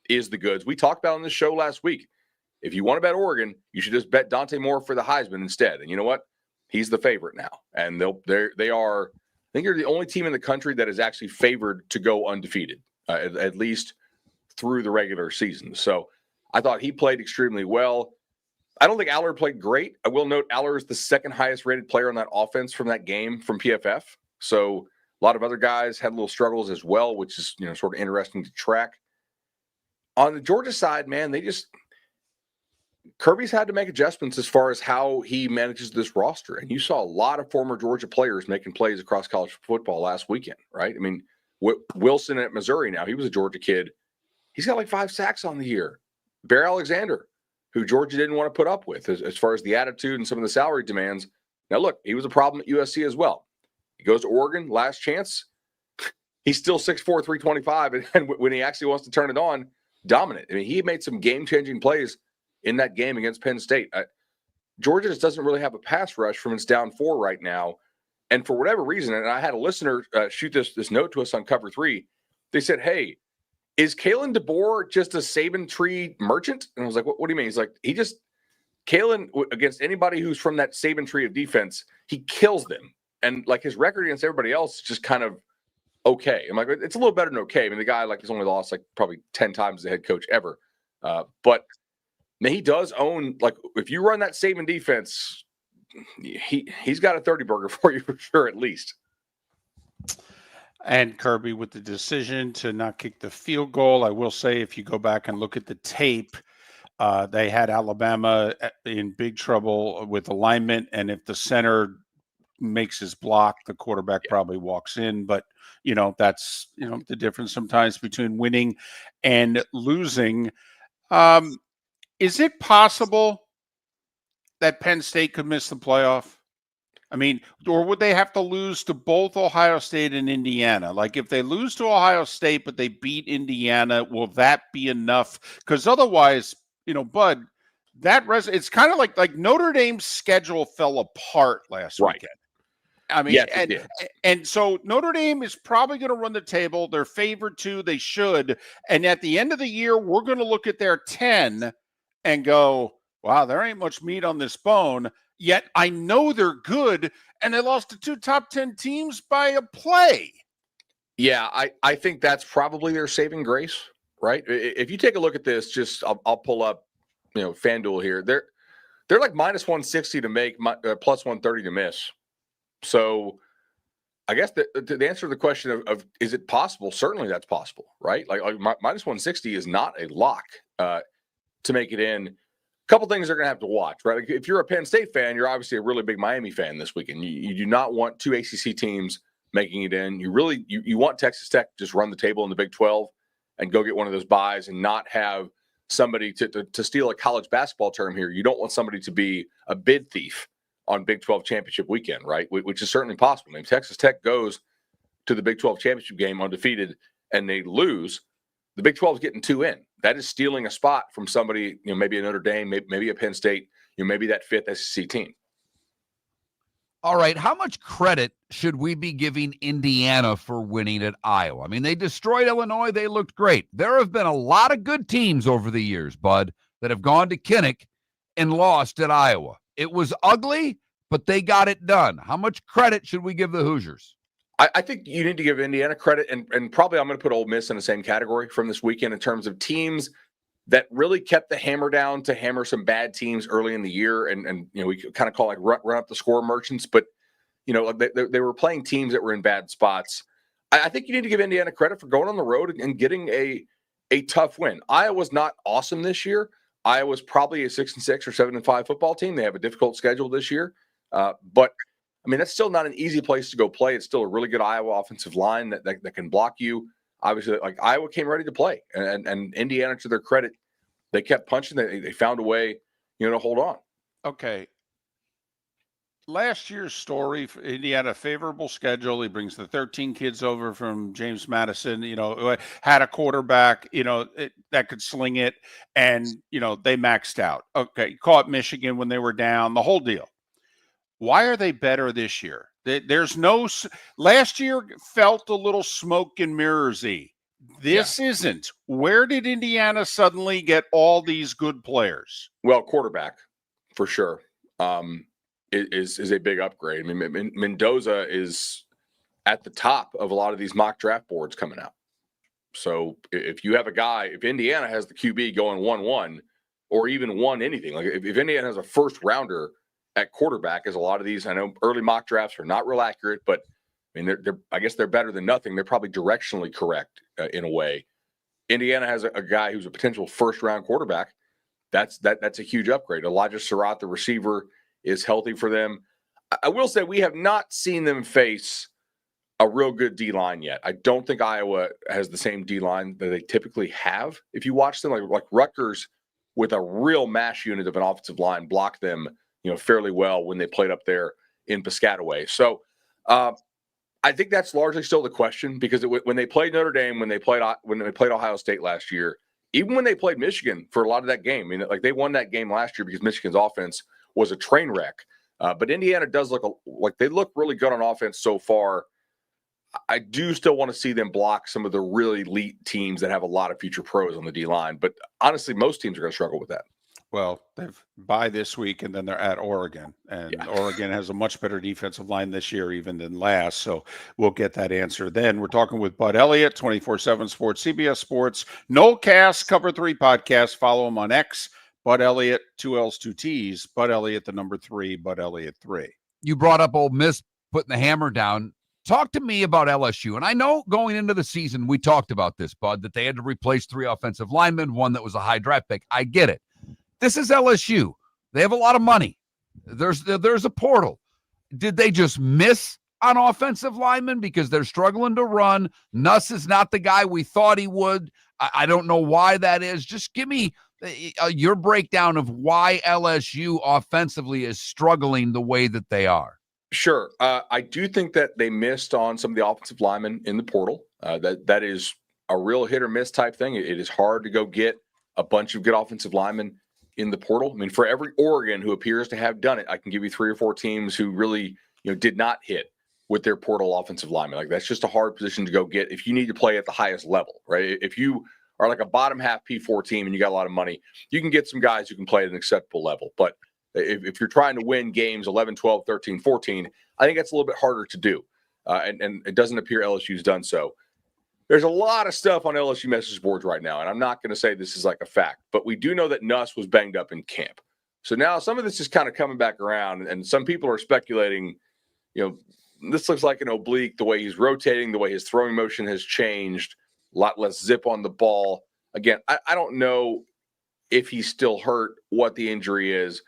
is the goods. We talked about on this show last week. If you want to bet Oregon, you should just bet Dante Moore for the Heisman instead. And you know what? He's the favorite now. And they are. I think they're the only team in the country that is actually favored to go undefeated, at least through the regular season. So I thought he played extremely well. I don't think Allard played great. I will note Allard is the second highest rated player on that offense from that game from PFF. So a lot of other guys had little struggles as well, which is sort of interesting to track. On the Georgia side, man, Kirby's had to make adjustments as far as how he manages this roster. And you saw a lot of former Georgia players making plays across college football last weekend, right? I mean, Wilson at Missouri now, he was a Georgia kid. He's got like 5 sacks on the year. Bear Alexander, who Georgia didn't want to put up with as far as the attitude and some of the salary demands. Now, look, he was a problem at USC as well. He goes to Oregon, last chance. He's still 6'4", 325, and when he actually wants to turn it on, dominant. I mean, he made some game-changing plays in that game against Penn State. Georgia just doesn't really have a pass rush from its down 4 right now. And for whatever reason, and I had a listener shoot this note to us on Cover 3, they said, hey, is Kalen DeBoer just a Saban tree merchant? And I was like, what do you mean? He's like, Kalen, against anybody who's from that Saban tree of defense, he kills them. And like his record against everybody else is just kind of okay. I'm like, it's a little better than okay. I mean, the guy he's only lost probably 10 times as a head coach ever. But now he does own, if you run that Saban defense, he's got a 30 burger for you for sure, at least. And Kirby with the decision to not kick the field goal. I will say, if you go back and look at the tape, they had Alabama in big trouble with alignment. And if the center makes his block, the quarterback probably walks in. But, that's, the difference sometimes between winning and losing. Is it possible that Penn State could miss the playoff? I mean, or would they have to lose to both Ohio State and Indiana? Like, if they lose to Ohio State, but they beat Indiana, will that be enough? Because otherwise, Bud, it's kind of like Notre Dame's schedule fell apart last weekend. I mean, yes, and so Notre Dame is probably going to run the table. They're favored to, they should. And at the end of the year, we're going to look at their 10 and go, wow, there ain't much meat on this bone. Yet I know they're good, and they lost to 2 top 10 teams by a play. Yeah, I think that's probably their saving grace, right? If you take a look at this, I'll pull up, FanDuel here. They're like minus 160 to make, plus 130 to miss. So I guess the answer to the question of is it possible? Certainly that's possible, right? Like minus 160 is not a lock to make it in. Couple things they're going to have to watch, right? Like if you're a Penn State fan, you're obviously a really big Miami fan this weekend. You do not want 2 ACC teams making it in. You want Texas Tech to just run the table in the Big 12 and go get one of those buys and not have somebody to steal a college basketball term here. You don't want somebody to be a bid thief on Big 12 championship weekend, right? Which is certainly possible. I mean, Texas Tech goes to the Big 12 championship game undefeated and they lose. The Big 12 is getting 2 in. That is stealing a spot from somebody, maybe a Notre Dame, maybe a Penn State, maybe that 5th SEC team. All right. How much credit should we be giving Indiana for winning at Iowa? I mean, they destroyed Illinois. They looked great. There have been a lot of good teams over the years, Bud, that have gone to Kinnick and lost at Iowa. It was ugly, but they got it done. How much credit should we give the Hoosiers? I think you need to give Indiana credit, and probably I'm going to put Ole Miss in the same category from this weekend in terms of teams that really kept the hammer down to hammer some bad teams early in the year, and we kind of call run up the score merchants, but they were playing teams that were in bad spots. I think you need to give Indiana credit for going on the road and getting a tough win. Iowa's not awesome this year. Iowa's probably a 6-6 or 7-5 football team. They have a difficult schedule this year. But I mean, that's still not an easy place to go play. It's still a really good Iowa offensive line that can block you. Obviously, like Iowa came ready to play, and Indiana, to their credit, they kept punching. They found a way, to hold on. Okay. Last year's story, Indiana, favorable schedule. He brings the 13 kids over from James Madison, had a quarterback, that could sling it, and, they maxed out. Okay, caught Michigan when they were down, the whole deal. Why are they better this year? There's no – last year felt a little smoke and mirrors-y. This isn't. Where did Indiana suddenly get all these good players? Well, quarterback, for sure. Is a big upgrade. I mean, Mendoza is at the top of a lot of these mock draft boards coming out. So if you have a guy, if Indiana has the QB going 1-1 or even won anything, like if Indiana has a first rounder at quarterback, as a lot of these, I know early mock drafts are not real accurate, but I mean, I guess they're better than nothing. They're probably directionally correct in a way. Indiana has a guy who's a potential first round quarterback. That's a huge upgrade. Elijah Surratt, the receiver, is healthy for them. I will say we have not seen them face a real good D-line yet. I don't think Iowa has the same D-line that they typically have. If you watch them, like Rutgers with a real mash unit of an offensive line blocked them, fairly well when they played up there in Piscataway. So I think that's largely still the question, because when they played Notre Dame, when they played Ohio State last year, even when they played Michigan for a lot of that game, I mean, like they won that game last year because Michigan's offense was a train wreck. But Indiana does look like they look really good on offense so far. I do still want to see them block some of the really elite teams that have a lot of future pros on the D-line. But honestly, most teams are going to struggle with that. Well, they've bye this week, and then they're at Oregon. And Oregon has a much better defensive line this year even than last. So we'll get that answer then. We're talking with Bud Elliott, 24/7 Sports, CBS Sports, No Cast, Cover 3 podcast. Follow him on X. Bud Elliott, 2 L's, 2 T's. Bud Elliott, the number 3, Bud Elliott 3. You brought up Ole Miss putting the hammer down. Talk to me about LSU. And I know going into the season, we talked about this, Bud, that they had to replace 3 offensive linemen, one that was a high draft pick. I get it. This is LSU. They have a lot of money. There's a portal. Did they just miss on offensive linemen because they're struggling to run? Nuss is not the guy we thought he would. I don't know why that is. Just give me your breakdown of why LSU offensively is struggling the way that they are. Sure. I do think that they missed on some of the offensive linemen in the portal. That is a real hit or miss type thing. It is hard to go get a bunch of good offensive linemen in the portal. I mean, for every Oregon who appears to have done it, I can give you 3 or 4 teams who really, did not hit with their portal offensive linemen. Like, that's just a hard position to go get if you need to play at the highest level, right? If you are like a bottom half P4 team and you got a lot of money, you can get some guys who can play at an acceptable level. But if you're trying to win games 11, 12, 13, 14, I think that's a little bit harder to do. And it doesn't appear LSU's done so. There's a lot of stuff on LSU message boards right now, and I'm not going to say this is like a fact, but we do know that Nuss was banged up in camp. So now some of this is kind of coming back around, and some people are speculating, this looks like an oblique, the way he's rotating, the way his throwing motion has changed, a lot less zip on the ball. Again, I don't know if he's still hurt, what the injury is.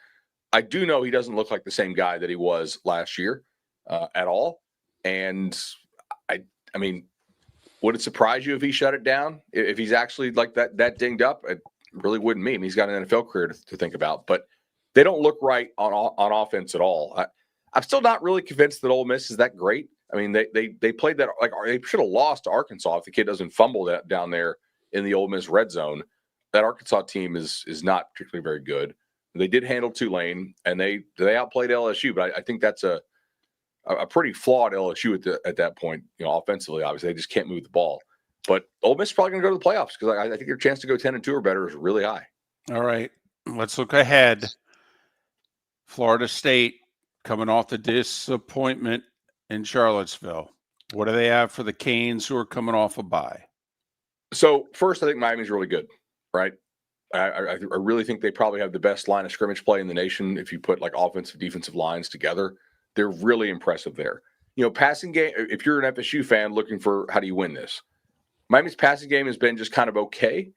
I do know he doesn't look like the same guy that he was last year at all. And I mean, would it surprise you if he shut it down? If he's actually like that dinged up? It really wouldn't me. I mean, he's got an NFL career to think about, but they don't look right on offense at all. I'm still not really convinced that Ole Miss is that great. I mean, they played that, like, they should have lost to Arkansas if the kid doesn't fumble that down there in the Ole Miss red zone. That Arkansas team is not particularly very good. They did handle Tulane, and they outplayed LSU, but I think that's a pretty flawed LSU at that point. Offensively, obviously, they just can't move the ball. But Ole Miss is probably going to go to the playoffs because I think their chance to go 10-2 or better is really high. All right, let's look ahead. Florida State coming off the disappointment in Charlottesville. What do they have for the Canes, who are coming off a bye? So first, I think Miami's really good, right? I really think they probably have the best line of scrimmage play in the nation. If you put like offensive, defensive lines together, they're really impressive there. Passing game, if you're an FSU fan looking for how do you win this, Miami's passing game has been just kind of okay.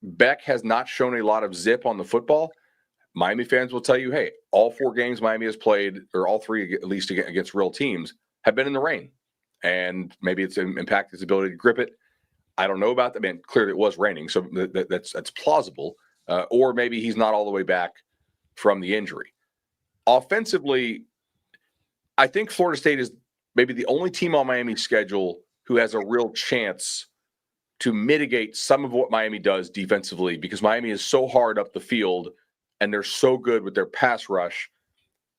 Beck has not shown a lot of zip on the football. Miami fans will tell you, hey, all 4 games Miami has played, or all 3 at least against real teams, have been in the rain. And maybe it's impacted his ability to grip it. I don't know about that. I mean, clearly it was raining, so that's plausible. Or maybe he's not all the way back from the injury. Offensively, I think Florida State is maybe the only team on Miami's schedule who has a real chance to mitigate some of what Miami does defensively, because Miami is so hard up the field and they're so good with their pass rush.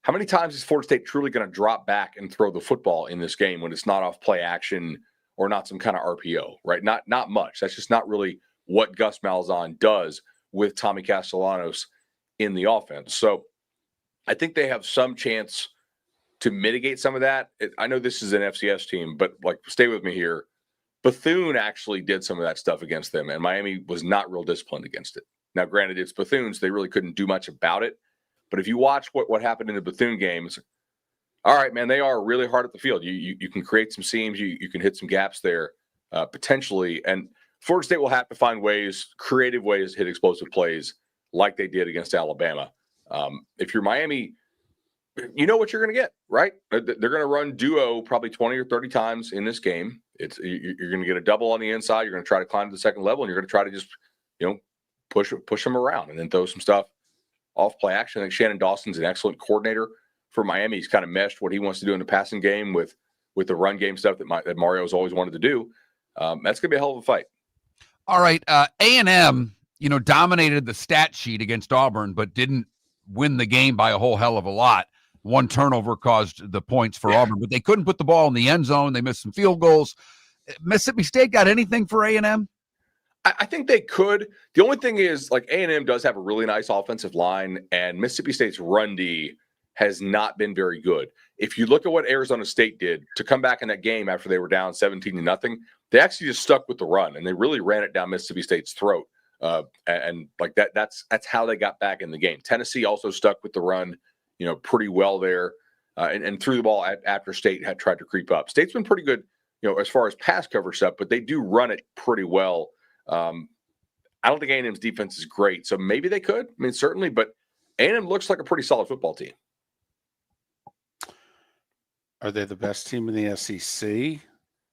How many times is Florida State truly going to drop back and throw the football in this game when it's not off play action or not some kind of RPO, right? Not much. That's just not really what Gus Malzahn does with Tommy Castellanos in the offense. So I think they have some chance to mitigate some of that. I know this is an FCS team, but like, stay with me here. Bethune actually did some of that stuff against them, and Miami was not real disciplined against it. Now, granted, it's Bethune, so they really couldn't do much about it. But if you watch what happened in the Bethune games, all right, man, they are really hard at the field. You can create some seams, you can hit some gaps there potentially, and Florida State will have to find creative ways to hit explosive plays like they did against Alabama. If you're Miami, you know what you're going to get, right? They're going to run duo probably 20 or 30 times in this game. You're going to get a double on the inside. You're going to try to climb to the second level, and you're going to try to just, push them around and then throw some stuff off play action. I think Shannon Dawson's an excellent coordinator for Miami. He's kind of meshed what he wants to do in the passing game with the run game stuff that Mario's always wanted to do. That's going to be a hell of a fight. All right. A&M, dominated the stat sheet against Auburn, but didn't win the game by a whole hell of a lot. One turnover caused the points for Auburn, but they couldn't put the ball in the end zone. They missed some field goals. Mississippi State got anything for A&M? I think they could. The only thing is, like, A&M does have a really nice offensive line, and Mississippi State's run D has not been very good. If you look at what Arizona State did to come back in that game after they were down 17-0, they actually just stuck with the run, and they really ran it down Mississippi State's throat. And like that's how they got back in the game. Tennessee also stuck with the run, pretty well there, and threw the ball after State had tried to creep up. State's been pretty good, as far as pass cover stuff, but they do run it pretty well. I don't think A&M's defense is great, so maybe they could. I mean, certainly, but A&M looks like a pretty solid football team. Are they the best team in the SEC?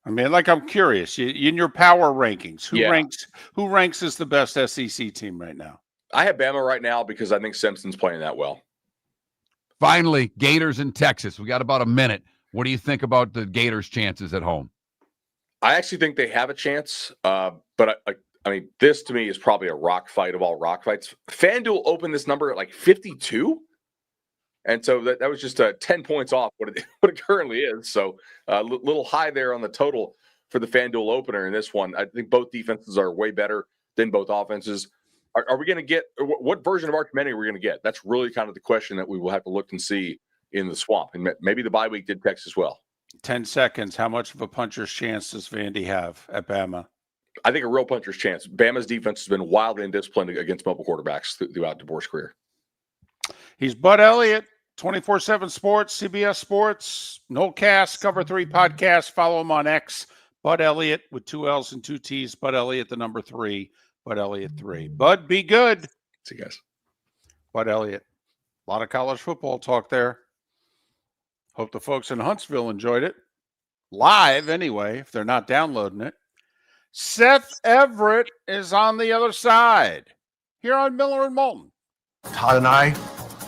I mean, I'm curious. In your power rankings, who ranks as the best SEC team right now? I have Bama right now because I think Simpson's playing that well. Finally, Gators in Texas. We got about a minute. What do you think about the Gators' chances at home? I actually think they have a chance, but I mean, this to me is probably a rock fight of all rock fights. FanDuel opened this number at 52, and so that was just 10 points off what it currently is. So a little high there on the total for the FanDuel opener in this one. I think both defenses are way better than both offenses. Are we going to get what version of Arch Manning are we going to get? That's really kind of the question that we will have to look and see in the swamp. And maybe the bye week did Texas well. 10 seconds. How much of a puncher's chance does Vandy have at Bama? I think a real puncher's chance. Bama's defense has been wildly indisciplined against mobile quarterbacks throughout DeBoer's career. He's Bud Elliott, 24/7 Sports, CBS Sports, No Cast, Cover 3 podcast. Follow him on X, Bud Elliott with 2 L's and 2 T's. Bud Elliott, the number 3, Bud Elliott 3. Bud, be good. See you guys. Bud Elliott. A lot of college football talk there. Hope the folks in Huntsville enjoyed it. Live, anyway, if they're not downloading it. Seth Everett is on the other side here on Miller and Moulton. Todd and I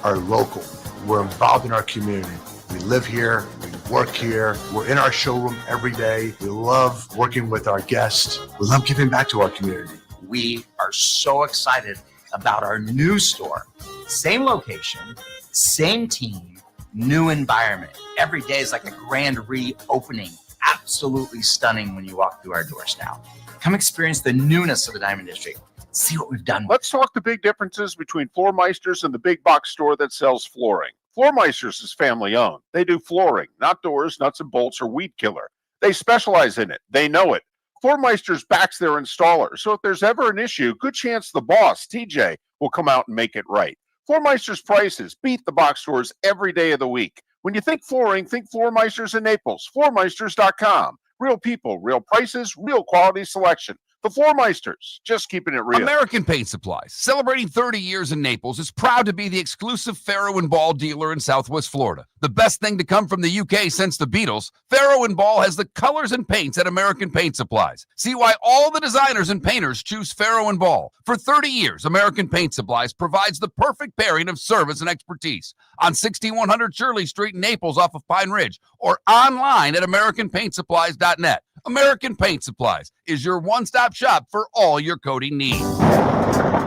are local. We're involved in our community. We live here. We work here. We're in our showroom every day. We love working with our guests. We love giving back to our community. We are so excited about our new store. Same location, same team, new environment. Every day is like a grand reopening. Absolutely stunning when you walk through our doors now. Come experience the newness of the Diamond District. See what we've done. Let's talk the big differences between Floor Meisters and the big box store that sells flooring. Floor Meisters is family owned. They do flooring, not doors, nuts and bolts, or weed killer. They specialize in it. They know it. Floor Meisters backs their installer. So if there's ever an issue, good chance the boss, TJ, will come out and make it right. Floor Meisters prices beat the box stores every day of the week. When you think flooring, think Floor Meisters in Naples. Floormeisters.com. Real people, real prices, real quality selection. The Floormeisters, just keeping it real. American Paint Supplies, celebrating 30 years in Naples, is proud to be the exclusive Farrow & Ball dealer in Southwest Florida. The best thing to come from the UK since the Beatles, Farrow & Ball has the colors and paints at American Paint Supplies. See why all the designers and painters choose Farrow & Ball. For 30 years, American Paint Supplies provides the perfect pairing of service and expertise on 6100 Shirley Street in Naples off of Pine Ridge or online at AmericanPaintSupplies.net. American Paint Supplies is your one-stop shop for all your coating needs.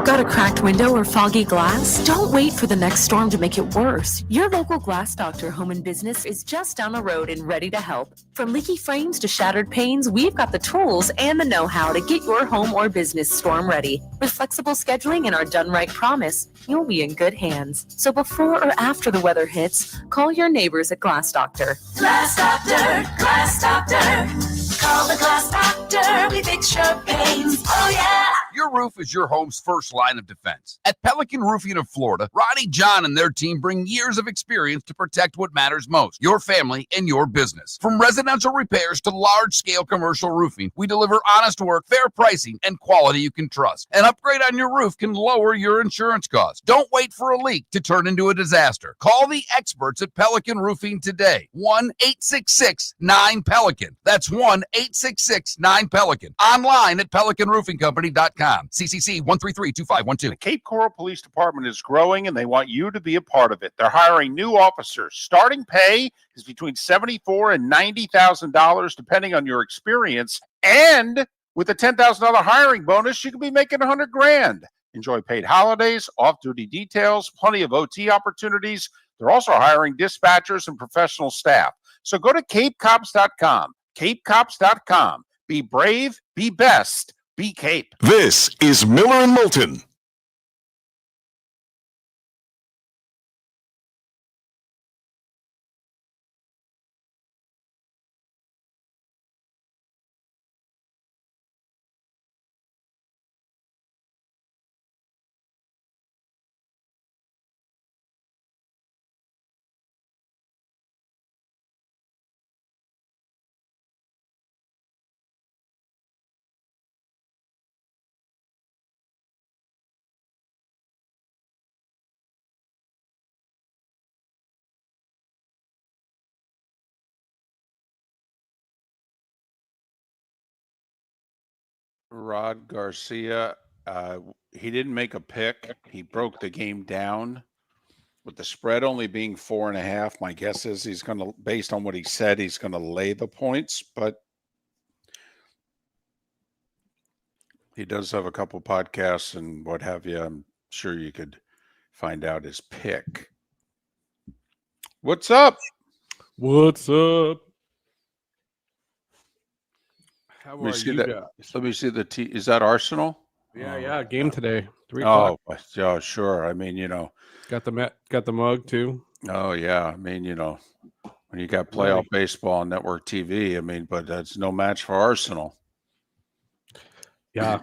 Got a cracked window or foggy glass? Don't wait for the next storm to make it worse. Your local Glass Doctor Home and Business is just down the road and ready to help. From leaky frames to shattered panes, we've got the tools and the know-how to get your home or business storm ready. With flexible scheduling and our done right promise, you'll be in good hands. So before or after the weather hits, call your neighbors at Glass Doctor. Glass Doctor, Glass Doctor. Call the Glass Doctor. We fix your pains. Oh, yeah. Your roof is your home's first line of defense. At Pelican Roofing of Florida, Ronnie, John, and their team bring years of experience to protect what matters most, your family and your business. From residential repairs to large-scale commercial roofing, we deliver honest work, fair pricing, and quality you can trust. An upgrade on your roof can lower your insurance costs. Don't wait for a leak to turn into a disaster. Call the experts at Pelican Roofing today. 1-866-9-PELICAN. That's 1-866-9-PELICAN. Online at PelicanRoofingCompany.com. CCC 1332512. The Cape Coral Police Department is growing, and they want you to be a part of it. They're hiring new officers. Starting pay is between $74,000 and $90,000, depending on your experience. And with a $10,000 hiring bonus, you could be making $100,000. Enjoy paid holidays, off-duty details, plenty of OT opportunities. They're also hiring dispatchers and professional staff. So go to CapeCops.com. CapeCops.com. Be brave, be best. Be Cape. This is Miller and Moulton. Rod Garcia, he didn't make a pick. He broke the game down with the spread only being 4.5. My guess is he's going to, based on what he said, he's going to lay the points, but he does have a couple podcasts and what have you. I'm sure you could find out his pick. What's up? What's up? How Let me are see you that. guys? Let me see the T. Is that Arsenal? Yeah, game today. 3 Oh, o'clock. yeah, sure. I mean, you know. Got the mug too. Oh yeah. I mean, you know, when you got playoff baseball on network TV, I mean, but that's no match for Arsenal. Yeah,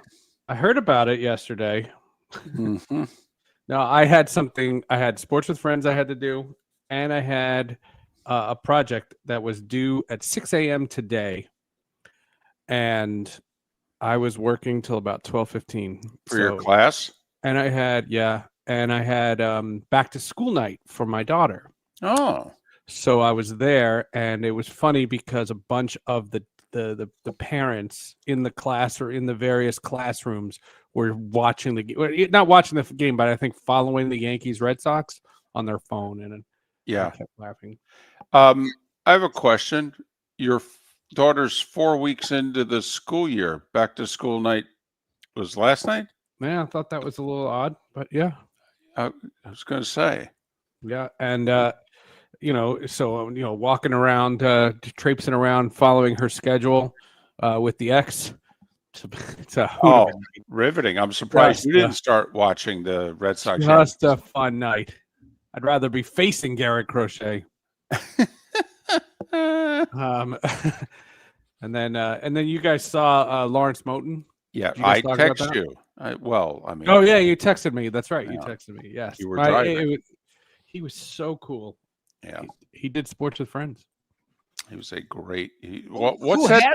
I heard about it yesterday. Mm-hmm. Now I had sports with friends I had to do, and I had a project that was due at 6 a.m. today, and I was working till about 12:15 For your class? And I had back to school night for my daughter. Oh. So I was there, and it was funny because a bunch of the parents in the class or in the various classrooms were watching the game, not watching the game, but I think following the Yankees Red Sox on their phone. And yeah, I kept laughing. I have a question. Your daughter's 4 weeks into the school year. Back to school night was last night? Yeah, I thought that was a little odd, but yeah. I was going to say. Yeah, and walking around, traipsing around, following her schedule with the ex. It's a riveting! I'm surprised you didn't start watching the Red Sox. Just a fun night. I'd rather be facing Garrett Crochet. And then you guys saw Lawrence Moulton. Yeah, I text you. Oh yeah, you texted me. That's right, you texted me. Yes, you were driving. He was so cool. Yeah, he did Sports with Friends. He was a great. What's that?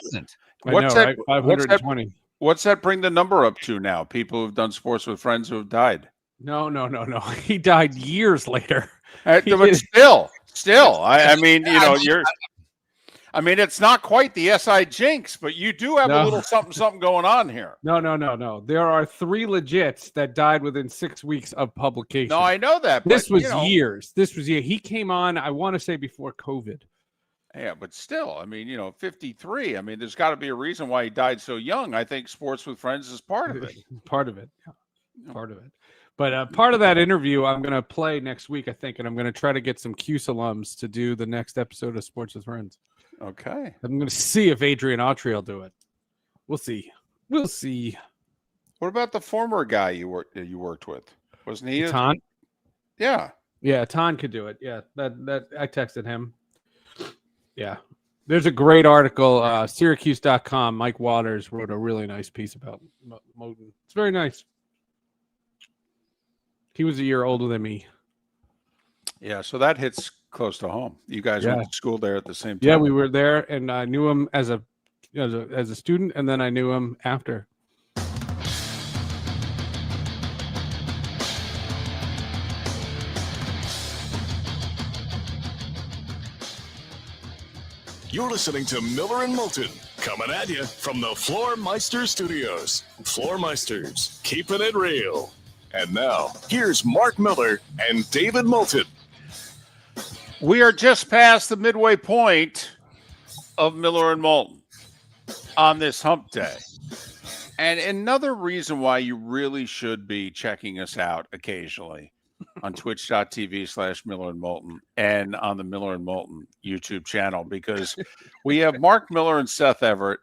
What's that? 520. What's that bring the number up to now? People who've done sports with friends who have died. No. He died years later. But still, I mean, I mean, it's not quite the SI jinx, but you do have a little something going on here. No. There are 3 legits that died within 6 weeks of publication. No, I know that. This was years. This was years. He came on, I want to say, before COVID. Yeah, but still, I mean, 53. I mean, there's got to be a reason why he died so young. I think sports with friends is part of it. Part of it. Yeah. Part of it. But part of that interview I'm going to play next week, I think, and I'm going to try to get some CUSE alums to do the next episode of Sports with Friends. Okay. I'm going to see if Adrian Autry will do it. We'll see. What about the former guy you worked with? Wasn't he? Ton? Yeah. Yeah, Ton could do it. Yeah, that I texted him. Yeah. There's a great article, Syracuse.com. Mike Waters wrote a really nice piece about Moulton. It's very nice. He was a year older than me. Yeah, so that hits close to home. You guys went to school there at the same time. Yeah, we were there, and I knew him as a student, and then I knew him after. You're listening to Miller and Moulton, coming at you from the Floor Meister Studios. Floor Meisters, keeping it real. And now, here's Mark Miller and David Moulton. We are just past the midway point of Miller and Moulton on this hump day. And another reason why you really should be checking us out occasionally on twitch.tv/Miller and Moulton and on the Miller and Moulton YouTube channel, because we have Mark Miller and Seth Everett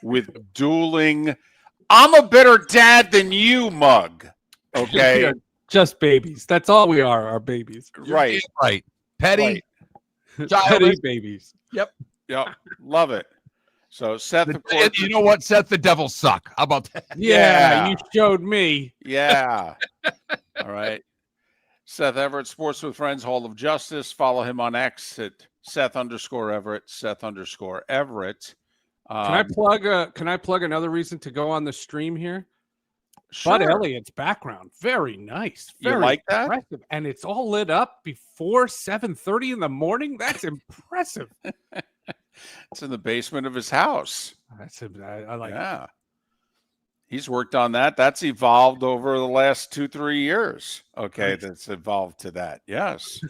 with dueling "I'm a better dad than you" mug. Okay. Just babies. That's all we are babies. Right. Petty. Right. Petty babies. Yep. Love it. So Seth, you know what? Seth, the devils suck. How about that? Yeah. You showed me. Yeah. All right. Seth Everett, Sports with Friends, Hall of Justice. Follow him on X at Seth_Everett, Seth_Everett. Can I plug another reason to go on the stream here? Sure. Bud Elliott's background, very nice. Very you like that? Impressive. And it's all lit up before 7:30 in the morning. That's impressive. It's in the basement of his house. I like it. Yeah. He's worked on that. That's evolved over the last 2-3 years. Okay, that's evolved to that. Yes.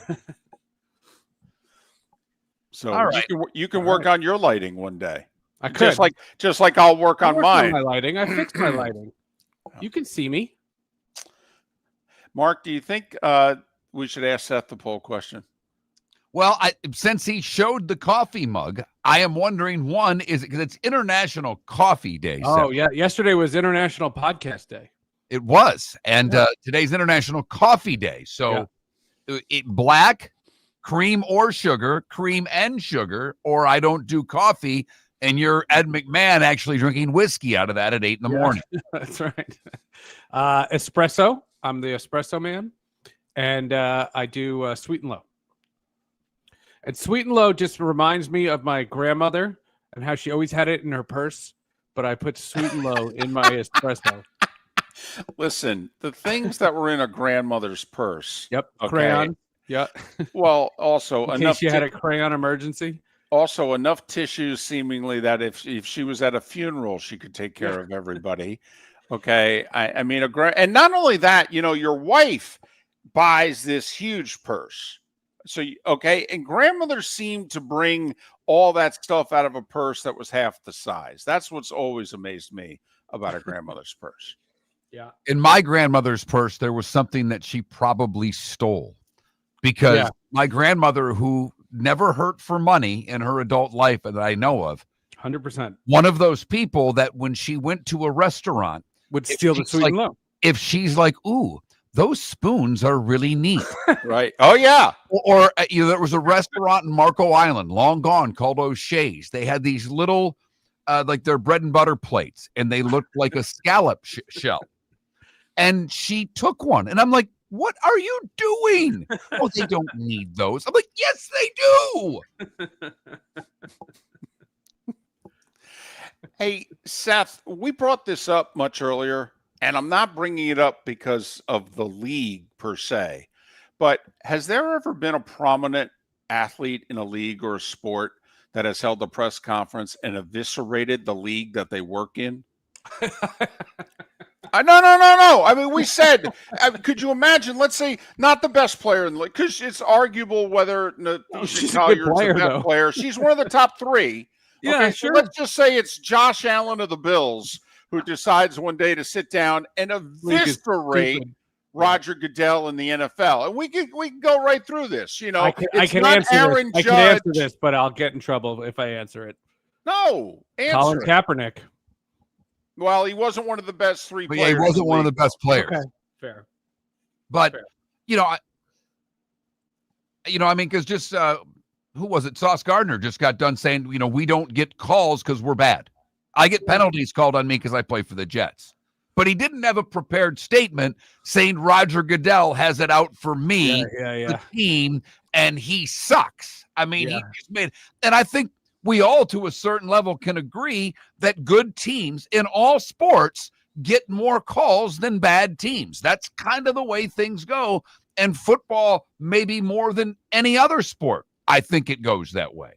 So all right. you can work on your lighting one day. I could. Just like I'll work on mine. My lighting. I fixed my lighting. You can see me. Mark, do you think we should ask Seth the poll question? Well, since he showed the coffee mug, I am wondering, one, is it because it's International Coffee Day? Oh, yeah. Yesterday was International Podcast Day. It was. And today's International Coffee Day. So black, cream or sugar, cream and sugar, or I don't do coffee. And you're Ed McMahon actually drinking whiskey out of that at 8 in the morning. That's right. Espresso. I'm the espresso man. And I do sweet and low. And sweet and low just reminds me of my grandmother and how she always had it in her purse. But I put sweet and low in my espresso. Listen, the things that were in a grandmother's purse. Yep. Okay. Crayon. Yeah. Well, also in case you had a crayon emergency. Also, enough tissues, seemingly, that if she was at a funeral, she could take care of everybody. Okay, I mean, and not only that, your wife buys this huge purse. So, and grandmothers seem to bring all that stuff out of a purse that was half the size. That's what's always amazed me about a grandmother's purse. Yeah. In my grandmother's purse, there was something that she probably stole, because my grandmother, who never hurt for money in her adult life that I know of, 100%. One of those people that when she went to a restaurant would steal the sweet and low. If she's like, ooh, those spoons are really neat. Right. Oh, yeah. Or there was a restaurant in Marco Island, long gone, called O'Shea's. They had these little, like their bread and butter plates, and they looked like a scallop shell. And she took one. And I'm like, what are you doing? Oh, they don't need those. I'm like, yes, they do. Hey, Seth, we brought this up much earlier, and I'm not bringing it up because of the league per se, but has there ever been a prominent athlete in a league or a sport that has held a press conference and eviscerated the league that they work in? No. I mean, we said, could you imagine? Let's say not the best player in the league, because it's arguable whether she's a good player, the best though. player. She's one of the top three. Yeah, Okay, sure. So let's just say it's Josh Allen of the Bills who decides one day to sit down and eviscerate Roger Goodell in the NFL, and we can go right through this. You know, I can answer this, but I'll get in trouble if I answer it. No, Colin Kaepernick. Well, he wasn't one of the best three players. Yeah, he wasn't one of the best players. Okay, fair. But fair. I mean, because just who was it? Sauce Gardner just got done saying, we don't get calls because we're bad. I get penalties called on me because I play for the Jets. But he didn't have a prepared statement saying Roger Goodell has it out for me, the team, and he sucks. I mean, he just made, and I think we all, to a certain level, can agree that good teams in all sports get more calls than bad teams. That's kind of the way things go. And football, maybe more than any other sport, I think it goes that way.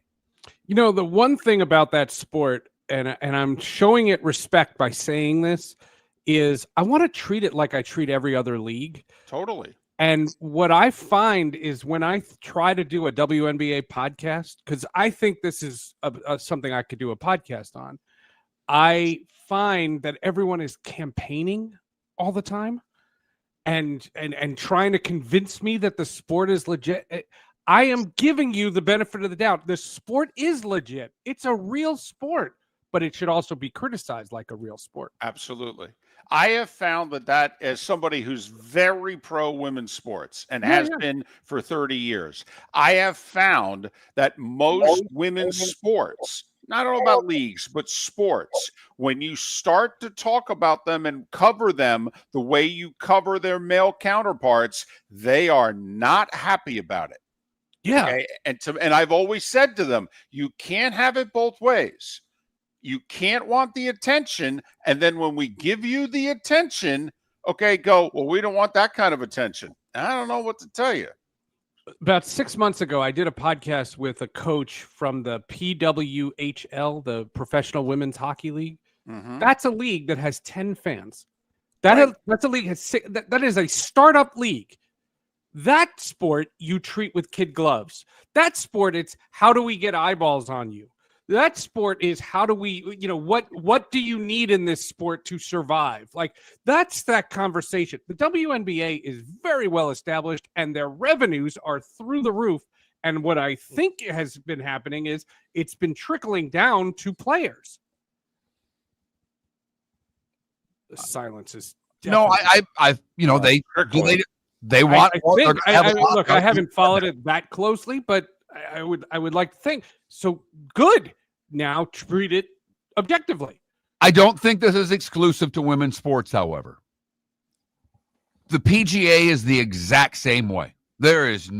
The one thing about that sport, and I'm showing it respect by saying this, is I want to treat it like I treat every other league. Totally. And what I find is when I try to do a WNBA podcast, because I think this is something I could do a podcast on, I find that everyone is campaigning all the time and trying to convince me that the sport is legit. I am giving you the benefit of the doubt. The sport is legit. It's a real sport, but it should also be criticized like a real sport. Absolutely. I have found that as somebody who's very pro women's sports and has been for 30 years, I have found that most women's sports, not all about leagues, but sports, when you start to talk about them and cover them the way you cover their male counterparts, they are not happy about it. Yeah. Okay? And I've always said to them, you can't have it both ways. You can't want the attention, and then when we give you the attention, go, well, we don't want that kind of attention. I don't know what to tell you. About 6 months ago, I did a podcast with a coach from the PWHL, the Professional Women's Hockey League. Mm-hmm. That's a league that has 10 fans. That's a league that is a startup league. That sport you treat with kid gloves. That sport, it's how do we get eyeballs on you? That sport is how do we, what do you need in this sport to survive? Like, that's that conversation. The WNBA is very well established and their revenues are through the roof. And what I think has been happening is it's been trickling down to players. The silence is definitely... No, they want. Look, I haven't followed it that closely, but I would like to think so. Good. Now treat it objectively. I don't think this is exclusive to women's sports, however. The PGA is the exact same way. There is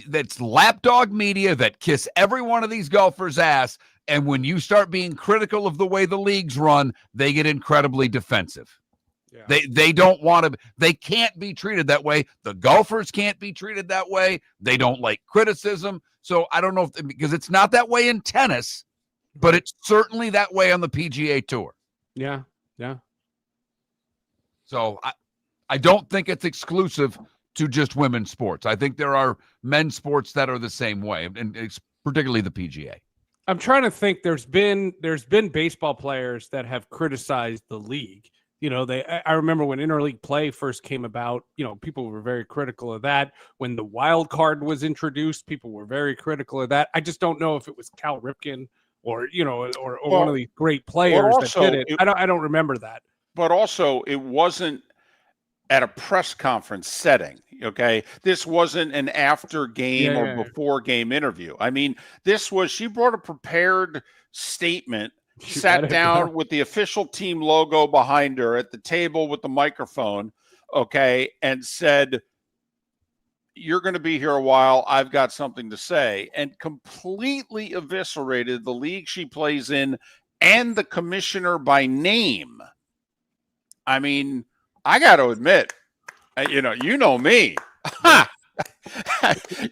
that's lapdog media that kiss every one of these golfers' ass, and when you start being critical of the way the leagues run, they get incredibly defensive. Yeah. They don't want to. They can't be treated that way. The golfers can't be treated that way. They don't like criticism. So I don't know because it's not that way in tennis, but it's certainly that way on the PGA Tour. Yeah. So I don't think it's exclusive to just women's sports. I think there are men's sports that are the same way, and it's particularly the PGA. I'm trying to think. There's been baseball players that have criticized the league. I remember when interleague play first came about, people were very critical of that. When the wild card was introduced, people were very critical of that. I just don't know if it was Cal Ripken or one of these great players that did it. I don't remember that. But also it wasn't at a press conference setting. Okay. This wasn't an after game or before game interview. I mean, she brought a prepared statement. Sat down with the official team logo behind her at the table with the microphone, and said, you're going to be here a while. I've got something to say, and completely eviscerated the league she plays in and the commissioner by name. I mean, I got to admit, you know me.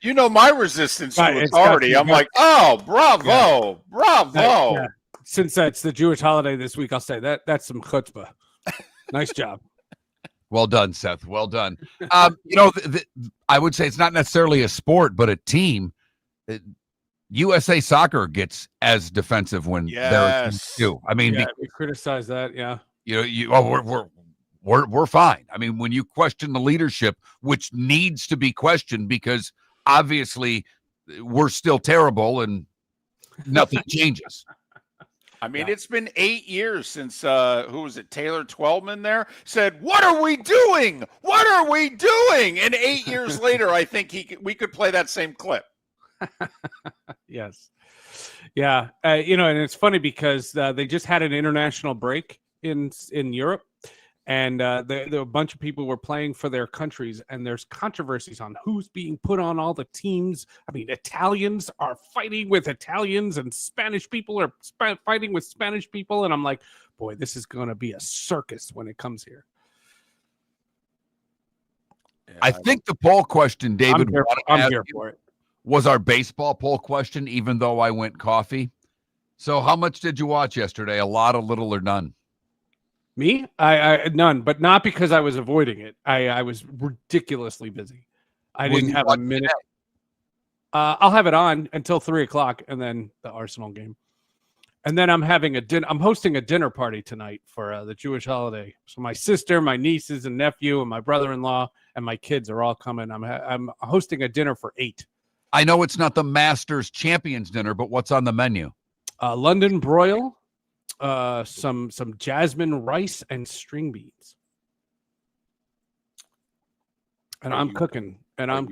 You know my resistance to authority. I'm like, oh, bravo, bravo. Yeah. Since that's the Jewish holiday this week, I'll say that's some chutzpah. Nice job. Well done, Seth. Well done. I would say it's not necessarily a sport, but a team. USA Soccer gets as defensive when they're too. I mean, we criticize that. Yeah. We're fine. I mean, when you question the leadership, which needs to be questioned because obviously we're still terrible and nothing changes. I mean, it's been 8 years since who was it? Taylor Twellman there said, "What are we doing? What are we doing?" And 8 years later, I think we could play that same clip. Yes. Yeah. And it's funny because they just had an international break in Europe. And a bunch of people were playing for their countries, and there's controversies on who's being put on all the teams. I mean, Italians are fighting with Italians, and Spanish people are fighting with Spanish people. And I'm like, boy, this is going to be a circus when it comes here. Yeah, I think the poll question, David, I'm here for it, was our baseball poll question, even though I went coffee. So how much did you watch yesterday? A lot, a little, or none? Me? I none, but not because I was avoiding it. I was ridiculously busy. I didn't have a minute. I'll have it on until 3:00, and then the Arsenal game. And then I'm having I'm hosting a dinner party tonight for the Jewish holiday. So my sister, my nieces and nephew, and my brother-in-law and my kids are all coming. I'm hosting a dinner for 8. I know it's not the Masters Champions dinner, but what's on the menu? London broil. Some jasmine rice and string beans, and I'm cooking. And I Are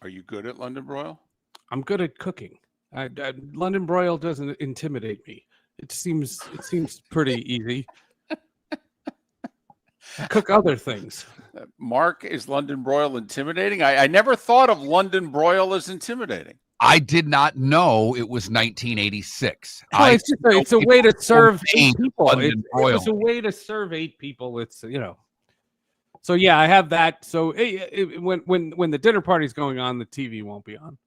you good at London broil? I'm good at cooking. London broil doesn't intimidate me. It seems pretty easy. I cook other things. Mark, is London broil intimidating? I never thought of London broil as intimidating. I did not know it was 1986. Well, it's a way to serve 8 people. It was a way to serve 8 people. It's So yeah, I have that. So when the dinner party's going on, the TV won't be on.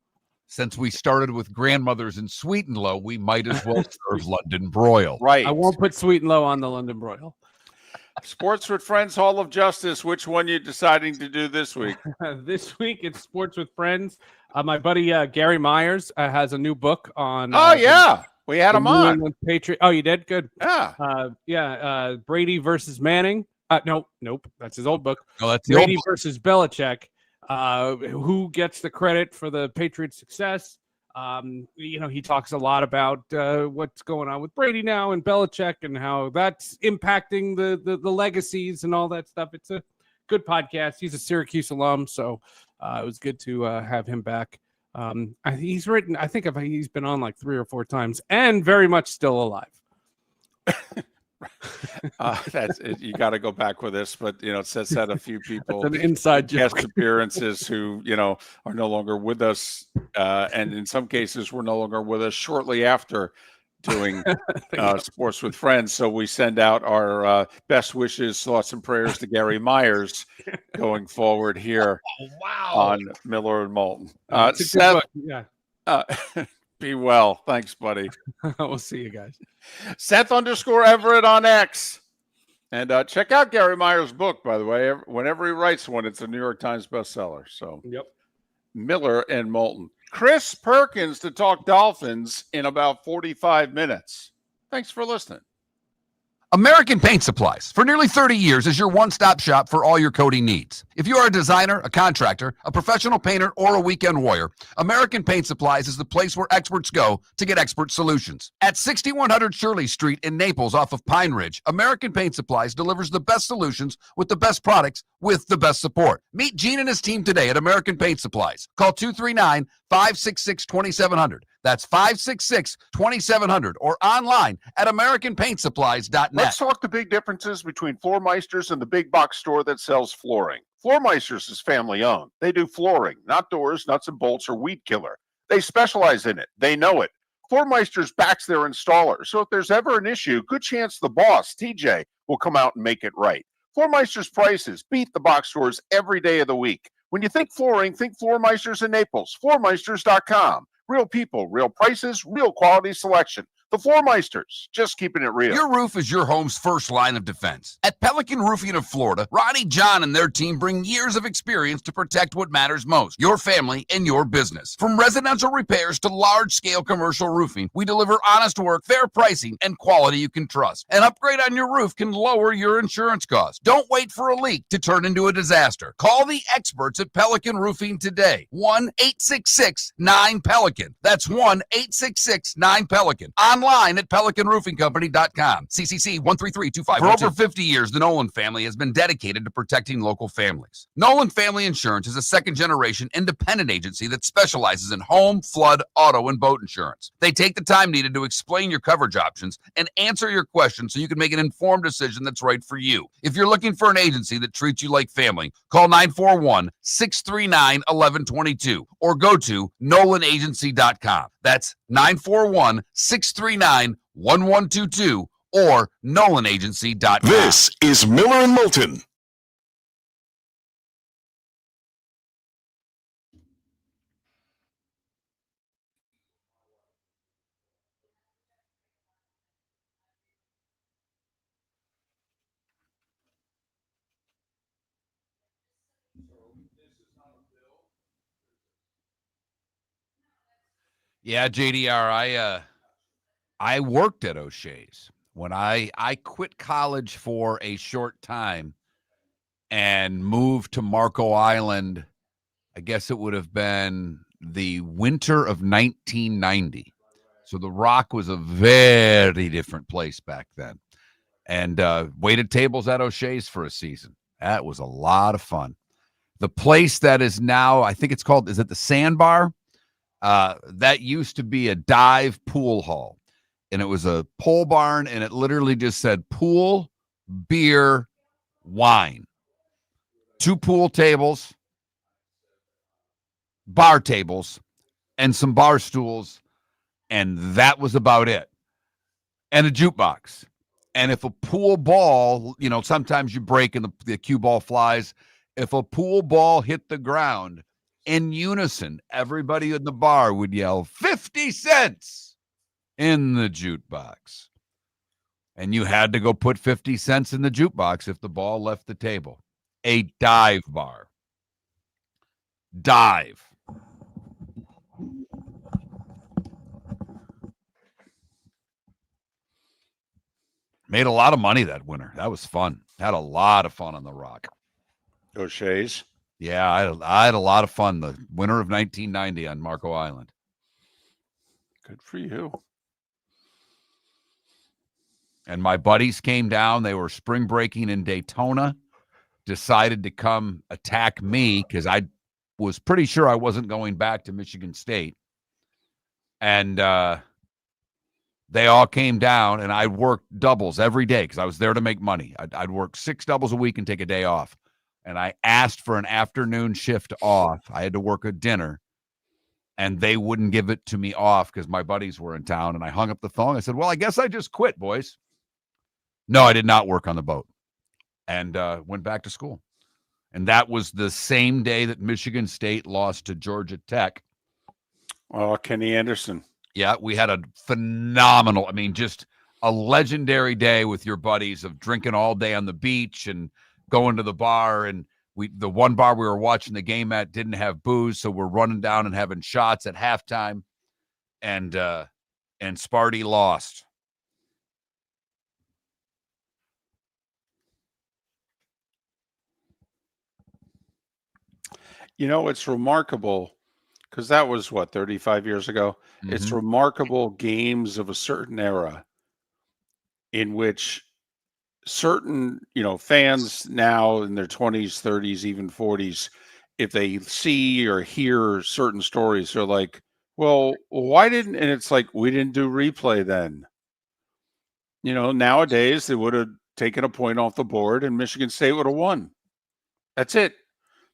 Since we started with grandmothers in Sweet and Low, we might as well serve London broil. Right. I won't put Sweet and Low on the London broil. Sports with Friends Hall of Justice. Which one are you deciding to do this week? This week it's Sports with Friends. My buddy Gary Myers has a new book on. We had him on. Patriot. Oh, you did? Good. Yeah. Brady versus Manning. Nope. That's his old book. Oh, that's Brady versus Belichick. Who gets the credit for the Patriots' success? He talks a lot about what's going on with Brady now and Belichick and how that's impacting the legacies and all that stuff. It's a good podcast. He's a Syracuse alum, so it was good to have him back. He's been on like 3 or 4 times and very much still alive. That's it. You got to go back with this, but it says that a few people, an inside joke. Guest appearances who are no longer with us, and in some cases were no longer with us shortly after doing Sports with Friends. So we send out our best wishes, thoughts, and prayers to Gary Myers going forward here on Miller and Moulton. Seth, be well. Thanks, buddy. We'll see you guys. Seth _Everett on X. And check out Gary Myers' book, by the way. Whenever he writes one, it's a New York Times bestseller. So, Miller and Moulton. Chris Perkins to talk Dolphins in about 45 minutes. Thanks for listening. American Paint Supplies, for nearly 30 years, is your one-stop shop for all your coating needs. If you are a designer, a contractor, a professional painter, or a weekend warrior, American Paint Supplies is the place where experts go to get expert solutions. At 6100 Shirley Street in Naples off of Pine Ridge, American Paint Supplies delivers the best solutions with the best products with the best support. Meet Gene and his team today at American Paint Supplies. Call 239-566-2700. That's 566-2700 or online at AmericanPaintSupplies.net. Let's talk the big differences between Floor Meisters and the big box store that sells flooring. Floor Meisters is family owned. They do flooring, not doors, nuts and bolts, or weed killer. They specialize in it. They know it. Floor Meisters backs their installer, so if there's ever an issue, good chance the boss, TJ, will come out and make it right. Floor Meisters prices beat the box stores every day of the week. When you think flooring, think Floor Meisters in Naples. FloorMeisters.com. Real people, real prices, real quality selection. The Floor Meisters, just keeping it real. Your roof is your home's first line of defense. At Pelican Roofing of Florida, Ronnie, John, and their team bring years of experience to protect what matters most, your family and your business. From residential repairs to large-scale commercial roofing, we deliver honest work, fair pricing, and quality you can trust. An upgrade on your roof can lower your insurance costs. Don't wait for a leak to turn into a disaster. Call the experts at Pelican Roofing today. 1-866-9-PELICAN. That's 1-866-9-PELICAN. Online at PelicanRoofingCompany.com. CCC 13325. For over 50 years, the Nolan family has been dedicated to protecting local families. Nolan Family Insurance is a second-generation independent agency that specializes in home, flood, auto, and boat insurance. They take the time needed to explain your coverage options and answer your questions so you can make an informed decision that's right for you. If you're looking for an agency that treats you like family, call 941-639-1122 or go to NolanAgency.com. That's 941-639-1122 or NolanAgency.com. This is Miller and Moulton. Yeah, JDR, I worked at O'Shea's when I quit college for a short time and moved to Marco Island. I guess it would have been the winter of 1990. So the Rock was a very different place back then. And waited tables at O'Shea's for a season. That was a lot of fun. The place that is now, I think it's called, is it the Sandbar? That used to be a dive pool hall. And it was a pole barn, and it literally just said pool, beer, wine. 2 pool tables, bar tables, and some bar stools, and that was about it. And a jukebox. And if a pool ball, sometimes you break and the cue ball flies. If a pool ball hit the ground, in unison, everybody in the bar would yell, 50 cents in the jukebox. And you had to go put 50 cents in the jukebox if the ball left the table. A dive bar. Dive. Made a lot of money that winter. That was fun. Had a lot of fun on the Rock. O'Shea's. Yeah, I had a lot of fun the winter of 1990 on Marco Island. Good for you. And my buddies came down. They were spring breaking in Daytona, decided to come attack me because I was pretty sure I wasn't going back to Michigan State. And they all came down, and I worked doubles every day because I was there to make money. I'd work 6 doubles a week and take a day off. And I asked for an afternoon shift off. I had to work a dinner, and they wouldn't give it to me off because my buddies were in town. And I hung up the phone. I said, well, I guess I just quit, boys. No, I did not work on the boat, and went back to school. And that was the same day that Michigan State lost to Georgia Tech. Oh, Kenny Anderson. Yeah, we had a phenomenal, just a legendary day with your buddies of drinking all day on the beach and going to the bar. And the one bar we were watching the game at didn't have booze, so we're running down and having shots at halftime. And Sparty lost. It's remarkable because that was 35 years ago. Mm-hmm. It's remarkable games of a certain era in which certain, fans now in their 20s, 30s, even 40s, if they see or hear certain stories, they're like, well, why didn't, and it's like, we didn't do replay then. Nowadays they would have taken a point off the board and Michigan State would have won. That's it.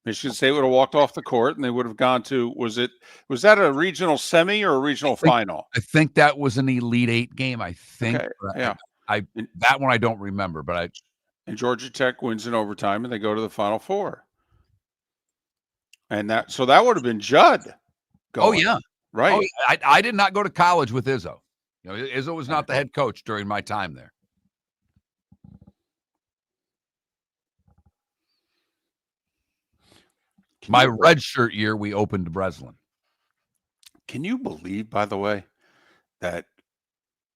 Michigan State would have walked off the court, and they would have gone to was that a regional semi or a regional final? I think that was an Elite Eight game. I think. Okay, yeah. That one I don't remember, but and Georgia Tech wins in overtime, and they go to the Final Four. And that would have been Judd. Oh yeah, right. Oh, yeah. I did not go to college with Izzo. Izzo was not the head coach during my time there. My red shirt year, we opened Breslin. Can you believe, by the way, that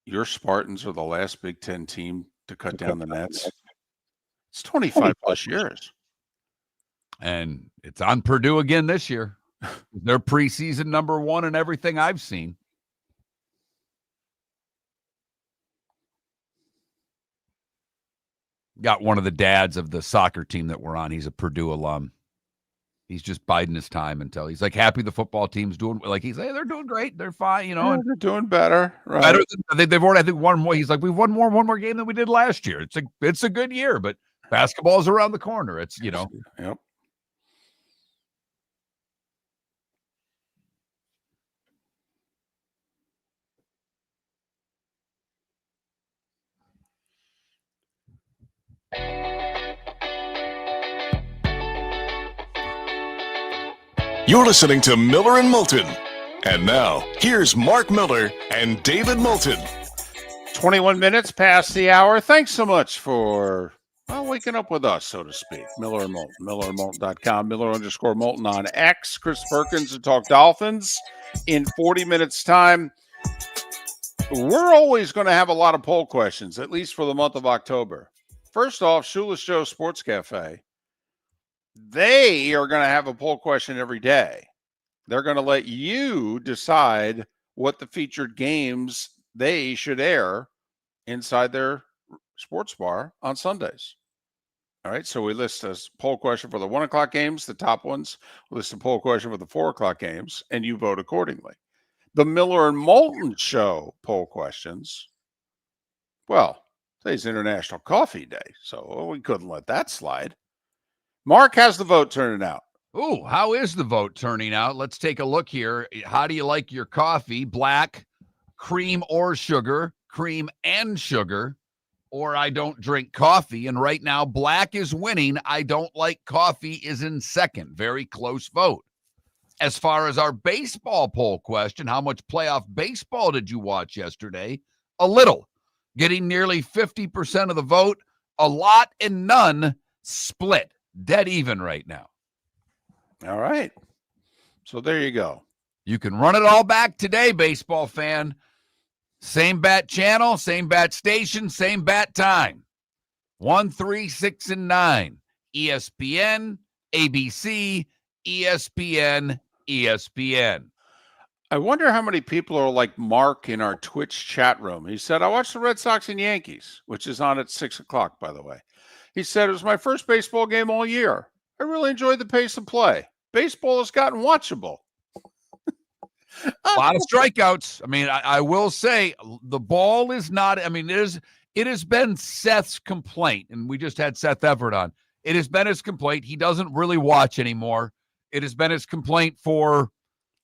your Spartans are the last Big Ten team to cut down the nets? It's 25 plus years. And it's on Purdue again this year. They're preseason number 1 in everything I've seen. Got one of the dads of the soccer team that we're on. He's a Purdue alum. He's just biding his time until he's like happy the football team's doing like he's like, they're doing great. They're fine, Yeah, they're doing better. Right. Better than they've already, I think, won more. He's like, we've won one more game than we did last year. It's a good year, but basketball's around the corner. It's Yep. You're listening to Miller and Moulton. And now, here's Mark Miller and David Moulton. 21 minutes past the hour. Thanks so much for waking up with us, so to speak. Miller and Moulton, millerandmoulton.com, Miller_Moulton on X. Chris Perkins to talk Dolphins in 40 minutes time. We're always going to have a lot of poll questions, at least for the month of October. First off, Shoeless Joe Sports Cafe. They are going to have a poll question every day. They're going to let you decide what the featured games they should air inside their sports bar on Sundays. All right, so we list a poll question for the 1 o'clock games, the top ones. We list a poll question for the 4 o'clock games, and you vote accordingly. The Miller and Moulton Show poll questions. Well, today's International Coffee Day, so we couldn't let that slide. Mark, how's the vote turning out? Oh, how is the vote turning out? Let's take a look here. How do you like your coffee? Black, cream or sugar, cream and sugar, or I don't drink coffee. And right now, black is winning. I don't like coffee is in second. Very close vote. As far as our baseball poll question, how much playoff baseball did you watch yesterday? A little. Getting nearly 50% of the vote. A lot and none split. Dead even right now. All right. So there you go. You can run it all back today, baseball fan. Same bat channel, same bat station, same bat time. 1, 3, 6, and 9. ESPN, ABC, ESPN, ESPN. I wonder how many people are like Mark in our Twitch chat room. He said, I watched the Red Sox and Yankees, which is on at 6 o'clock, by the way. He said, it was my first baseball game all year. I really enjoyed the pace of play. Baseball has gotten watchable. A lot of strikeouts. I mean, I will say the ball is not, I mean, it has been Seth's complaint, and we just had Seth Everett on. It has been his complaint. He doesn't really watch anymore. It has been his complaint for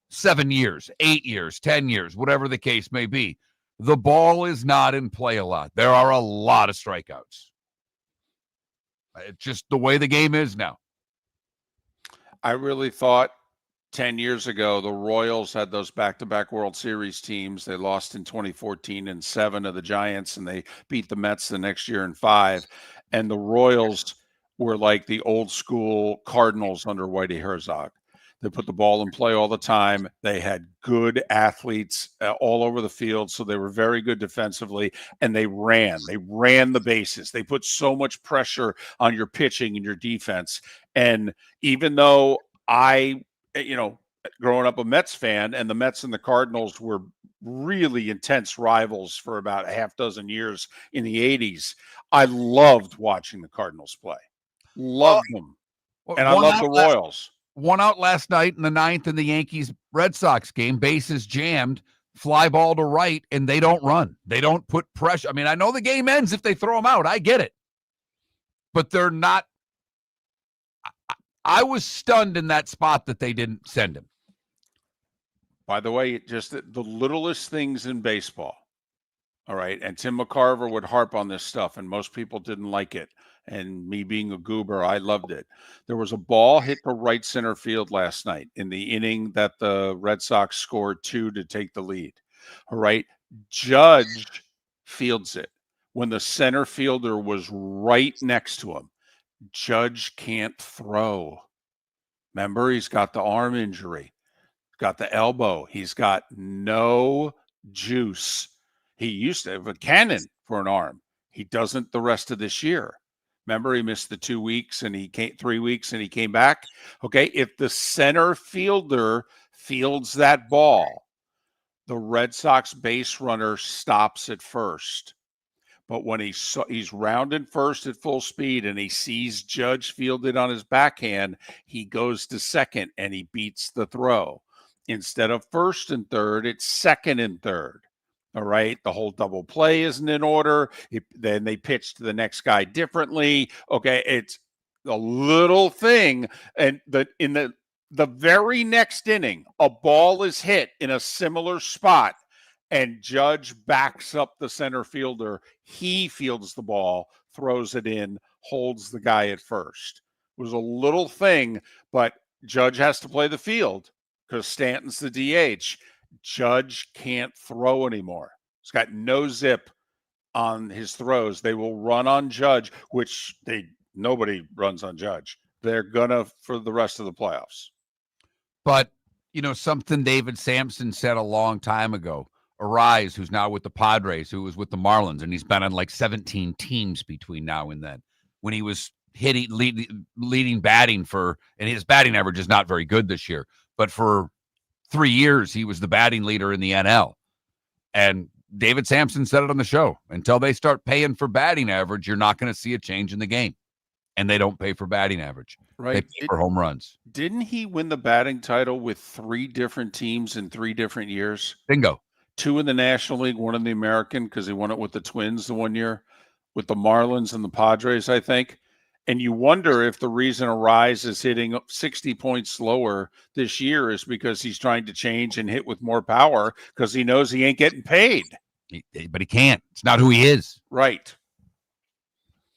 7 years, 8 years, 10 years, whatever the case may be. The ball is not in play a lot. There are a lot of strikeouts. It's just the way the game is now. I really thought 10 years ago, the Royals had those back-to-back World Series teams. They lost in 2014 in 7 of the Giants, and they beat the Mets the next year in 5. And the Royals were like the old school Cardinals under Whitey Herzog. They put the ball in play all the time. They had good athletes all over the field, so they were very good defensively, and they ran. They ran the bases. They put so much pressure on your pitching and your defense. And even though growing up a Mets fan, and the Mets and the Cardinals were really intense rivals for about a half dozen years in the 80s, I loved watching the Cardinals play. Loved them. And I love the Royals. One out last night in the 9th in the Yankees-Red Sox game, bases jammed, fly ball to right, and they don't run. They don't put pressure. I mean, I know the game ends if they throw them out. I get it. But they're not I was stunned in that spot that they didn't send him. By the way, just the littlest things in baseball. All right. And Tim McCarver would harp on this stuff, and most people didn't like it. And me being a goober, I loved it. There was a ball hit to right center field last night in the inning that the Red Sox scored 2 to take the lead. All right. Judge fields it when the center fielder was right next to him. Judge can't throw. Remember, he's got the arm injury, got the elbow. He's got no juice. He used to have a cannon for an arm. He doesn't the rest of this year. Remember, he missed the 2 weeks and he came 3 weeks and he came back. Okay, if the center fielder fields that ball, the Red Sox base runner stops at first. But when he's rounding first at full speed and he sees Judge fielded on his backhand, he goes to second and he beats the throw. Instead of first and third, it's second and third. All right. The whole double play isn't in order. Then they pitch to the next guy differently. Okay. It's a little thing. And in the very next inning, a ball is hit in a similar spot and Judge backs up the center fielder. He fields the ball, throws it in, holds the guy at first. It was a little thing, but Judge has to play the field because Stanton's the DH. Judge can't throw anymore. He's got no zip on his throws. They will run on Judge, which nobody runs on Judge. They're gonna for the rest of the playoffs. But, something David Sampson said a long time ago, Arise, who's now with the Padres, who was with the Marlins, and he's been on like 17 teams between now and then. When he was leading batting and his batting average is not very good this year, but for 3 years, he was the batting leader in the NL. And David Sampson said it on the show. Until they start paying for batting average, you're not going to see a change in the game. And they don't pay for batting average. Right. They pay for home runs. Didn't he win the batting title with 3 different teams in 3 different years? Bingo. 2 in the National League, 1 in the American, because he won it with the Twins the one year, with the Marlins and the Padres, I think. And you wonder if the reason Arise is hitting 60 points lower this year is because he's trying to change and hit with more power because he knows he ain't getting paid. But he can't. It's not who he is. Right.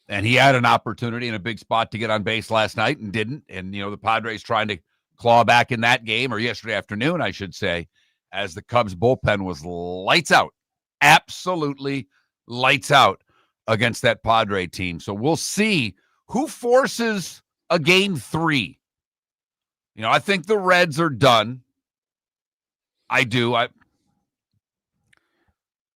And he had an opportunity in a big spot to get on base last night and didn't. And, the Padres trying to claw back in that game, or yesterday afternoon, I should say, as the Cubs bullpen was lights out. Absolutely lights out against that Padre team. So we'll see who forces a game 3. I think the Reds are done. I do.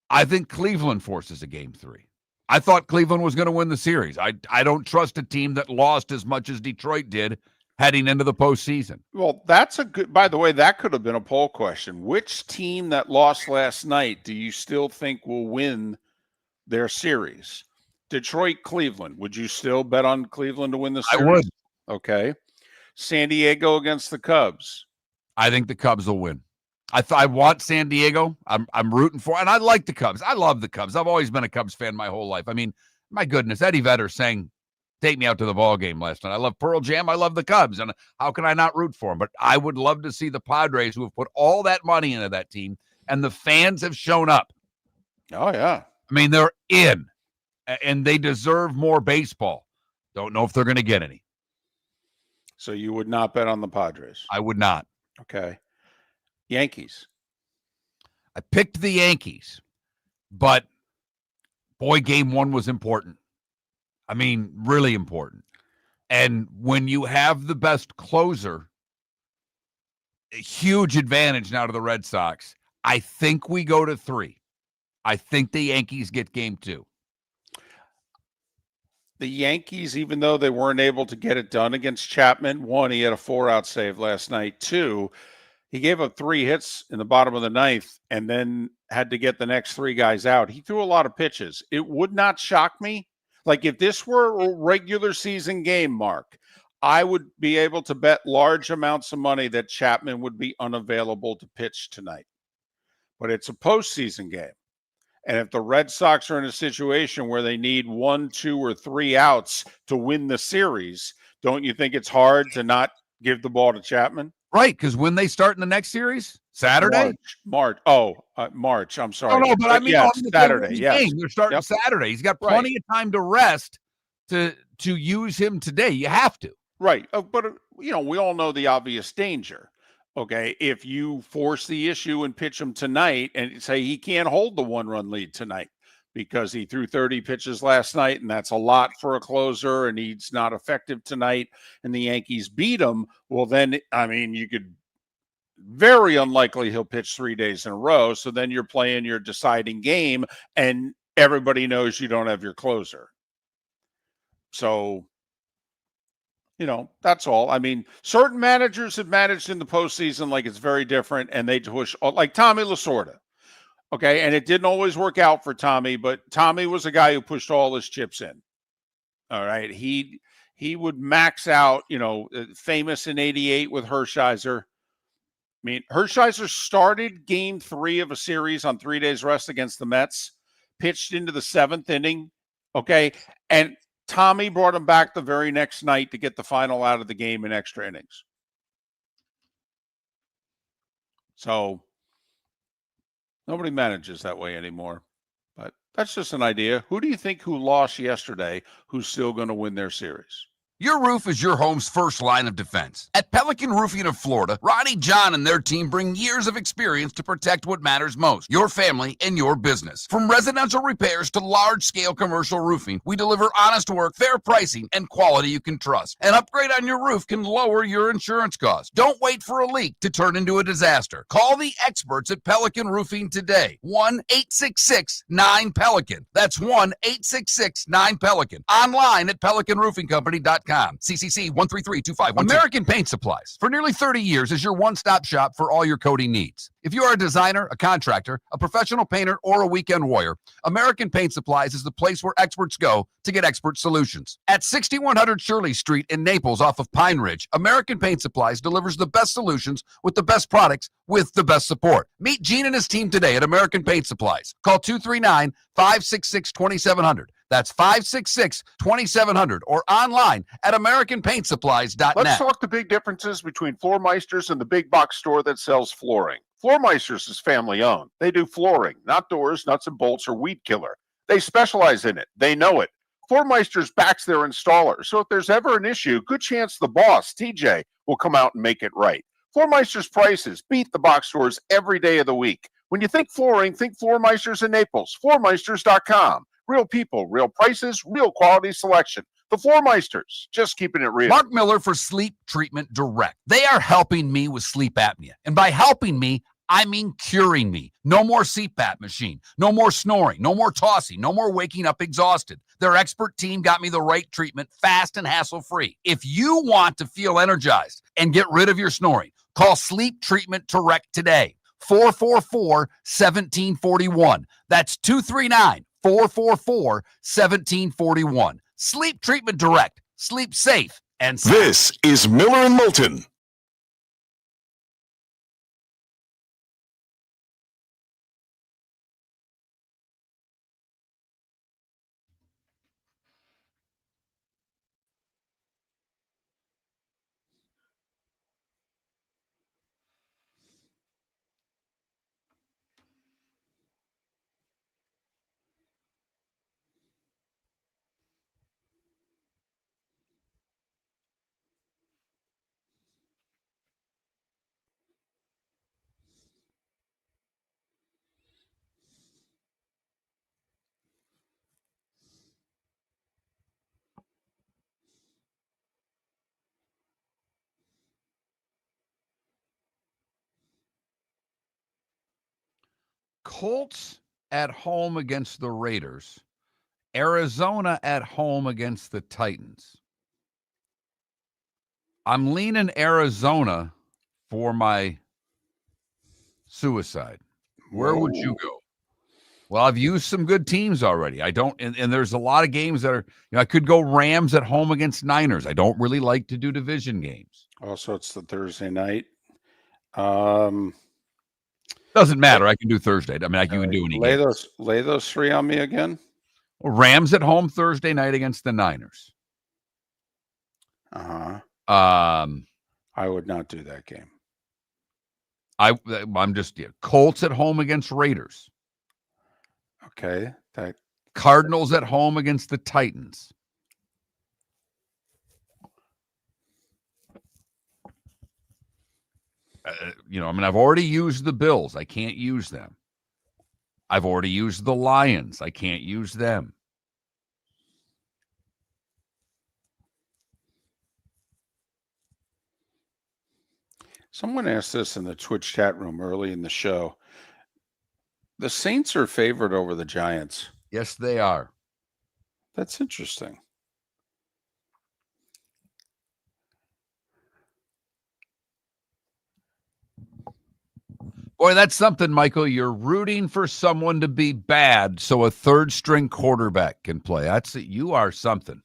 I think Cleveland forces a game 3. I thought Cleveland was going to win the series. I don't trust a team that lost as much as Detroit did heading into the postseason. Well, that's by the way, that could have been a poll question. Which team that lost last night do you still think will win their series? Detroit, Cleveland. Would you still bet on Cleveland to win the series? I would. Okay. San Diego against the Cubs. I think the Cubs will win. I want San Diego. I'm rooting for, and I like the Cubs. I love the Cubs. I've always been a Cubs fan my whole life. I mean, my goodness, Eddie Vedder sang "Take Me Out to the Ball Game" last night. I love Pearl Jam. I love the Cubs, and how can I not root for them? But I would love to see the Padres, who have put all that money into that team, and the fans have shown up. Oh yeah, I mean, they're in, and they deserve more baseball. Don't know if they're going to get any. So you would not bet on the Padres? I would not. Okay. Yankees. I picked the Yankees, but boy, game 1 was important. I mean, really important. And when you have the best closer, a huge advantage now to the Red Sox. I think we go to 3. I think the Yankees get game 2. The Yankees, even though they weren't able to get it done against Chapman, 1, he had a 4-out save last night. 2, he gave up 3 hits in the bottom of the 9th and then had to get the next 3 guys out. He threw a lot of pitches. It would not shock me. Like if this were a regular season game, Mark, I would be able to bet large amounts of money that Chapman would be unavailable to pitch tonight. But it's a postseason game. And if the Red Sox are in a situation where they need 1, 2, or 3 outs to win the series, don't you think it's hard to not give the ball to Chapman? Right, because when they start in the next series, Saturday? March. Oh, March. I'm sorry. No, but I mean, yes, on the Saturday. Yes. game, they're starting Saturday. He's got plenty of time to rest to use him today. You have to. Right. But, we all know the obvious danger. Okay. If you force the issue and pitch him tonight and say he can't hold the 1-run lead tonight because he threw 30 pitches last night, and that's a lot for a closer, and he's not effective tonight, and the Yankees beat him, well, then, you could very unlikely he'll pitch 3 days in a row. So then you're playing your deciding game, and everybody knows you don't have your closer. So, that's all. Certain managers have managed in the postseason like it's very different, and they push, like Tommy Lasorda. Okay, and it didn't always work out for Tommy, but Tommy was a guy who pushed all his chips in. All right, he would max out, famous in '88 with Hershiser. Hershiser started game 3 of a series on 3 days rest against the Mets, pitched into the 7th inning, okay, and Tommy brought him back the very next night to get the final out of the game in extra innings. So nobody manages that way anymore. But that's just an idea. Who do you think who lost yesterday who's still going to win their series? Your roof is your home's first line of defense. At Pelican Roofing of Florida, Ronnie John and their team bring years of experience to protect what matters most, your family and your business. From residential repairs to large-scale commercial roofing, we deliver honest work, fair pricing, and quality you can trust. An upgrade on your roof can lower your insurance costs. Don't wait for a leak to turn into a disaster. Call the experts at Pelican Roofing today. 1-866-9-PELICAN. That's 1-866-9-PELICAN. Online at pelicanroofingcompany.com. CCC 1332512. American Paint Supplies, for nearly 30 years, is your one-stop shop for all your coating needs. If you are a designer, a contractor, a professional painter, or a weekend warrior, American Paint Supplies is the place where experts go to get expert solutions. At 6100 Shirley Street in Naples off of Pine Ridge, American Paint Supplies delivers the best solutions with the best products with the best support. Meet Gene and his team today at American Paint Supplies. Call 239-566-2700. That's 566-2700 or online at AmericanPaintSupplies.net. Let's talk the big differences between Floormeisters and the big box store that sells flooring. Floormeisters is family owned. They do flooring, not doors, nuts and bolts, or weed killer. They specialize in it. They know it. Floormeisters backs their installer. So if there's ever an issue, good chance the boss, TJ, will come out and make it right. Floormeisters prices beat the box stores every day of the week. When you think flooring, think Floormeisters in Naples. Floormeisters.com. Real people, real prices, real quality selection. The Floormeisters, just keeping it real. Mark Miller for Sleep Treatment Direct. They are helping me with sleep apnea. And by helping me, I mean curing me. No more CPAP machine. No more snoring. No more tossing. No more waking up exhausted. Their expert team got me the right treatment, fast and hassle-free. If you want to feel energized and get rid of your snoring, call Sleep Treatment Direct today. 444-1741. That's 239-444-1741. Sleep Treatment Direct. Sleep safe and sound. This is Miller and Moulton. Colts at home against the Raiders. Arizona at home against the Titans. I'm leaning Arizona for my suicide. Where would you go? Well, I've used some good teams already. I don't, and there's a lot of games that are, I could go Rams at home against Niners. I don't really like to do division games. Also, it's the Thursday night. Doesn't matter. I can do Thursday. I mean, I can do any games. Lay those three on me again. Rams at home Thursday night against the Niners. I would not do that game. I'm just Colts at home against Raiders. Okay. Cardinals at home against the Titans. I've already used the Bills. I can't use them. I've already used the Lions. I can't use them. Someone asked this in the Twitch chat room early in the show. The Saints are favored over the Giants. Yes, they are. That's interesting. Boy, that's something, Michael. You're rooting for someone to be bad so a third-string quarterback can play. You are something.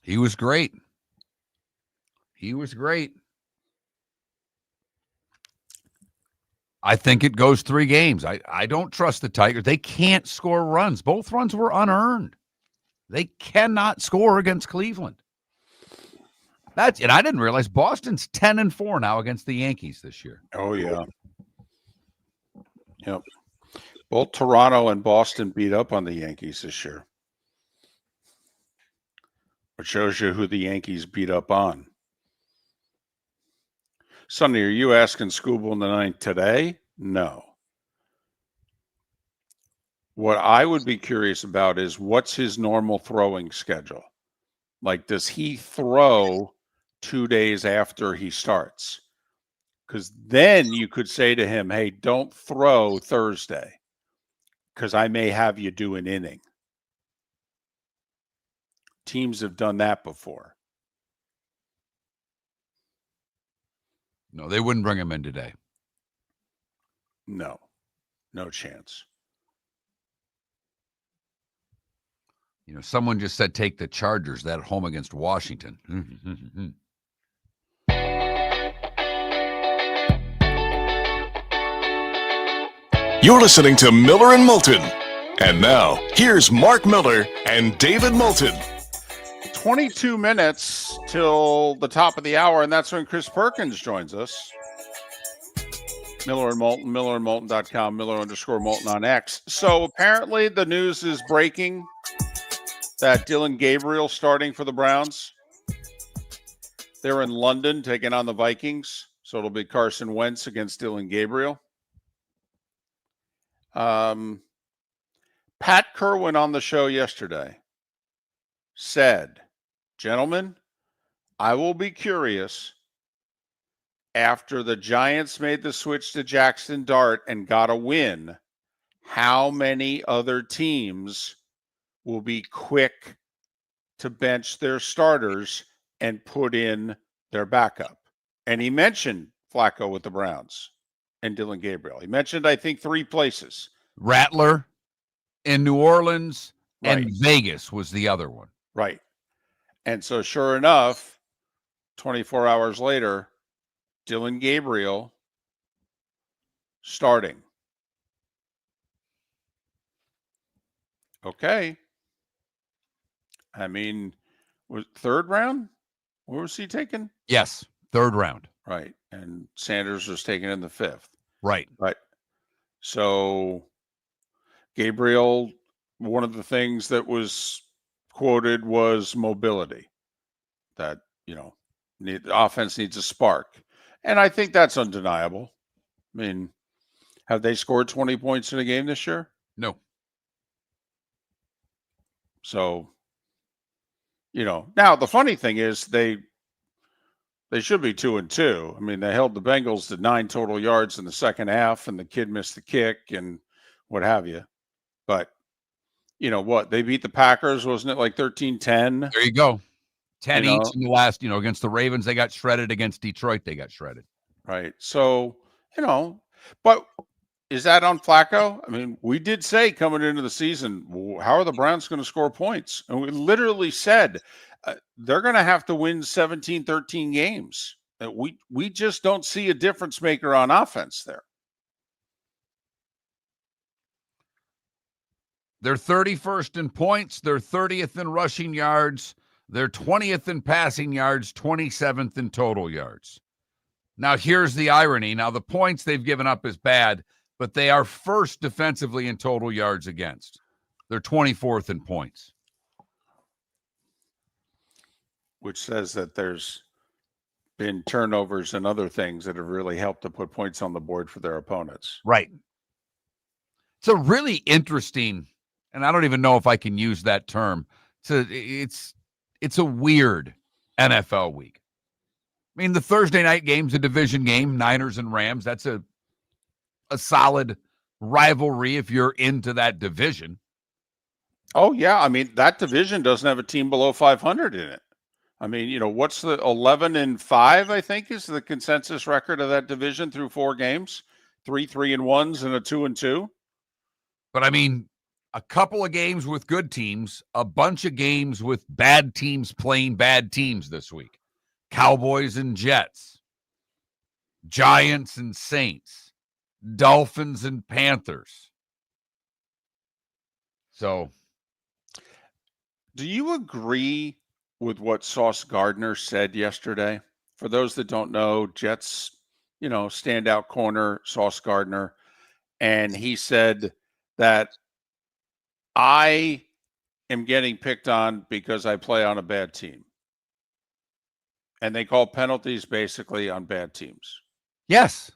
He was great. He was great. I think it goes 3 games. I don't trust the Tigers. They can't score runs. Both runs were unearned. They cannot score against Cleveland. And I didn't realize Boston's 10-4 now against the Yankees this year. Oh, yeah. Yep. Both Toronto and Boston beat up on the Yankees this year. Which shows you who the Yankees beat up on. Sonny, are you asking Scooble in the ninth today? No. What I would be curious about is what's his normal throwing schedule? Like, does he throw 2 days after he starts? Because then you could say to him, hey, don't throw Thursday because I may have you do an inning. Teams have done that before. No, they wouldn't bring him in today. No chance. Someone just said take the Chargers, that at home against Washington. You're listening to Miller and Moulton. And now, here's Mark Miller and David Moulton. 22 minutes till the top of the hour, and that's when Chris Perkins joins us. Miller and Moulton, millerandmoulton.com, Miller_Moulton on X. So apparently the news is breaking that Dylan Gabriel starting for the Browns. They're in London taking on the Vikings. So it'll be Carson Wentz against Dylan Gabriel. Pat Kerwin on the show yesterday said, gentlemen, I will be curious after the Giants made the switch to Jackson Dart and got a win, how many other teams will be quick to bench their starters and put in their backup. And he mentioned Flacco with the Browns and Dylan Gabriel. He mentioned, I think, 3 places. Rattler in New Orleans Right. and Vegas was the other one. Right. And so sure enough, 24 hours later, Dylan Gabriel starting. Okay. I mean, was 3rd round? Where was he taken? Yes, 3rd round. Right. And Sanders was taken in the 5th. Right. Right. So Gabriel, one of the things that was quoted was mobility, that, the offense needs a spark. And I think that's undeniable. I mean, have they scored 20 points in a game this year? No. So, now the funny thing is they should be 2-2. I mean, they held the Bengals to 9 total yards in the second half, and the kid missed the kick and what have you. But what? They beat the Packers, wasn't it like 13-10? There you go. 10 each in the last, against the Ravens, they got shredded. Against Detroit, they got shredded. Right. So, but is that on Flacco? I mean, we did say coming into the season, how are the Browns going to score points? And we literally said they're going to have to win 17, 13 games. We just don't see a difference maker on offense there. They're 31st in points. They're 30th in rushing yards. They're 20th in passing yards, 27th in total yards. Now, here's the irony. Now, the points they've given up is bad, but they are first defensively in total yards against. They're 24th in points. Which says that there's been turnovers and other things that have really helped to put points on the board for their opponents. Right. It's a really interesting, and I don't even know if I can use that term. It's a weird NFL week. I mean, the Thursday night game's a division game, Niners and Rams. That's a solid rivalry if you're into that division. Oh, yeah. I mean, that division doesn't have a team below 500 in it. I mean, what's the 11-5, I think, is the consensus record of that division through 4 games, 3 3-1s and a 2-2. But I mean, a couple of games with good teams, a bunch of games with bad teams playing bad teams this week. Cowboys and Jets, Giants and Saints, Dolphins and Panthers. So, do you agree with what Sauce Gardner said yesterday? For those that don't know, Jets, standout corner, Sauce Gardner. And he said that I am getting picked on because I play on a bad team. And they call penalties basically on bad teams. yes.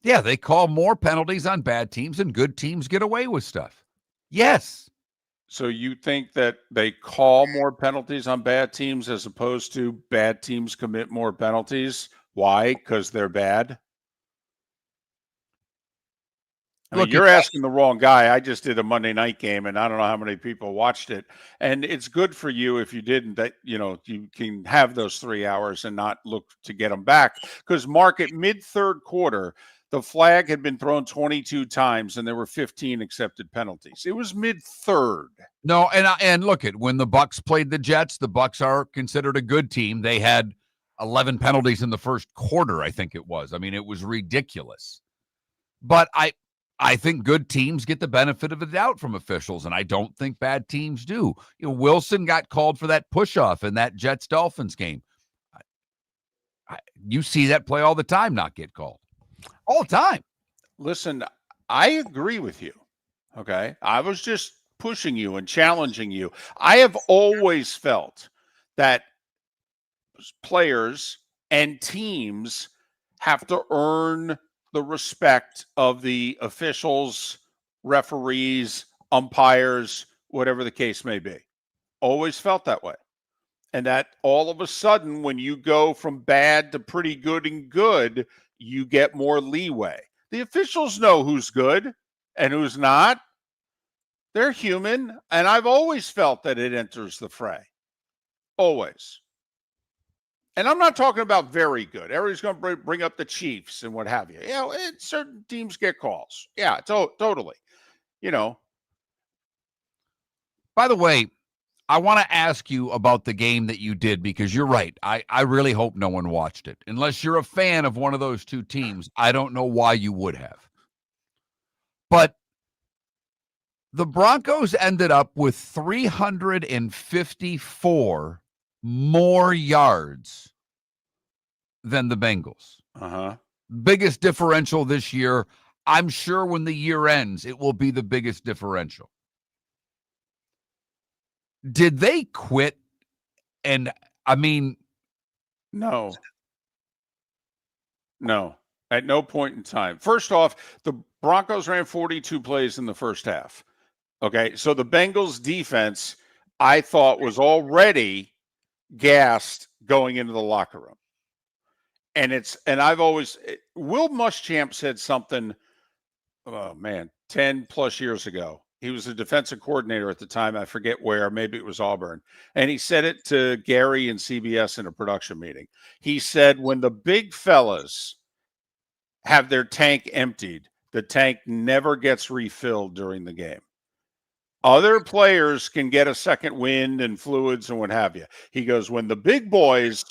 Yeah, they call more penalties on bad teams and good teams get away with stuff. Yes. So you think that they call more penalties on bad teams as opposed to bad teams commit more penalties? Why? Because they're bad? I mean, you're asking the wrong guy. I just did a Monday night game, and I don't know how many people watched it. And it's good for you if you didn't, that, you can have those 3 hours and not look to get them back. Because, Mark, at mid-third quarter, the flag had been thrown 22 times, and there were 15 accepted penalties. It was mid-third. No, and look at when the Bucs played the Jets, the Bucs are considered a good team. They had 11 penalties in the first quarter, I think it was. I mean, it was ridiculous. But I think good teams get the benefit of the doubt from officials, and I don't think bad teams do. Wilson got called for that push-off in that Jets-Dolphins game. You see that play all the time not get called. All the time. Listen, I agree with you, okay? I was just pushing you and challenging you. I have always felt that players and teams have to earn the respect of the officials, referees, umpires, whatever the case may be. Always felt that way. And that all of a sudden, when you go from bad to pretty good and good, you get more leeway. The officials know who's good and who's not. They're human. And I've always felt that it enters the fray. Always. And I'm not talking about very good. Everybody's going to bring up the Chiefs and what have you. Certain teams get calls. Yeah, totally. By the way, I want to ask you about the game that you did, because you're right. I really hope no one watched it. Unless you're a fan of one of those two teams, I don't know why you would have. But the Broncos ended up with 354 more yards than the Bengals. Biggest differential this year. I'm sure when the year ends, it will be the biggest differential. Did they quit? And I mean, no, at no point in time. First off, the Broncos ran 42 plays in the first half. Okay, so the Bengals defense, I thought, was already gassed going into the locker room. And I've always, Will Muschamp said something, 10 plus years ago. He was a defensive coordinator at the time. I forget where, maybe it was Auburn. And he said it to Gary and CBS in a production meeting. He said, when the big fellas have their tank emptied, the tank never gets refilled during the game. Other players can get a second wind and fluids and what have you. He goes, when the big boys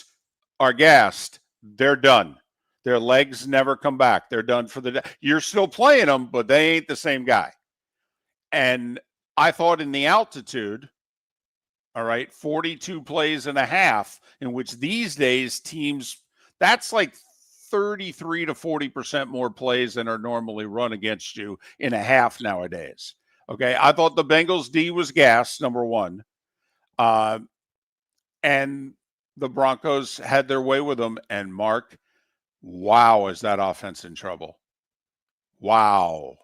are gassed, they're done. Their legs never come back. They're done for the day. You're still playing them, but they ain't the same guy. And I thought in the altitude, all right, 42 plays and a half, in which these days teams, that's like 33 to 40% more plays than are normally run against you in a half nowadays. Okay, I thought the Bengals D was gas, number one. And the Broncos had their way with them. And Mark, wow, is that offense in trouble? Wow.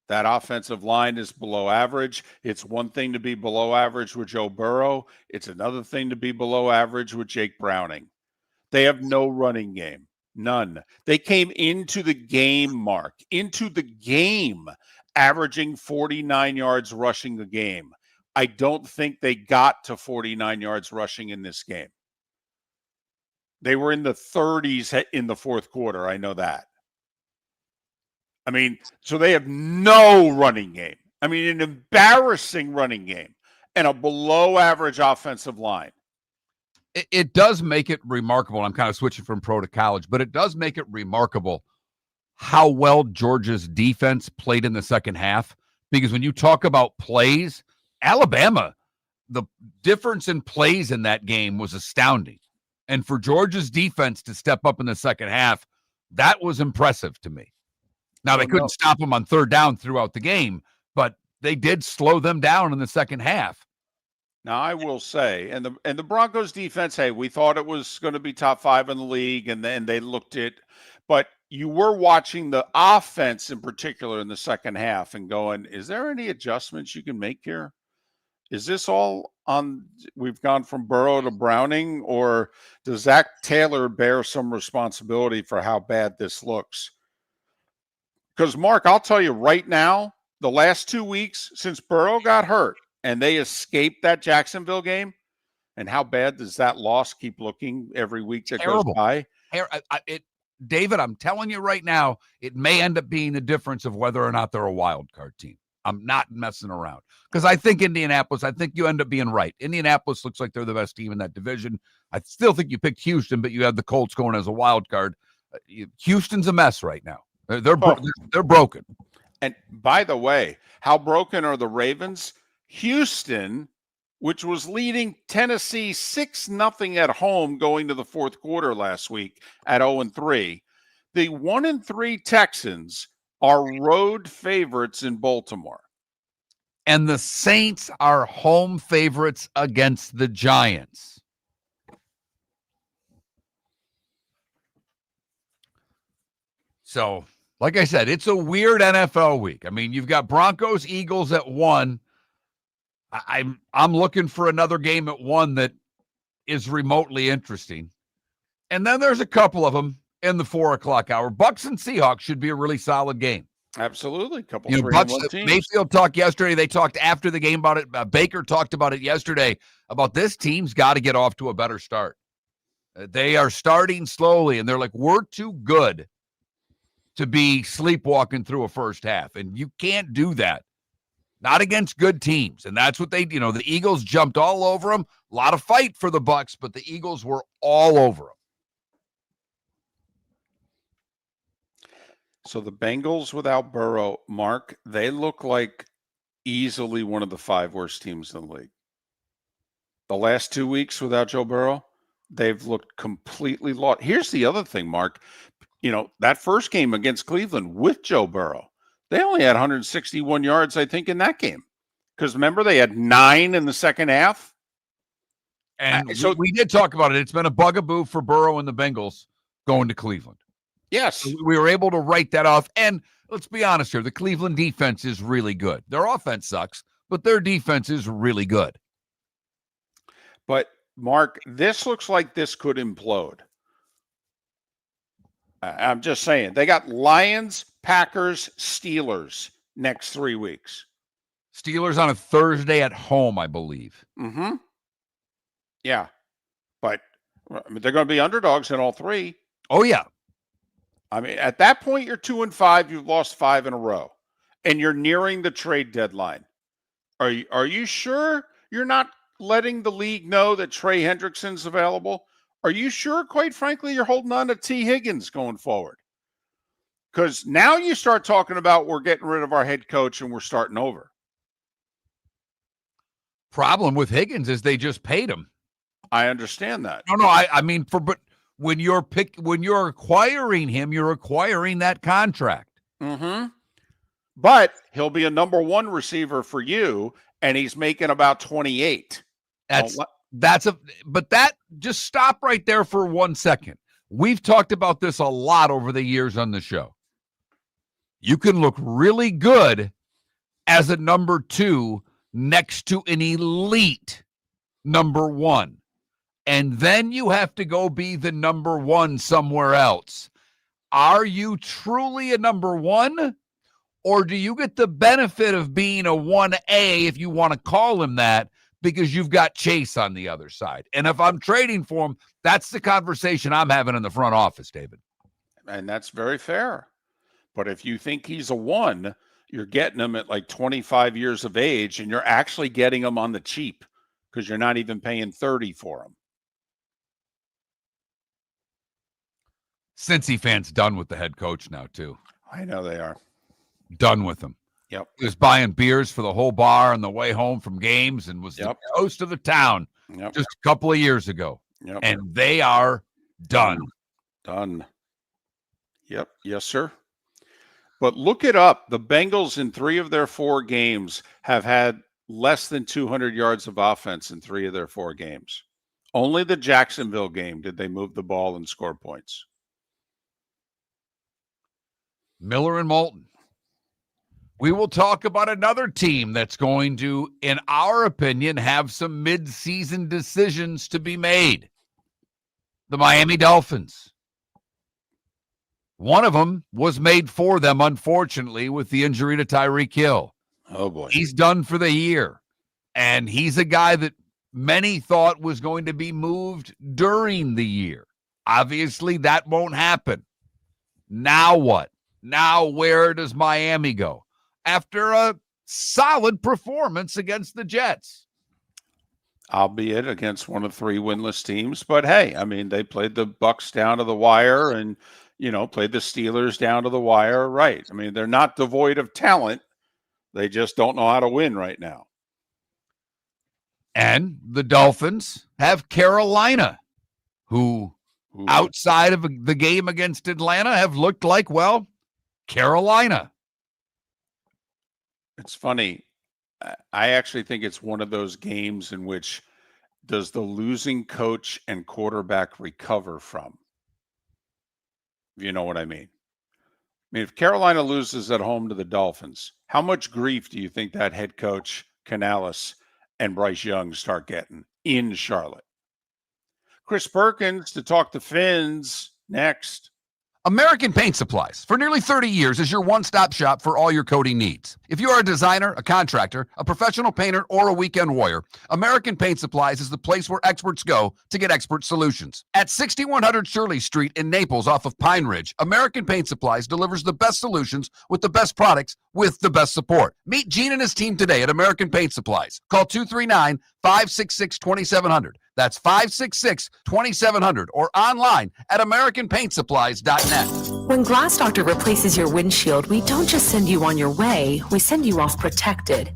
That offensive line is below average. It's one thing to be below average with Joe Burrow. It's another thing to be below average with Jake Browning. They have no running game. None. They came into the game, Mark, averaging 49 yards rushing a game. I don't think they got to 49 yards rushing in this game. They were in the 30s in the fourth quarter. I know that. I mean, so they have no running game. I mean, an embarrassing running game and a below average offensive line. It does make it remarkable. I'm kind of switching from pro to college, but it does make it remarkable how well Georgia's defense played in the second half. Because when you talk about plays, Alabama, the difference in plays in that game was astounding. And for Georgia's defense to step up in the second half, that was impressive to me. Now, they couldn't stop them on third down throughout the game, but they did slow them down in the second half. Now, I will say, and the Broncos defense, hey, we thought it was going to be top 5 in the league, and then they looked it. But you were watching the offense in particular in the second half and going, is there any adjustments you can make here? Is this all on, we've gone from Burrow to Browning, or does Zach Taylor bear some responsibility for how bad this looks? Because, Mark, I'll tell you right now, the last 2 weeks since Burrow got hurt and they escaped that Jacksonville game, and how bad does that loss keep looking every week that goes by? David, I'm telling you right now, it may end up being the difference of whether or not they're a wild card team. I'm not messing around. Because I think Indianapolis, I think you end up being right. Indianapolis looks like they're the best team in that division. I still think you picked Houston, but you had the Colts going as a wild card. Houston's a mess right now. They're broken. And by the way, how broken are the Ravens? Houston, which was leading Tennessee 6-0 at home going to the fourth quarter last week at 0-3. The 1-3 Texans are road favorites in Baltimore. And the Saints are home favorites against the Giants. So, like I said, it's a weird NFL week. I mean, you've got Broncos, Eagles at 1. I'm looking for another game at 1 that is remotely interesting. And then there's a couple of them in the 4 o'clock hour. Bucks and Seahawks should be a really solid game. Absolutely. Bucks, Mayfield talked yesterday. They talked after the game about it. Baker talked about it yesterday about this team's got to get off to a better start. They are starting slowly, and they're like, we're too good to be sleepwalking through a first half. And you can't do that. Not against good teams. And that's what the Eagles jumped all over them. A lot of fight for the Bucks, but the Eagles were all over them. So the Bengals without Burrow, Mark, they look like easily one of the 5 worst teams in the league. The last 2 weeks without Joe Burrow, they've looked completely lost. Here's the other thing, Mark. That first game against Cleveland with Joe Burrow, they only had 161 yards, I think, in that game. Because remember, they had 9 in the second half. And so we did talk about it. It's been a bugaboo for Burrow and the Bengals going to Cleveland. Yes. So we were able to write that off. And let's be honest here. The Cleveland defense is really good. Their offense sucks, but their defense is really good. But, Mark, this looks like this could implode. I'm just saying. They got Lions, Packers, Steelers next 3 weeks. Steelers on a Thursday at home, I believe. Mm-hmm. Yeah. But they're going to be underdogs in all 3. Oh, yeah. I mean, at that point, you're 2-5. You've lost 5 in a row. And you're nearing the trade deadline. Are you sure you're not letting the league know that Trey Hendrickson's available? Are you sure, quite frankly, you're holding on to T. Higgins going forward? Because now you start talking about we're getting rid of our head coach and we're starting over. Problem with Higgins is they just paid him. I understand that. No, I mean, but when you're acquiring him, you're acquiring that contract. Mm-hmm. But he'll be a number 1 receiver for you, and he's making about 28. But that just stop right there for 1 second. We've talked about this a lot over the years on the show. You can look really good as a number 2 next to an elite number 1. And then you have to go be the number 1 somewhere else. Are you truly a number 1? Or do you get the benefit of being a 1A, if you want to call him that, because you've got Chase on the other side? And if I'm trading for him, that's the conversation I'm having in the front office, David. And that's very fair. But if you think he's a 1, you're getting him at like 25 years of age, and you're actually getting him on the cheap because you're not even paying 30 for him. Cincy fans done with the head coach now, too. I know they are. Done with him. Yep. He was buying beers for the whole bar on the way home from games and was the toast of the town just a couple of years ago. Yep. And they are done. Done. Yep. Yes, sir. But look it up. The Bengals in 3 of their 4 games have had less than 200 yards of offense in 3 of their 4 games. Only the Jacksonville game did they move the ball and score points. Miller and Moulton. We will talk about another team that's going to, in our opinion, have some mid-season decisions to be made. The Miami Dolphins. One of them was made for them, unfortunately, with the injury to Tyreek Hill. Oh, boy. He's done for the year. And he's a guy that many thought was going to be moved during the year. Obviously, that won't happen. Now what? Now where does Miami go? After a solid performance against the Jets. Albeit against one of 3 winless teams. But, hey, I mean, they played the Bucks down to the wire and, played the Steelers down to the wire. Right. I mean, they're not devoid of talent. They just don't know how to win right now. And the Dolphins have Carolina, who outside of the game against Atlanta have looked like, well, Carolina. It's funny. I actually think it's one of those games in which does the losing coach and quarterback recover from? If you know what I mean. I mean, if Carolina loses at home to the Dolphins, how much grief do you think that head coach, Canales, and Bryce Young start getting in Charlotte? Chris Perkins to talk to Fins next. American Paint Supplies, for nearly 30 years, is your one-stop shop for all your coating needs. If you are a designer, a contractor, a professional painter, or a weekend warrior, American Paint Supplies is the place where experts go to get expert solutions. At 6100 Shirley Street in Naples off of Pine Ridge, American Paint Supplies delivers the best solutions with the best products with the best support. Meet Gene and his team today at American Paint Supplies. Call 239-566-2700. That's 566-2700 or online at AmericanPaintSupplies.net. When Glass Doctor replaces your windshield, we don't just send you on your way, we send you off protected.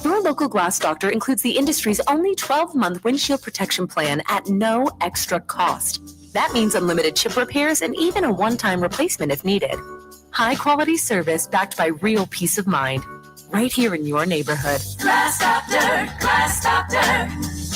Your local glass doctor includes the industry's only 12-month windshield protection plan at no extra cost. That means unlimited chip repairs and even a one-time replacement if needed. High-quality service backed by real peace of mind, right here in your neighborhood. Glass Doctor, Glass Doctor.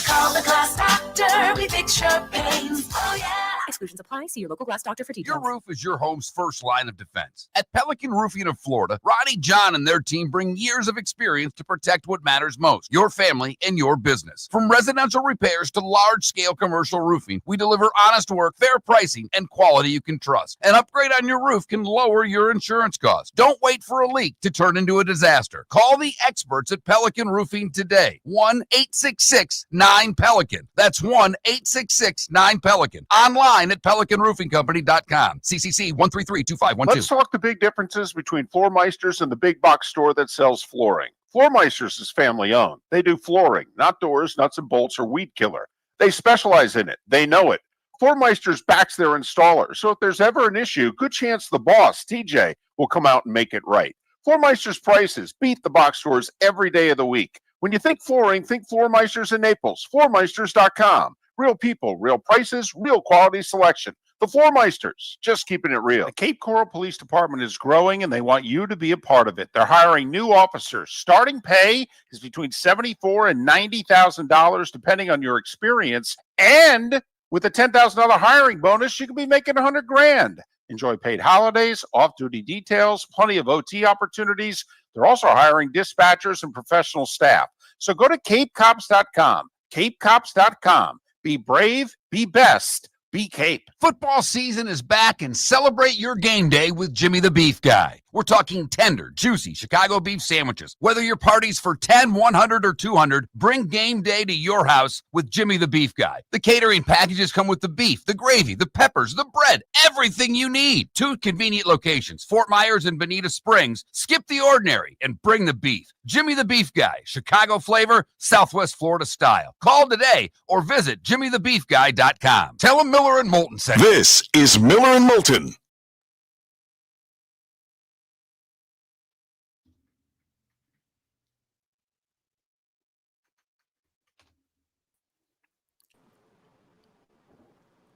Call the Glass Doctor. We fix your pains. Oh, yeah. Exclusions apply. See your local glass doctor for details. Your roof is your home's first line of defense. At Pelican Roofing of Florida, Ronnie, John, and their team bring years of experience to protect what matters most, your family and your business. From residential repairs to large-scale commercial roofing, we deliver honest work, fair pricing, and quality you can trust. An upgrade on your roof can lower your insurance costs. Don't wait for a leak to turn into a disaster. Call the experts at Pelican Roofing today. 1-866-9-PELICAN. That's 1-866-9-PELICAN. Online at PelicanRoofingCompany.com. CCC 1332512. Let's talk the big differences between Floormeisters and the big box store that sells flooring. Floormeisters is family owned. They do flooring, not doors, nuts and bolts, or weed killer. They specialize in it. They know it. Floormeisters backs their installer, so if there's ever an issue, good chance the boss, TJ, will come out and make it right. Floormeisters prices beat the box stores every day of the week. When you think flooring, think Floormeisters in Naples. Floormeisters.com. Real people, real prices, real quality selection. The Floormeisters, just keeping it real. The Cape Coral Police Department is growing, and they want you to be a part of it. They're hiring new officers. Starting pay is between $74,000 and $90,000, depending on your experience. And with a $10,000 hiring bonus, you could be making $100,000. Enjoy paid holidays, off-duty details, plenty of OT opportunities. They're also hiring dispatchers and professional staff. So go to CapeCops.com. CapeCops.com. Be brave, be best, be Cape. Football season is back, and celebrate your game day with Jimmy the Beef Guy. We're talking tender, juicy Chicago beef sandwiches. Whether your party's for 10, 100, or 200, bring game day to your house with Jimmy the Beef Guy. The catering packages come with the beef, the gravy, the peppers, the bread, everything you need. 2 convenient locations, Fort Myers and Bonita Springs. Skip the ordinary and bring the beef. Jimmy the Beef Guy, Chicago flavor, Southwest Florida style. Call today or visit jimmythebeefguy.com. Tell him Miller and Moulton sent you. This is Miller and Moulton.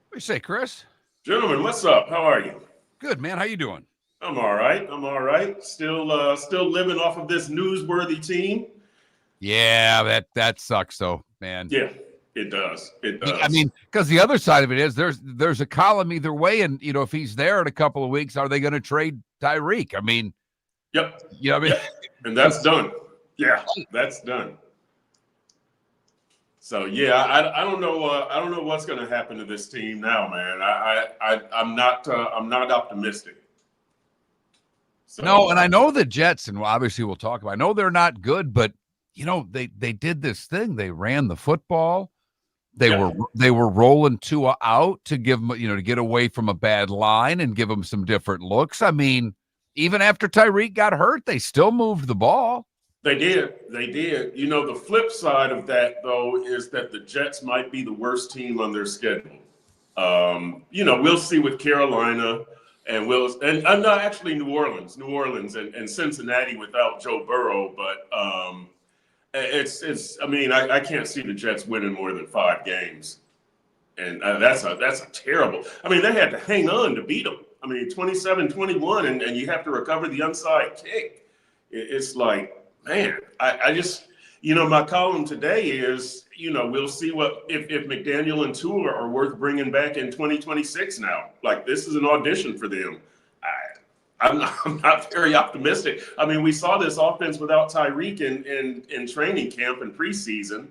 What do you say, Chris? Gentlemen, what's up? How are you? Good, man. How you doing? I'm all right. Still living off of this newsworthy team. Yeah, that sucks, though, man. Yeah, it does. It does. I mean, because the other side of it is there's a column either way, and if he's there in a couple of weeks, are they going to trade Tyreek? I mean, yep. You know what I mean? Yep. And that's done. Yeah, that's done. So yeah, I don't know what's going to happen to this team now, man. I'm not optimistic. So, no, and I know the Jets, and obviously we'll talk about. I know they're not good, but they did this thing. They ran the football. They were rolling Tua out to give them, to get away from a bad line and give them some different looks. I mean, even after Tyreek got hurt, they still moved the ball. They did. The flip side of that, though, is that the Jets might be the worst team on their schedule. We'll see with Carolina and actually New Orleans and Cincinnati without Joe Burrow. But I can't see the Jets winning more than 5 games. And that's a terrible. I mean, they had to hang on to beat them. I mean, 27-21, and you have to recover the onside kick. It's like, man, I just, my column today is, we'll see what if McDaniel and Tua are worth bringing back in 2026 now. Like, this is an audition for them. I'm not very optimistic. I mean, we saw this offense without Tyreek in training camp and preseason,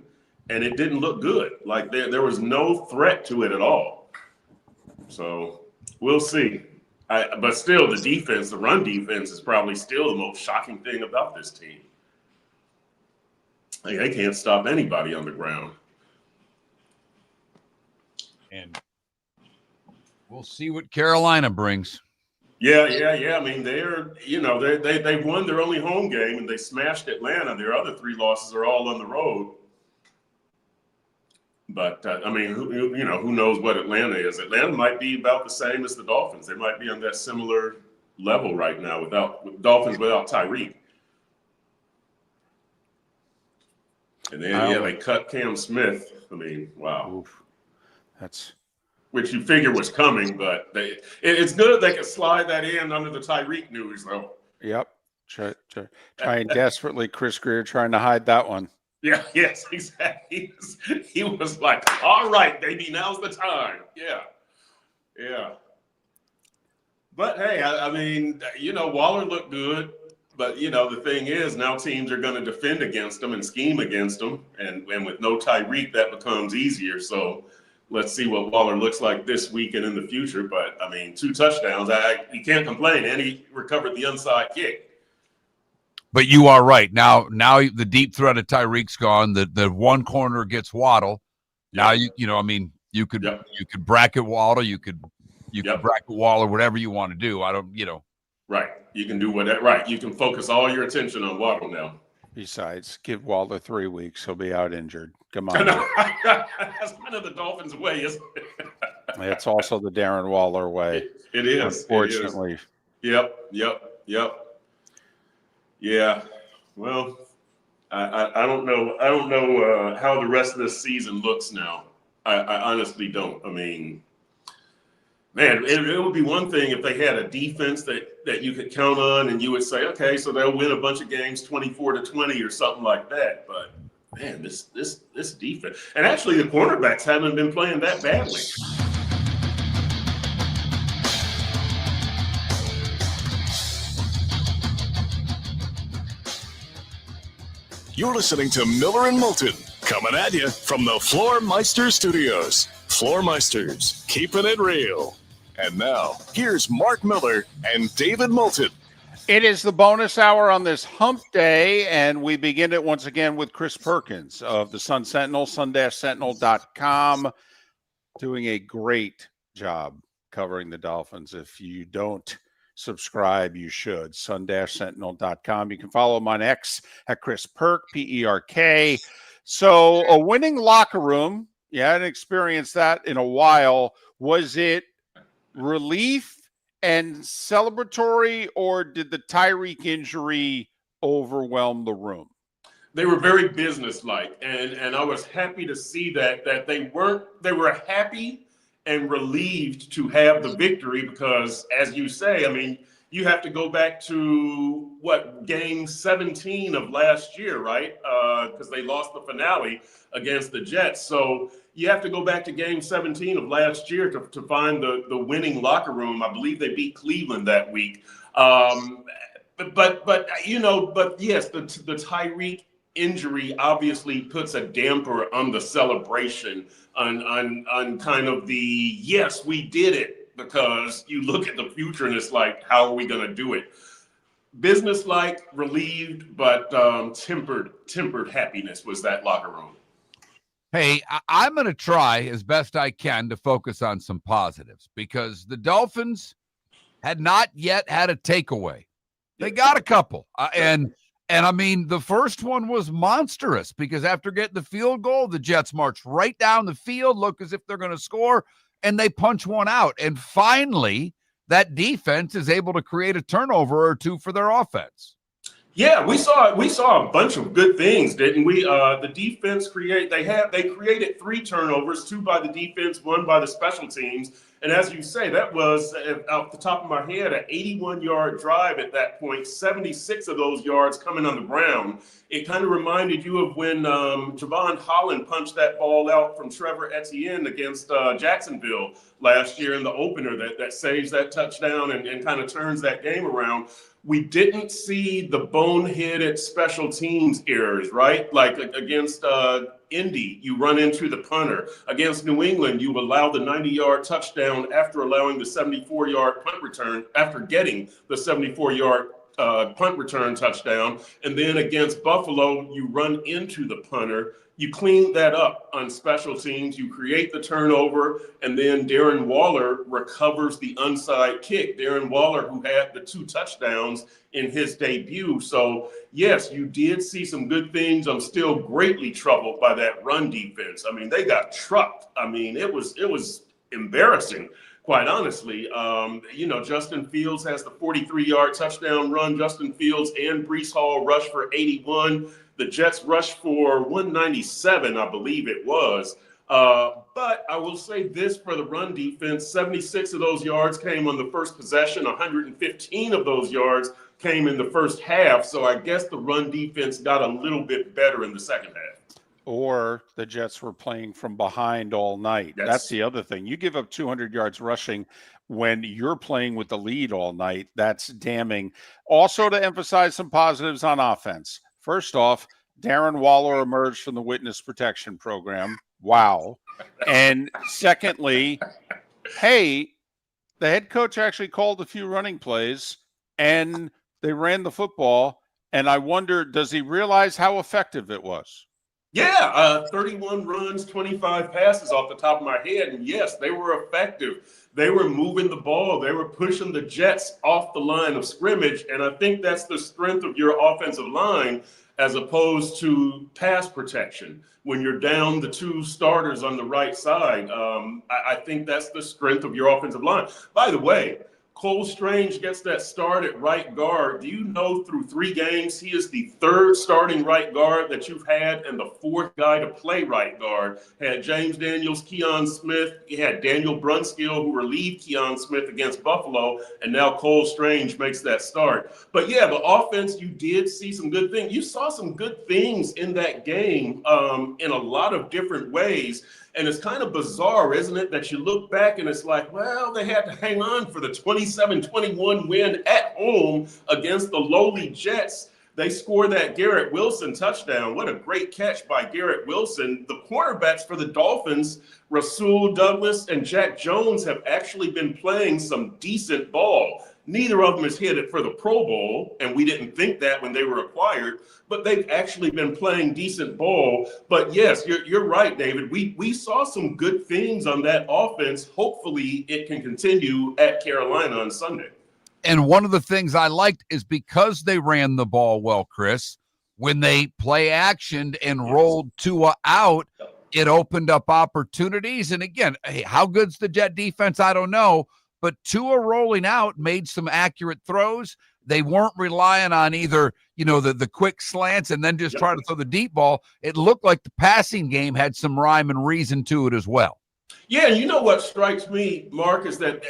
and it didn't look good. Like, there was no threat to it at all. So we'll see. But still, the run defense is probably still the most shocking thing about this team. They can't stop anybody on the ground. And we'll see what Carolina brings. Yeah. I mean, they've won their only home game and they smashed Atlanta. Their other 3 losses are all on the road. But who knows what Atlanta is? Atlanta might be about the same as the Dolphins. They might be on that similar level right now with Dolphins without Tyreek. And then, they cut Cam Smith. I mean, wow. Oof. That's which you figure was coming, but it's good they can slide that in under the Tyreek news, though. Yep. Trying desperately, Chris Greer trying to hide that one. Yeah, yes, exactly. He was like, all right, baby, now's the time. Yeah. But, hey, I mean, Waller looked good. But, the thing is, now teams are going to defend against him and scheme against him. And with no Tyreek, that becomes easier. So let's see what Waller looks like this week and in the future. But, I mean, 2 touchdowns. You can't complain. And he recovered the onside kick. But you are right. Now the deep threat of Tyreek's gone. The one corner gets Waddle. Now you could bracket Waddle. You could bracket Waller, whatever you want to do. Right. You can do whatever. Right. You can focus all your attention on Waddle now. Besides, give Waller 3 weeks. He'll be out injured. Come on. That's kind of the Dolphins' way, isn't it? It's also the Darren Waller way. It is. Unfortunately. It is. Yep. Yeah. Well, I don't know. I don't know how the rest of this season looks now. I honestly don't. I mean, man, it would be one thing if they had a defense that you could count on and you would say, okay, so they'll win a bunch of games 24-20 or something like that. But man, this defense, and actually the cornerbacks haven't been playing that badly. You're listening to Miller and Moulton, coming at you from the Floor Meister Studios. Floor Meisters, keeping it real. And now, here's Mark Miller and David Moulton. It is the bonus hour on this hump day, and we begin it once again with Chris Perkins of the Sun Sentinel, sun-sentinel.com, doing a great job covering the Dolphins. If you don't subscribe, you should. sun-sentinel.com. You can follow him on X at Chris Perk, P-E-R-K. So a winning locker room, you hadn't experienced that in a while. Was it relief and celebratory, or did the Tyreek injury overwhelm the room? They were very businesslike, and I was happy to see that they were happy and relieved to have the victory because, as you say, I mean, you have to go back to game 17 of last year, right? Because they lost the finale against the Jets. So you have to go back to game 17 of last year to find the winning locker room. I believe they beat Cleveland that week. But yes, the Tyreek injury obviously puts a damper on the celebration, on kind of the, yes, we did it, because you look at the future and it's like, how are we going to do it? Business-like, relieved, but tempered happiness was that locker room. Hey, I'm going to try as best I can to focus on some positives, because the Dolphins had not yet had a takeaway. They got a couple. And I mean, the first one was monstrous, because after getting the field goal, the Jets march right down the field, look as if they're going to score, and they punch one out. And finally, that defense is able to create a turnover or two for their offense. Yeah, we saw a bunch of good things, didn't we? The defense created 3 turnovers, 2 by the defense, 1 by the special teams. And as you say, that was, off the top of my head, an 81-yard drive at that point, 76 of those yards coming on the ground. It kind of reminded you of when Javon Holland punched that ball out from Trevor Etienne against Jacksonville last year in the opener that saves that touchdown and kind of turns that game around. We didn't see the boneheaded special teams errors, right? Like against Indy, you run into the punter. Against New England, you allow the 90-yard touchdown after allowing the 74-yard punt return, after getting the 74-yard punt return touchdown. And then against Buffalo, you run into the punter. You clean that up on special teams. You create the turnover, and then Darren Waller recovers the onside kick. Darren Waller, who had the 2 touchdowns in his debut. So, yes, you did see some good things. I'm still greatly troubled by that run defense. I mean, they got trucked. I mean, it was embarrassing, quite honestly. Justin Fields has the 43-yard touchdown run. Justin Fields and Breece Hall rush for 81. The Jets rushed for 197, I believe it was. But I will say this for the run defense, 76 of those yards came on the first possession, 115 of those yards came in the first half. So I guess the run defense got a little bit better in the second half. Or the Jets were playing from behind all night. Yes. That's the other thing. You give up 200 yards rushing when you're playing with the lead all night. That's damning. Also, to emphasize some positives on offense. First off, Darren Waller emerged from the witness protection program. Wow. And secondly, hey, the head coach actually called a few running plays and they ran the football. And I wonder, does he realize how effective it was? Yeah, 31 runs, 25 passes off the top of my head. And yes, they were effective. They were moving the ball. They were pushing the Jets off the line of scrimmage. And I think that's the strength of your offensive line as opposed to pass protection. When you're down the two starters on the right side, I think that's the strength of your offensive line. By the way, Cole Strange gets that start at right guard. Do you know through 3 games, he is the 3rd starting right guard that you've had and the 4th guy to play right guard? Had James Daniels, Keon Smith, you had Daniel Brunskill who relieved Keon Smith against Buffalo, and now Cole Strange makes that start. But yeah, the offense, you did see some good things. You saw some good things in that game in a lot of different ways. And it's kind of bizarre, isn't it, that you look back and it's like, well, they had to hang on for the 27-21 win at home against the lowly Jets. They scored that Garrett Wilson touchdown. What a great catch by Garrett Wilson. The cornerbacks for the Dolphins, Rasul Douglas and Jack Jones, have actually been playing some decent ball. Neither of them has hit it for the Pro Bowl, and we didn't think that when they were acquired, but they've actually been playing decent ball. But yes, you're right, David. We saw some good things on that offense. Hopefully it can continue at Carolina on Sunday. And one of the things I liked is because they ran the ball well, Chris, when they play actioned and rolled Tua out, it opened up opportunities. And again, hey, how good's the Jet defense? I don't know. But Tua rolling out made some accurate throws. They weren't relying on either, the quick slants and then just try to throw the deep ball. It looked like the passing game had some rhyme and reason to it as well. Yeah, and you know what strikes me, Mark, is that,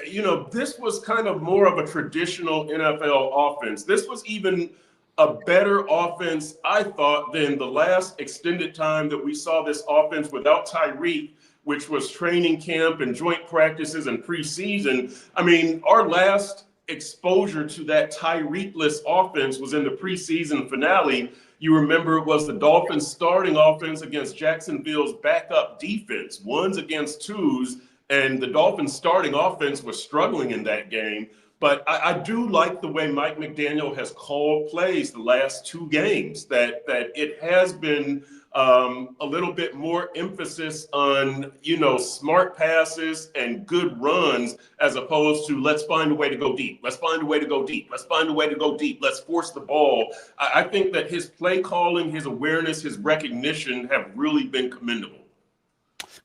this was kind of more of a traditional NFL offense. This was even a better offense, I thought, than the last extended time that we saw this offense without Tyreek, which was training camp and joint practices and preseason. I mean, our last exposure to that Tyreek-less offense was in the preseason finale. You remember it was the Dolphins starting offense against Jacksonville's backup defense, 1s against 2s, and the Dolphins starting offense was struggling in that game. But I do like the way Mike McDaniel has called plays the last 2 games, that it has been a little bit more emphasis on, smart passes and good runs as opposed to let's find a way to go deep. Let's find a way to go deep. Let's find a way to go deep. Let's force the ball. I think that his play calling, his awareness, his recognition have really been commendable.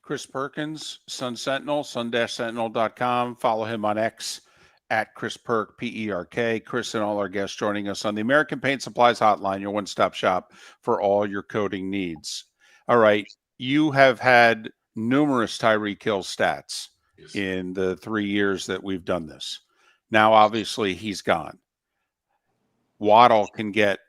Chris Perkins, Sun Sentinel, sun-sentinel.com. Follow him on X at Chris Perk, P-E-R-K. Chris and all our guests joining us on the American Paint Supplies Hotline, your one-stop shop for all your coating needs. All right, you have had numerous Tyreek Hill stats in the 3 years that we've done this. Now, obviously, he's gone. Waddle can get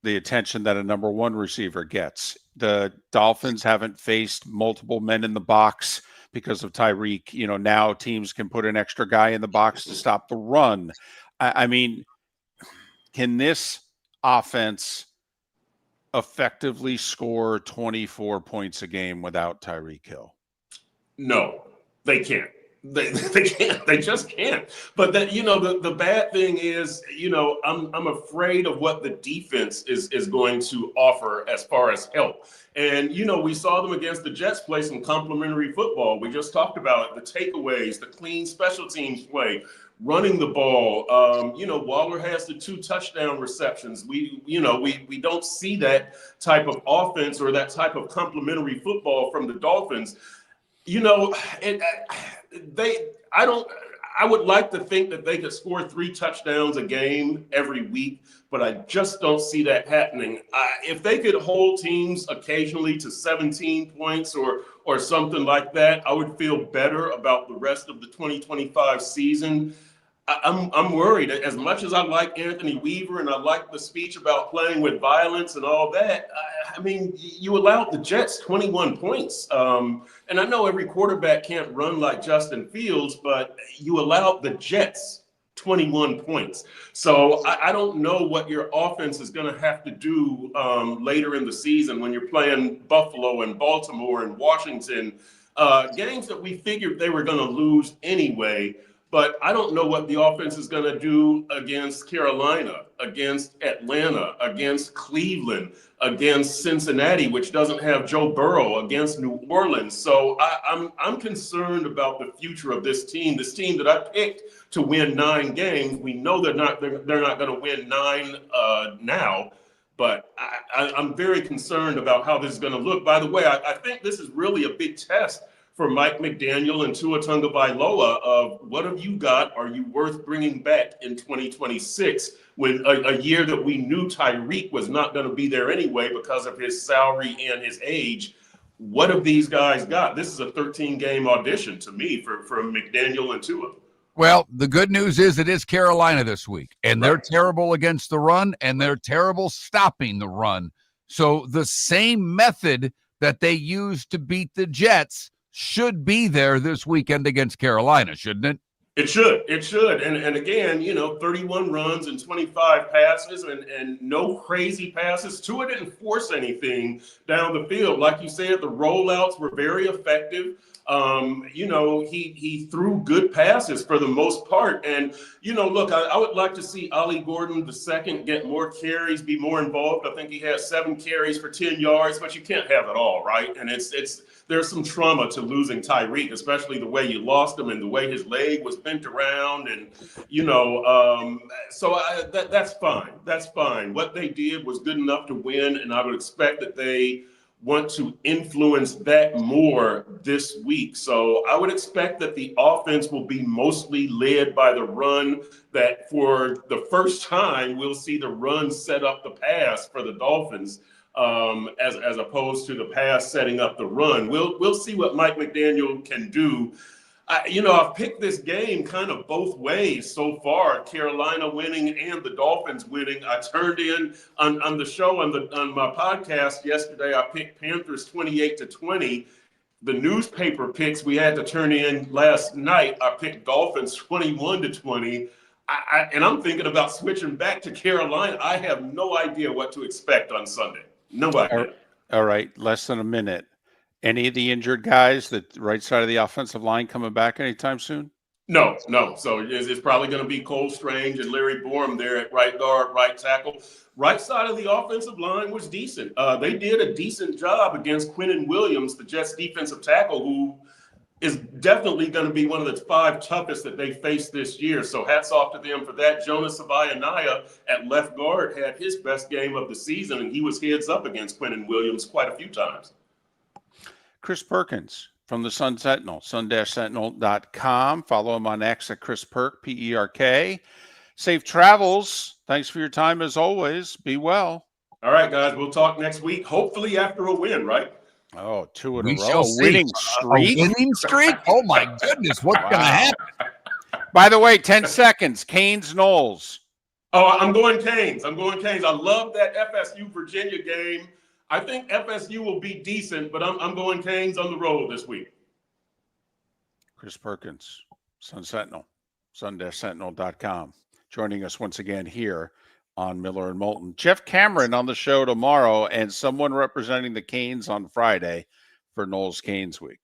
the attention that a number 1 receiver gets. The Dolphins haven't faced multiple men in the box because of Tyreek. Now teams can put an extra guy in the box to stop the run. I mean, can this offense effectively score 24 points a game without Tyreek Hill? No, they can't. They can't. They just can't. But that, the bad thing is, I'm afraid of what the defense is going to offer as far as help. And, we saw them against the Jets play some complimentary football. We just talked about it, the takeaways, the clean special teams play, running the ball. Waller has the 2 touchdown receptions. We don't see that type of offense or that type of complimentary I would like to think that they could score 3 touchdowns a game every week, but I just don't see that happening. If they could hold teams occasionally to 17 points or something like that, I would feel better about the rest of the 2025 season. I'm worried. As much as I like Anthony Weaver and I like the speech about playing with violence and all that, I mean, you allowed the Jets 21 points. And I know every quarterback can't run like Justin Fields, but you allowed the Jets 21 points. So I don't know what your offense is going to have to do later in the season when you're playing Buffalo and Baltimore and Washington, games that we figured they were going to lose anyway. But I don't know what the offense is going to do against Carolina, against Atlanta, against Cleveland, against Cincinnati, which doesn't have Joe Burrow, against New Orleans. So I'm concerned about the future of this team that I picked to win 9 games. We know they're not going to win 9 now, but I'm very concerned about how this is going to look. By the way, I think this is really a big test for Mike McDaniel and Tua Tagovailoa of what have you got? Are you worth bringing back in 2026 when a year that we knew Tyreek was not going to be there anyway because of his salary and his age? What have these guys got? This is a 13-game audition to me for McDaniel and Tua. Well, the good news is it is Carolina this week, and they're terrible against the run, and they're terrible stopping the run. So the same method that they used to beat the Jets should be there this weekend against Carolina, shouldn't it? It should. And again, 31 runs and 25 passes and no crazy passes. Tua didn't force anything down the field. Like you said, the rollouts were very effective. He threw good passes for the most part. And, look, I would like to see Ollie Gordon II get more carries, be more involved. I think he had 7 carries for 10 yards, but you can't have it all, right? And there's some trauma to losing Tyreek, especially the way you lost him and the way his leg was bent around. And, that's fine. That's fine. What they did was good enough to win. And I would expect that they want to influence that more this week. So I would expect that the offense will be mostly led by the run, that for the first time, we'll see the run set up the pass for the Dolphins as opposed to the pass setting up the run. We'll see what Mike McDaniel can do. I've picked this game kind of both ways so far, Carolina winning and the Dolphins winning. I turned in on the show on my podcast yesterday. I picked Panthers 28-20. The newspaper picks we had to turn in last night, I picked Dolphins 21-20. And I'm thinking about switching back to Carolina. I have no idea what to expect on Sunday. No idea. All right, less than a minute. Any of the injured guys, the right side of the offensive line, coming back anytime soon? No. So it's probably going to be Cole Strange and Larry Borum there at right guard, right tackle. Right side of the offensive line was decent. They did a decent job against Quinnen Williams, the Jets defensive tackle, who is definitely going to be one of the 5 toughest that they face this year. So hats off to them for that. Jonas Savaianaya at left guard had his best game of the season, and he was heads up against Quinnen Williams quite a few times. Chris Perkins from the Sun Sentinel, sun-sentinel.com. Follow him on X at Chris Perk, P-E-R-K. Safe travels. Thanks for your time as always. Be well. All right, guys. We'll talk next week, hopefully after a win, right? Oh, 2 in a We row. shall see. Winning streak. A winning streak? Oh, my goodness. What's going to happen? By the way, 10 seconds. Canes, Knowles. Oh, I'm going Canes. I love that FSU Virginia game. I think FSU will be decent, but I'm going Canes on the road this week. Chris Perkins, Sun Sentinel, sun-sentinel.com. Joining us once again here on Miller and Moulton. Jeff Cameron on the show tomorrow and someone representing the Canes on Friday for Knowles Canes Week.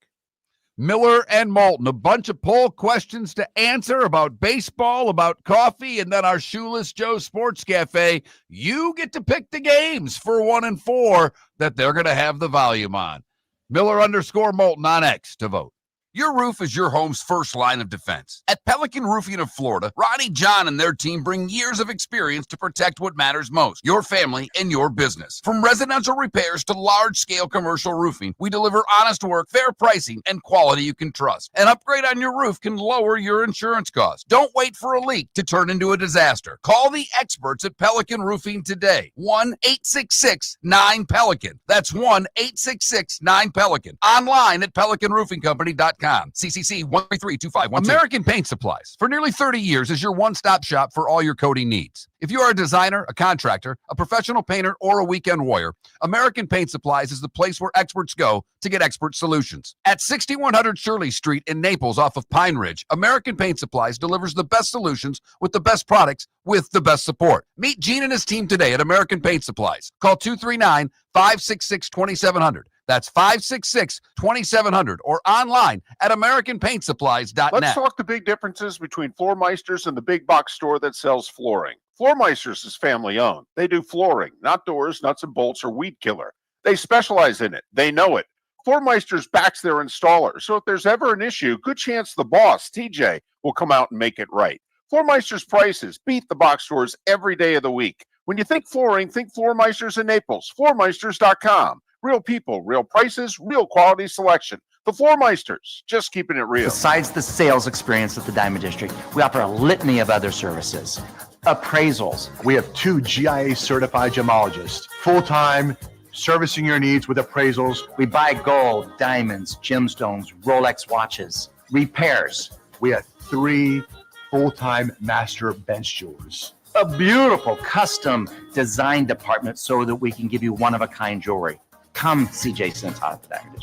Miller and Moulton, a bunch of poll questions to answer about baseball, about coffee, and then our Shoeless Joe Sports Cafe. You get to pick the games for 1 and 4 that they're going to have the volume on. Miller _ Moulton on X to vote. Your roof is your home's first line of defense. At Pelican Roofing of Florida, Ronnie, John, and their team bring years of experience to protect what matters most, your family and your business. From residential repairs to large-scale commercial roofing, we deliver honest work, fair pricing, and quality you can trust. An upgrade on your roof can lower your insurance costs. Don't wait for a leak to turn into a disaster. Call the experts at Pelican Roofing today. 1-866-9-PELICAN. That's 1-866-9-PELICAN. Online at pelicanroofingcompany.com. CCC 1332512. American Paint Supplies, for nearly 30 years, is your one-stop shop for all your coating needs. If you are a designer, a contractor, a professional painter, or a weekend warrior, American Paint Supplies is the place where experts go to get expert solutions. At 6100 Shirley Street in Naples off of Pine Ridge, American Paint Supplies delivers the best solutions with the best products with the best support. Meet Gene and his team today at American Paint Supplies. Call 239-566-2700. That's 566-2700 or online at AmericanPaintSupplies.net. Let's talk the big differences between Floormeisters and the big box store that sells flooring. Floormeisters is family owned. They do flooring, not doors, nuts and bolts, or weed killer. They specialize in it. They know it. Floormeisters backs their installer, so if there's ever an issue, good chance the boss, TJ, will come out and make it right. Floormeisters prices beat the box stores every day of the week. When you think flooring, think Floormeisters in Naples. Floormeisters.com. Real people, real prices, real quality selection. The Floormeisters, just keeping it real. Besides the sales experience at the Diamond District, we offer a litany of other services. Appraisals. We have 2 GIA certified gemologists, full-time, servicing your needs with appraisals. We buy gold, diamonds, gemstones, Rolex watches. Repairs. We have 3 full-time master bench jewelers. A beautiful custom design department so that we can give you one-of-a-kind jewelry. Come see Jason Todd at the Diamond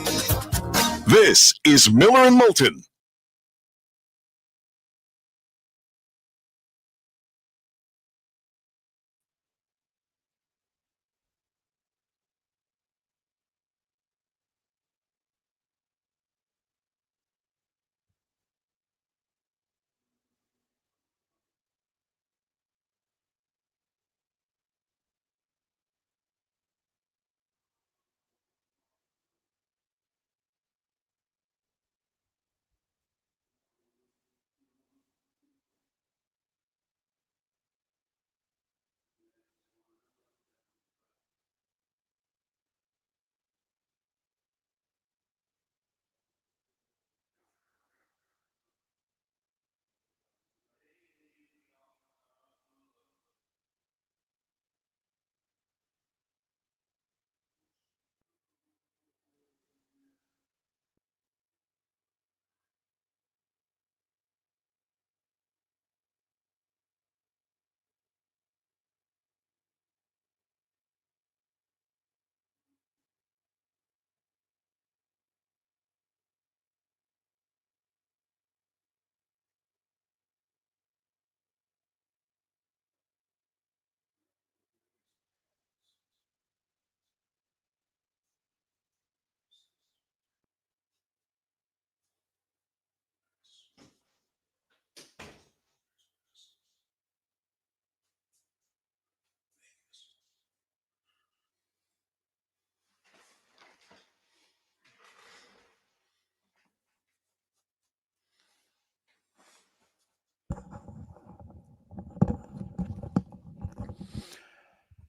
District. This is Miller and Moulton.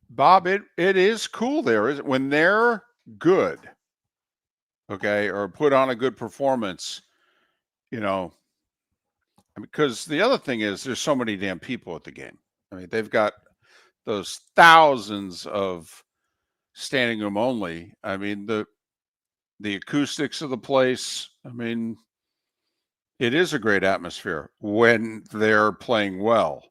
Bob, it is cool there, is it? When they're good, okay, or put on a good performance, you know, because the other thing is there's so many damn people at the game. I mean, they've got those thousands of standing room only. I mean, the acoustics of the place, I mean, it is a great atmosphere when they're playing well.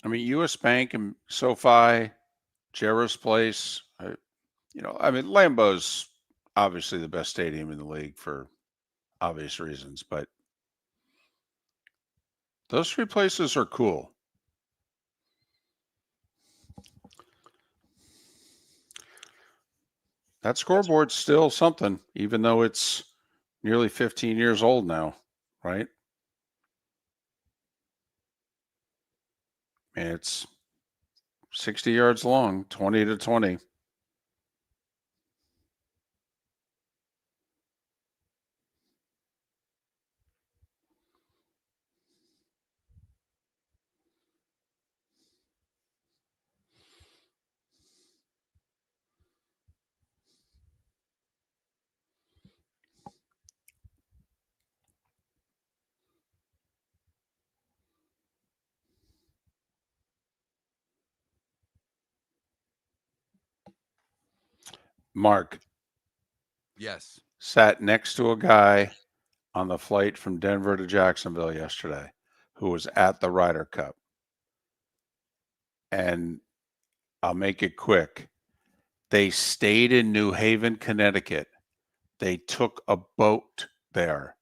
I mean, U.S. Bank and SoFi, Jarrah's Place, I mean, Lambeau's obviously the best stadium in the league for obvious reasons, but those 3 places are cool. That scoreboard's still something, even though it's nearly 15 years old now, right? And it's 60 yards long, 20 to 20. Mark. Yes. Sat next to a guy on the flight from Denver to Jacksonville yesterday who was at the Ryder Cup. And I'll make it quick. They stayed in New Haven, Connecticut. They took a boat there.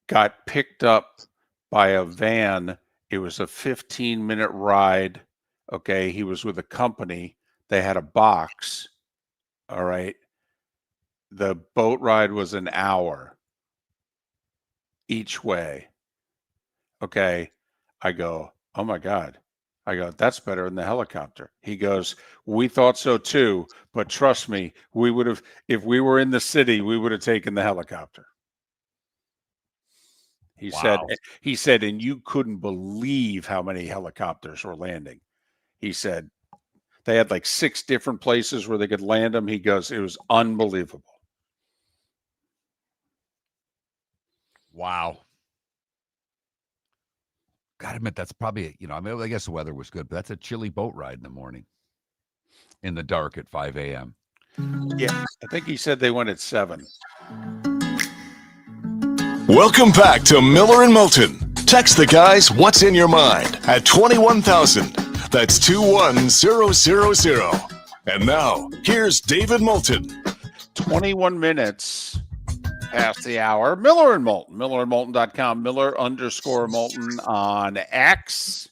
Got picked up by a van. It was a 15-minute ride. Okay, he was with a company. They had a box. All right. The boat ride was an hour each way. Okay. I go, oh my God. I go, that's better than the helicopter. He goes, we thought so too, but trust me, we would have, if we were in the city, we would have taken the helicopter. He said, and you couldn't believe how many helicopters were landing. He said they had like 6 different places where they could land them. He goes, it was unbelievable. Wow. Gotta admit, that's probably, I guess the weather was good, but that's a chilly boat ride in the morning. In the dark at 5 a.m. Yeah, I think he said they went at 7. Welcome back to Miller and Moulton. Text the guys what's in your mind at 21,000. That's 21000. And now, here's David Moulton. 21 minutes past the hour. Miller and Moulton. MillerandMoulton.com. Miller_Moulton on X.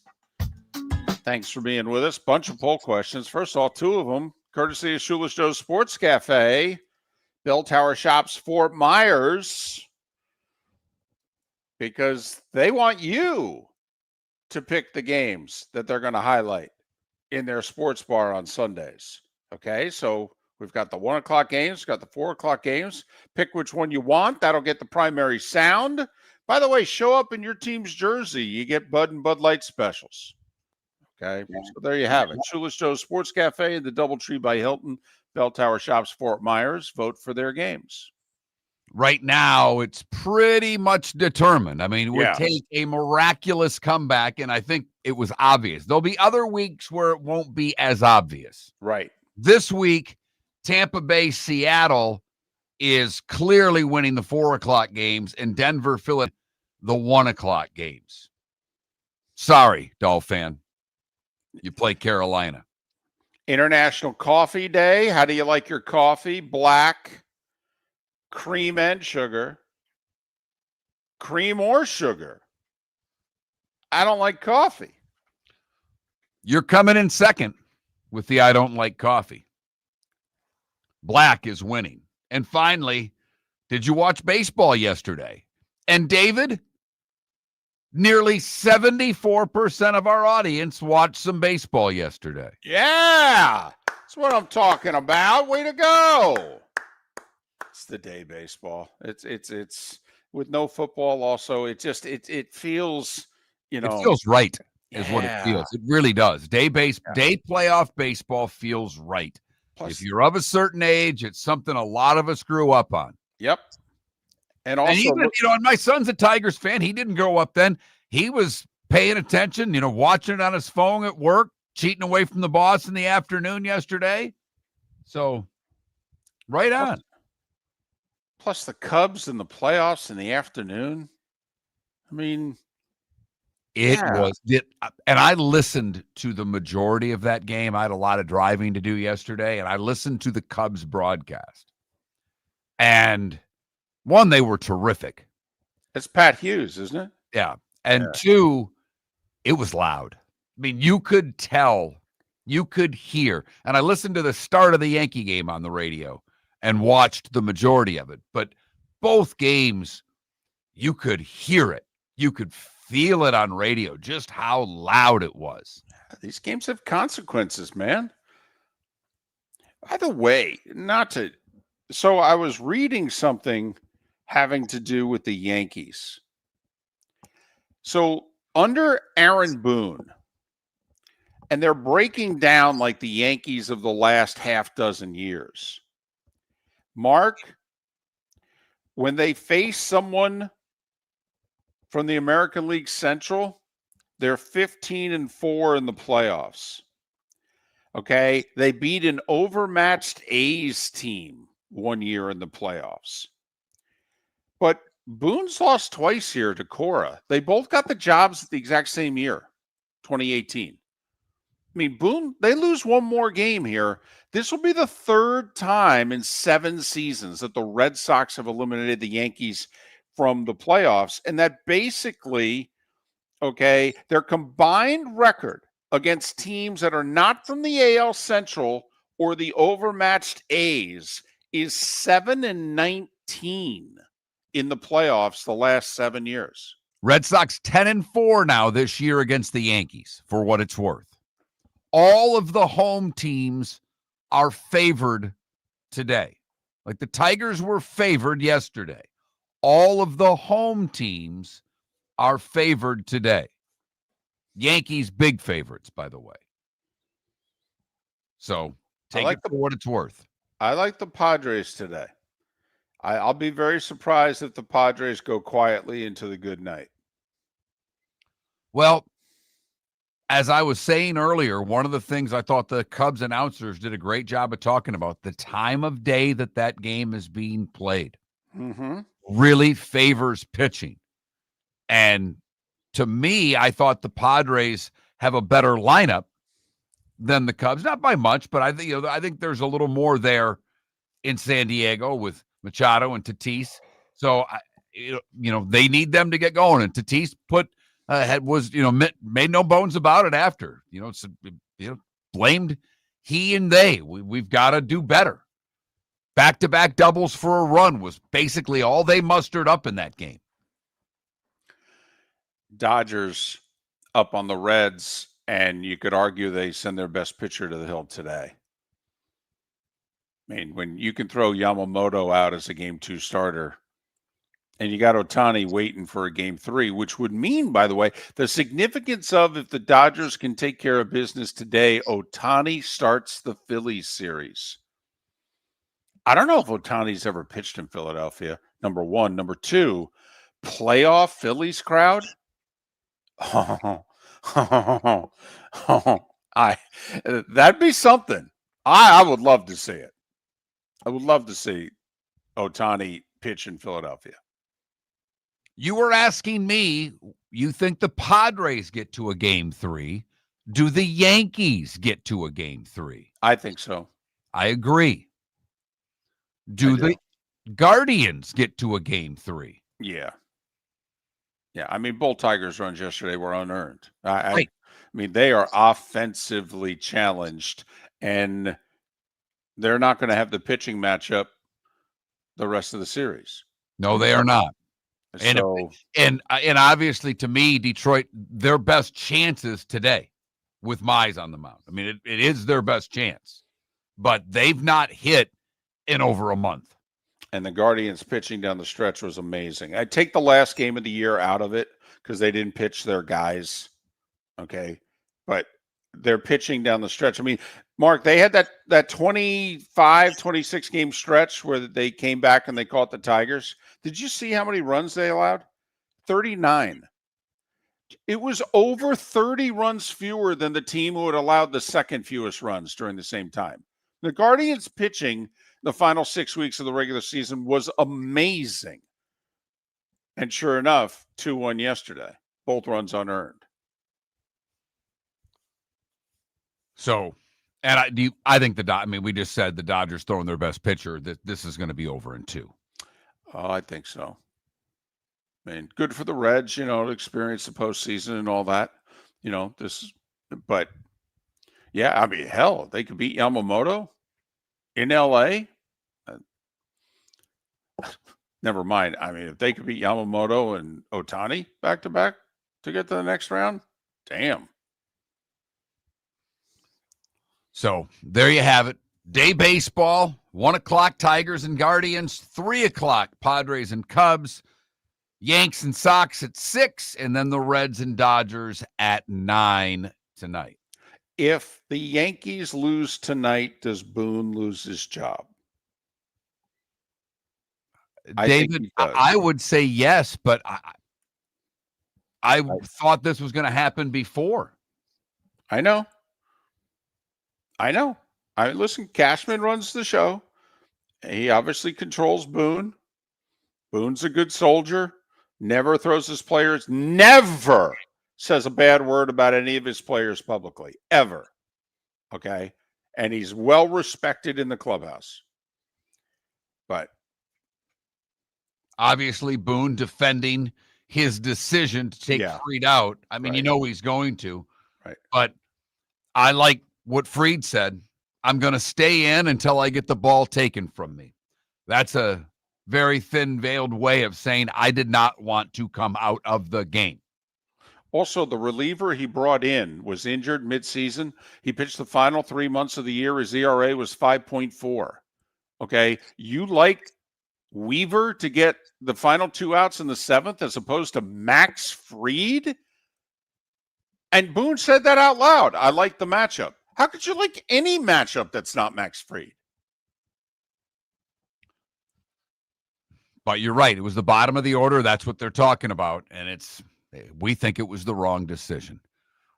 Thanks for being with us. Bunch of poll questions. First of all, 2 of them, courtesy of Shoeless Joe's Sports Cafe, Bell Tower Shops, Fort Myers, because they want you to pick the games that they're going to highlight in their sports bar on Sundays. Okay, so we've got the 1 o'clock games, got the 4 o'clock games. Pick which one you want. That'll get the primary sound. By the way, show up in your team's jersey. You get Bud and Bud Light specials. Okay, so there you have it. Shoeless Joe's Sports Cafe, the Doubletree by Hilton, Bell Tower Shops, Fort Myers. Vote for their games. Right now, it's pretty much determined. I mean, it would take a miraculous comeback, and I think it was obvious. There'll be other weeks where it won't be as obvious. Right. This week, Tampa Bay, Seattle is clearly winning the 4 o'clock games, and Denver, Philadelphia, the 1 o'clock games. Sorry, Dolph fan. You play Carolina. International Coffee Day. How do you like your coffee? Black, cream and sugar, cream or sugar. I don't like coffee. You're coming in second with the I don't like coffee. Black is winning. And finally, did you watch baseball yesterday? And David, nearly 74% of our audience watched some baseball yesterday. Yeah, that's what I'm talking about. Way to go. It's the day baseball. It's with no football also. It feels, It feels right is what it feels. It really does. Day playoff baseball feels right. Plus, if you're of a certain age, it's something a lot of us grew up on. Yep. And also, even, and my son's a Tigers fan. He didn't grow up then. He was paying attention, watching it on his phone at work, cheating away from the boss in the afternoon yesterday. So, right on. Plus the Cubs in the playoffs in the afternoon. I mean, it was it, and I listened to the majority of that game. I had a lot of driving to do yesterday, and I listened to the Cubs broadcast. And one, they were terrific. It's Pat Hughes, isn't it? Yeah. And 2, it was loud. I mean, you could tell You could hear. And I listened to the start of the Yankee game on the radio and watched the majority of it. But both games, you could hear it. You could feel it on radio, just how loud it was. These games have consequences, man. By the way, so I was reading something having to do with the Yankees. So under Aaron Boone, and they're breaking down like the Yankees of the last half dozen years. Mark, when they face someone from the American League Central, they're 15-4 in the playoffs. Okay, they beat an overmatched A's team one year in the playoffs. But Boone's lost twice here to Cora. They both got the jobs at the exact same year, 2018. I mean, Boone, they lose one more game here. This will be the third time in 7 seasons that the Red Sox have eliminated the Yankees from the playoffs. And that basically, okay, their combined record against teams that are not from the AL Central or the overmatched A's is 7-19 in the playoffs the last 7 years. Red Sox 10-4 now this year against the Yankees, for what it's worth. All of the home teams are favored today. Like the Tigers were favored yesterday. All of the home teams are favored today. Yankees, big favorites, by the way. So take it for what it's worth. I like the Padres today. I'll be very surprised if the Padres go quietly into the good night. Well, as I was saying earlier, one of the things I thought the Cubs announcers did a great job of talking about, the time of day that game is being played really favors pitching. And to me, I thought the Padres have a better lineup than the Cubs, not by much, but I think there's a little more there in San Diego with Machado and Tatis. So they need them to get going, and Tatis made no bones about it after, blamed he and they. We've got to do better. Back-to-back doubles for a run was basically all they mustered up in that game. Dodgers up on the Reds, and you could argue they send their best pitcher to the hill today. I mean, when you can throw Yamamoto out as a game 2 starter, and you got Ohtani waiting for a game 3, which would mean, by the way, the significance of if the Dodgers can take care of business today, Ohtani starts the Phillies series. I don't know if Ohtani's ever pitched in Philadelphia, number one. Number two, playoff Phillies crowd. That'd be something. I would love to see it. I would love to see Ohtani pitch in Philadelphia. You were asking me, you think the Padres get to a game 3? Do the Yankees get to a game 3? I think so. I agree. Do the Guardians get to a game 3? Yeah. Yeah. I mean, both Tigers runs yesterday were unearned. Right. I mean, they are offensively challenged, and they're not going to have the pitching matchup the rest of the series. No, they are not. So, and obviously, to me, Detroit, their best chances today with Mize on the mound. I mean, it is their best chance, but they've not hit in over a month. And the Guardians pitching down the stretch was amazing. I take the last game of the year out of it because they didn't pitch their guys. Okay. But they're pitching down the stretch. I mean, Mark, they had that 25, 26 game stretch where they came back and they caught the Tigers. Did you see how many runs they allowed? 39. It was over 30 runs fewer than the team who had allowed the second fewest runs during the same time. The Guardians pitching the final 6 weeks of the regular season was amazing. And sure enough, 2-1 yesterday. Both runs unearned. So, and I think we just said the Dodgers throwing their best pitcher, that this is going to be over in 2. Oh, I think so. I mean, good for the Reds, to experience the postseason and all that. But Yeah, I mean, hell, they could beat Yamamoto in LA. Never mind. I mean, if they could beat Yamamoto and Otani back to back to get to the next round, damn. So there you have it. Day baseball, 1 o'clock Tigers and Guardians, 3 o'clock Padres and Cubs, Yanks and Sox at 6, and then the Reds and Dodgers at 9 tonight. If the Yankees lose tonight, does Boone lose his job? David, I would say yes, but I thought this was going to happen before. I know. Listen, Cashman runs the show. He obviously controls Boone. Boone's a good soldier. Never throws his players. Never says a bad word about any of his players publicly. Ever. Okay? And he's well respected in the clubhouse. But obviously, Boone defending his decision to take Fried out. I mean, you know he's going to. Right. But I like what Fried said. I'm going to stay in until I get the ball taken from me. That's a very thin-veiled way of saying I did not want to come out of the game. Also, the reliever he brought in was injured midseason. He pitched the final 3 months of the year. His ERA was 5.4. Okay? You like Weaver to get the final 2 outs in the 7th as opposed to Max Fried? And Boone said that out loud. I like the matchup. How could you like any matchup that's not Max Fried? But you're right. It was the bottom of the order. That's what they're talking about. And we think it was the wrong decision.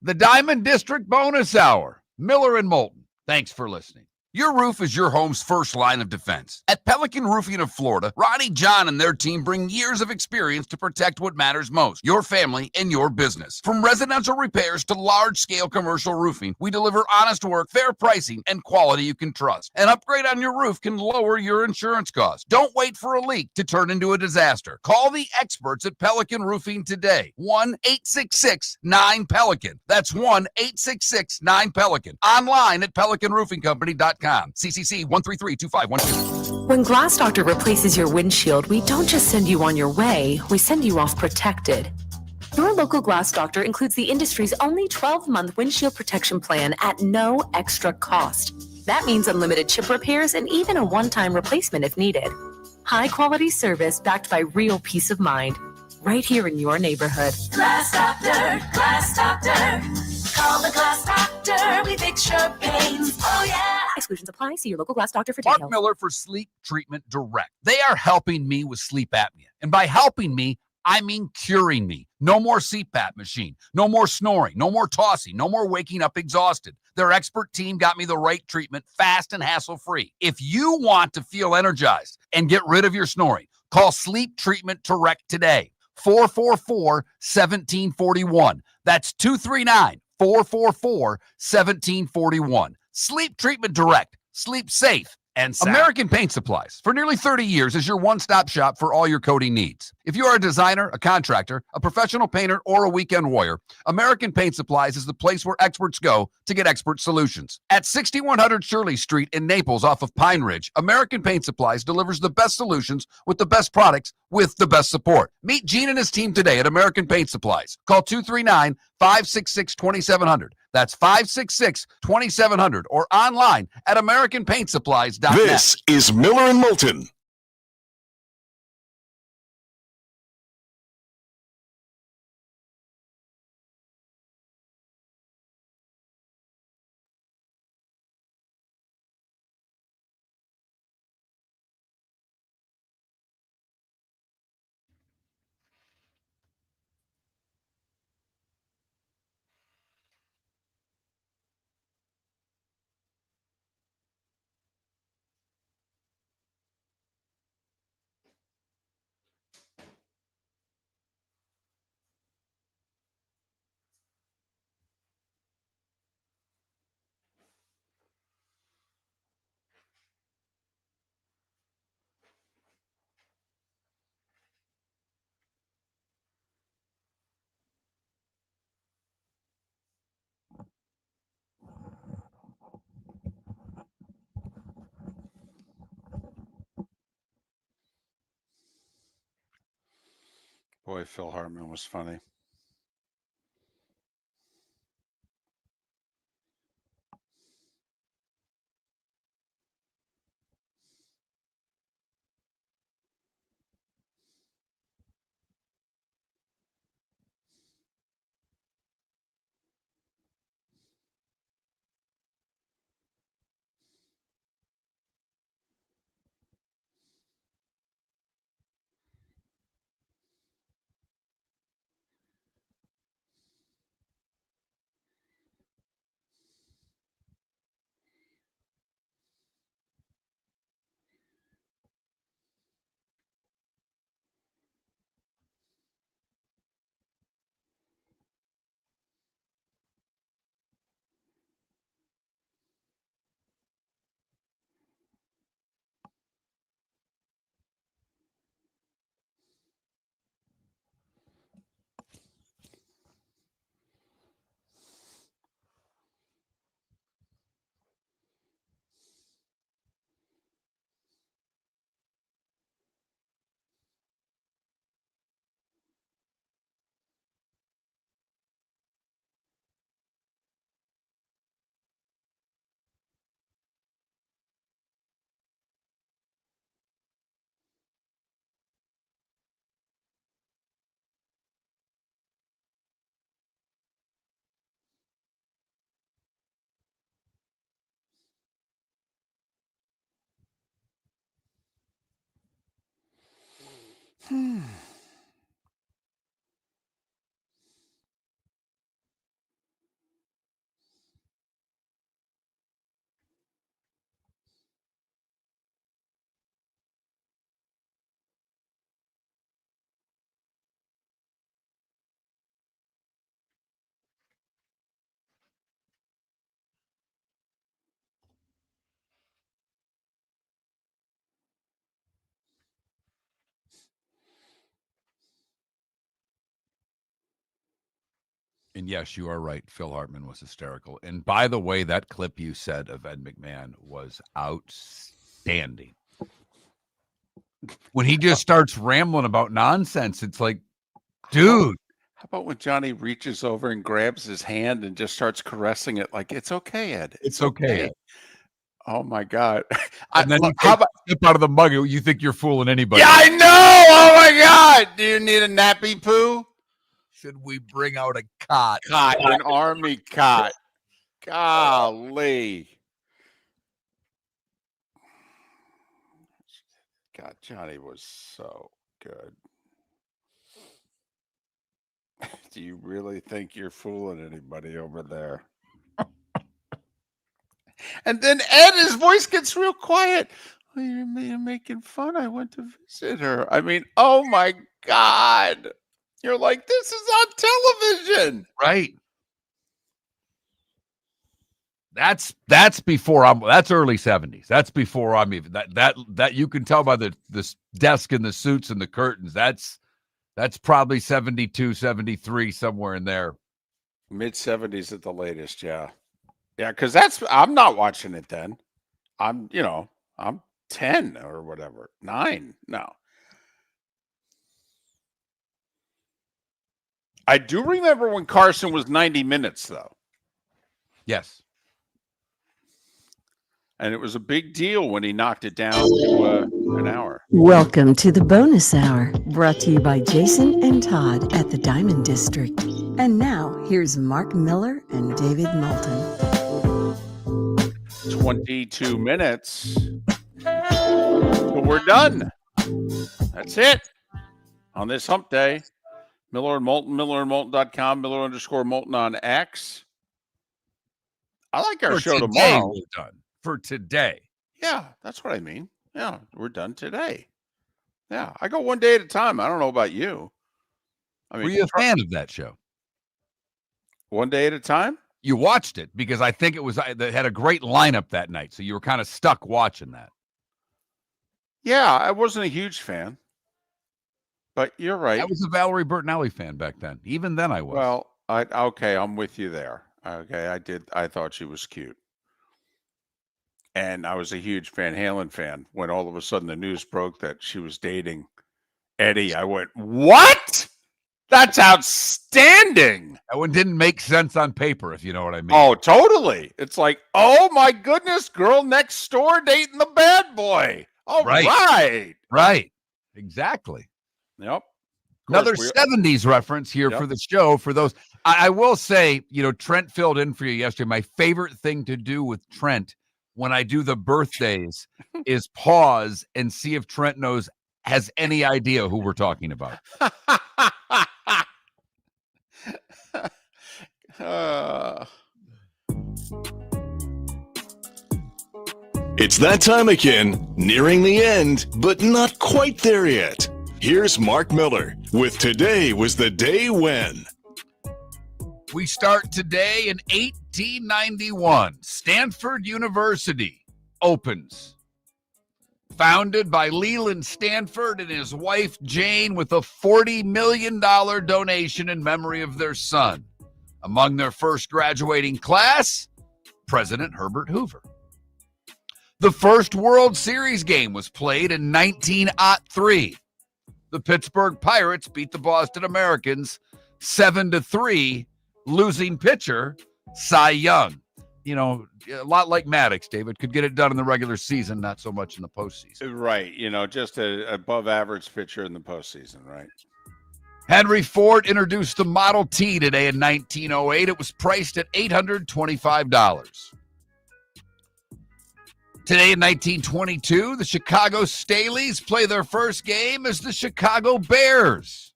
The Diamond District Bonus Hour. Miller and Moulton. Thanks for listening. Your roof is your home's first line of defense. At Pelican Roofing of Florida, Ronnie John and their team bring years of experience to protect what matters most, your family and your business. From residential repairs to large-scale commercial roofing, we deliver honest work, fair pricing, and quality you can trust. An upgrade on your roof can lower your insurance costs. Don't wait for a leak to turn into a disaster. Call the experts at Pelican Roofing today. 1-866-9-PELICAN. That's 1-866-9-PELICAN. Online at pelicanroofingcompany.com. CCC 1332512. When Glass Doctor replaces your windshield, we don't just send you on your way, we send you off protected. Your local Glass Doctor includes the industry's only 12-month windshield protection plan at no extra cost. That means unlimited chip repairs and even a one-time replacement if needed. High-quality service backed by real peace of mind, right here in your neighborhood. Glass Doctor, Glass Doctor. Call the Glass Doctor, we fix your pains. Oh, yeah. Exclusions apply. See your local Glass Doctor for details. Mark Miller for Sleep Treatment Direct. They are helping me with sleep apnea. And by helping me, I mean curing me. No more CPAP machine. No more snoring. No more tossing. No more waking up exhausted. Their expert team got me the right treatment fast and hassle-free. If you want to feel energized and get rid of your snoring, call Sleep Treatment Direct today. 444-1741. That's 239-444-1741. Sleep Treatment Direct. Sleep safe and sound. American Paint Supplies. For nearly 30 years is your one-stop shop for all your coating needs. If you are a designer, a contractor, a professional painter, or a weekend warrior, American Paint Supplies is the place where experts go to get expert solutions. At 6100 Shirley Street in Naples off of Pine Ridge, American Paint Supplies delivers the best solutions with the best products with the best support. Meet Gene and his team today at American Paint Supplies. Call 239-566-2700. That's 566-2700 or online at AmericanPaintSupplies.net. This is Miller and Moulton. Boy, Phil Hartman was funny. And yes, you are right. Phil Hartman was hysterical. And by the way, that clip you said of Ed McMahon was outstanding. When he just starts rambling about nonsense, it's like, dude. How about when Johnny reaches over and grabs his hand and just starts caressing it like, it's okay, Ed. It's okay. Ed. Oh, my God. And then how about step out of the mug? You think you're fooling anybody. Yeah, I know. Oh, my God. Do you need a nappy poo? Should we bring out a cot? An army cot. Golly. God, Johnny was so good. Do you really think you're fooling anybody over there? And then Ed, his voice gets real quiet. Oh, you're making fun. I went to visit her. I mean, oh my God. You're like, this is on television. Right. That's before that's early 70s. That's before I'm even that you can tell by the desk and the suits and the curtains. That's probably 72, 73, somewhere in there. Mid 70s at the latest, yeah. Yeah, because I'm not watching it then. I'm 10 or whatever. 9. No. I do remember when Carson was 90 minutes, though. Yes. And it was a big deal when he knocked it down to an hour. Welcome to the bonus hour, brought to you by Jason and Todd at the Diamond District. And now, here's Mark Miller and David Moulton. 22 minutes. But we're done. That's it. On this hump day, Miller and Moulton, MillerandMoulton.com, Miller_Moulton on X. I like our show tomorrow. We're done. For today. Yeah, that's what I mean. Yeah, we're done today. Yeah, I go one day at a time. I don't know about you. I mean, were you a fan of that show? One day at a time? You watched it because I think they had a great lineup that night, so you were kind of stuck watching that. Yeah, I wasn't a huge fan, but you're right. I was a Valerie Bertinelli fan back then. Even then, I was. Well, okay, I'm with you there. Okay, I thought she was cute. And I was a huge Van Halen fan. When all of a sudden the news broke that she was dating Eddie, I went, what? That's outstanding. That one didn't make sense on paper, if you know what I mean. Oh, totally. It's like, oh my goodness, girl next door dating the bad boy. All right. Right. Exactly. Yep. Another 70s reference here for the show. For those, I will say, Trent filled in for you yesterday. My favorite thing to do with Trent when I do the birthdays is pause and see if Trent has any idea who we're talking about. It's that time again, nearing the end, but not quite there yet. Here's Mark Miller with Today Was the Day When. We start today in 1891. Stanford University opens. Founded by Leland Stanford and his wife Jane with a $40 million donation in memory of their son. Among their first graduating class, President Herbert Hoover. The first World Series game was played in 1903. The Pittsburgh Pirates beat the Boston Americans 7-3, losing pitcher Cy Young. A lot like Maddox, David, could get it done in the regular season, not so much in the postseason. Right. Just an above average pitcher in the postseason, right? Henry Ford introduced the Model T today in 1908. It was priced at $825. Today in 1922, the Chicago Staleys play their first game as the Chicago Bears.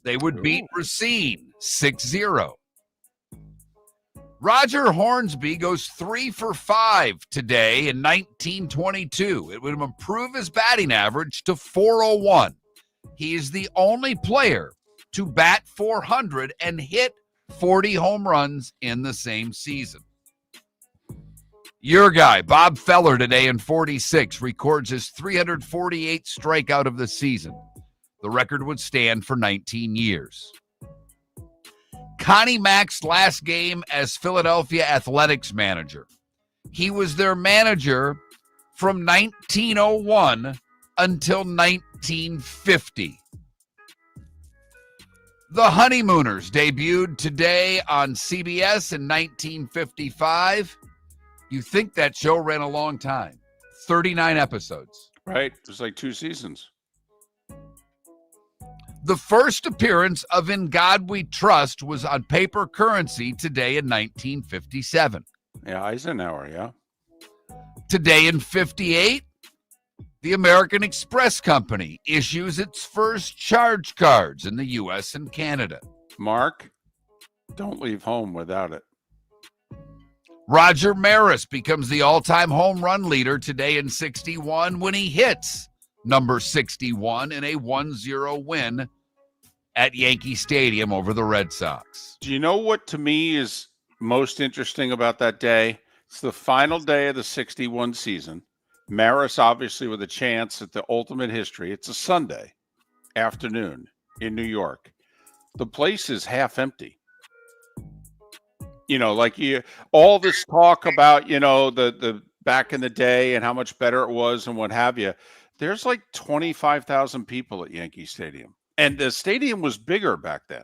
They would beat Racine 6-0. Roger Hornsby goes 3 for 5 today in 1922. It would improve his batting average to .401. He is the only player to bat .400 and hit 40 home runs in the same season. Your guy, Bob Feller, today in 46, records his 348th strikeout of the season. The record would stand for 19 years. Connie Mack's last game as Philadelphia Athletics manager. He was their manager from 1901 until 1950. The Honeymooners debuted today on CBS in 1955. You think that show ran a long time. 39 episodes. Right. It was like 2 seasons. The first appearance of In God We Trust was on paper currency today in 1957. Yeah, Eisenhower, yeah. Today in 58, the American Express Company issues its first charge cards in the U.S. and Canada. Mark, don't leave home without it. Roger Maris becomes the all-time home run leader today in 61 when he hits number 61 in a 1-0 win at Yankee Stadium over the Red Sox. Do you know what to me is most interesting about that day? It's the final day of the 61 season. Maris obviously with a chance at the ultimate history. It's a Sunday afternoon in New York. The place is half empty. All this talk about, the back in the day and how much better it was and what have you. There's like 25,000 people at Yankee Stadium. And the stadium was bigger back then.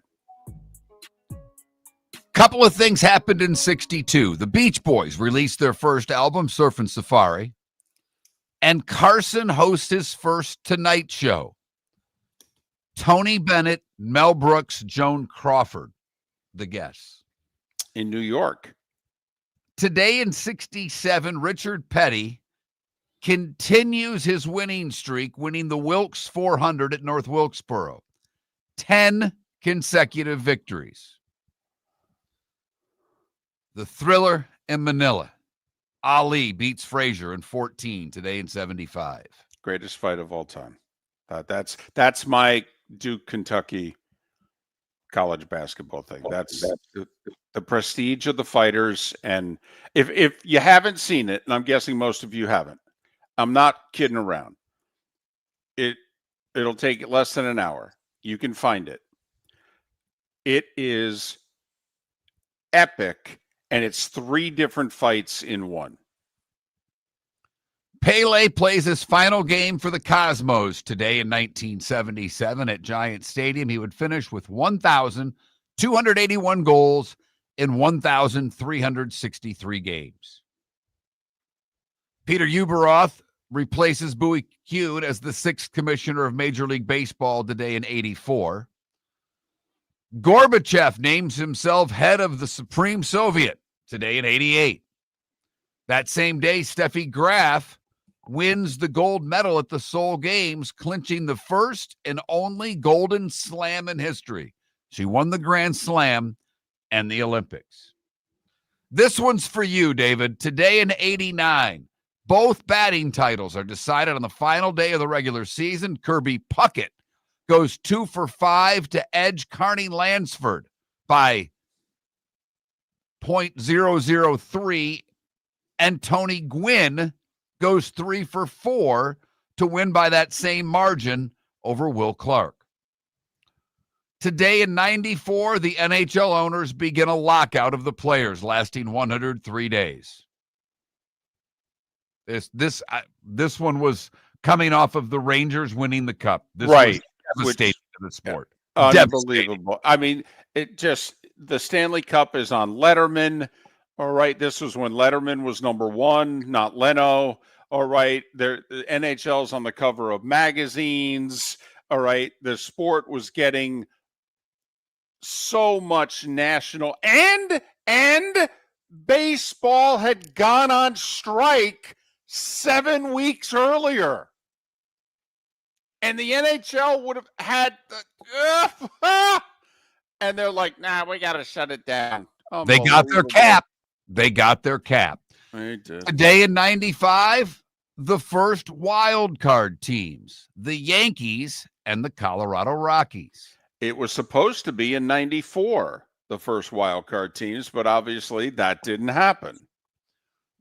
Couple of things happened in 62. The Beach Boys released their first album, Surfin' Safari. And Carson hosts his first Tonight Show. Tony Bennett, Mel Brooks, Joan Crawford, the guests. In New York. Today in 67, Richard Petty continues his winning streak, winning the Wilkes 400 at North Wilkesboro. 10 consecutive victories. The Thriller in Manila. Ali beats Frazier in 14 today in 75. Greatest fight of all time. That's my Duke, Kentucky college basketball thing. That's the prestige of the fighters. And if you haven't seen it, and I'm guessing most of you haven't, I'm not kidding around. It'll take less than an hour. You can find it. It is epic, and it's 3 different fights in one. Pele plays his final game for the Cosmos today in 1977 at Giant Stadium. He would finish with 1,281 goals in 1,363 games. Peter Ueberroth replaces Bowie Kuhn as the 6th commissioner of Major League Baseball today in 84. Gorbachev names himself head of the Supreme Soviet today in 88. That same day, Steffi Graf wins the gold medal at the Seoul Games, clinching the first and only Golden Slam in history. She won the Grand Slam and the Olympics. This one's for you, David. Today in 89, both batting titles are decided on the final day of the regular season. Kirby Puckett goes 2 for 5 to edge Carney Lansford by .003, and Tony Gwynn goes 3 for 4 to win by that same margin over Will Clark. Today in 94, the NHL owners begin a lockout of the players lasting 103 days. This one was coming off of the Rangers winning the Cup. This right. was devastating to the sport. Unbelievable. I mean, the Stanley Cup is on Letterman. All right. This was when Letterman was number one, not Leno. All right. The NHL's on the cover of magazines. All right. The sport was getting so much national, and baseball had gone on strike 7 weeks earlier. And the NHL would have had and they're like, nah, we got to shut it down. They got their cap. They got their cap. They did. Today in 95, the first wild card teams, the Yankees and the Colorado Rockies. It was supposed to be in 94, the first wild card teams, but obviously that didn't happen.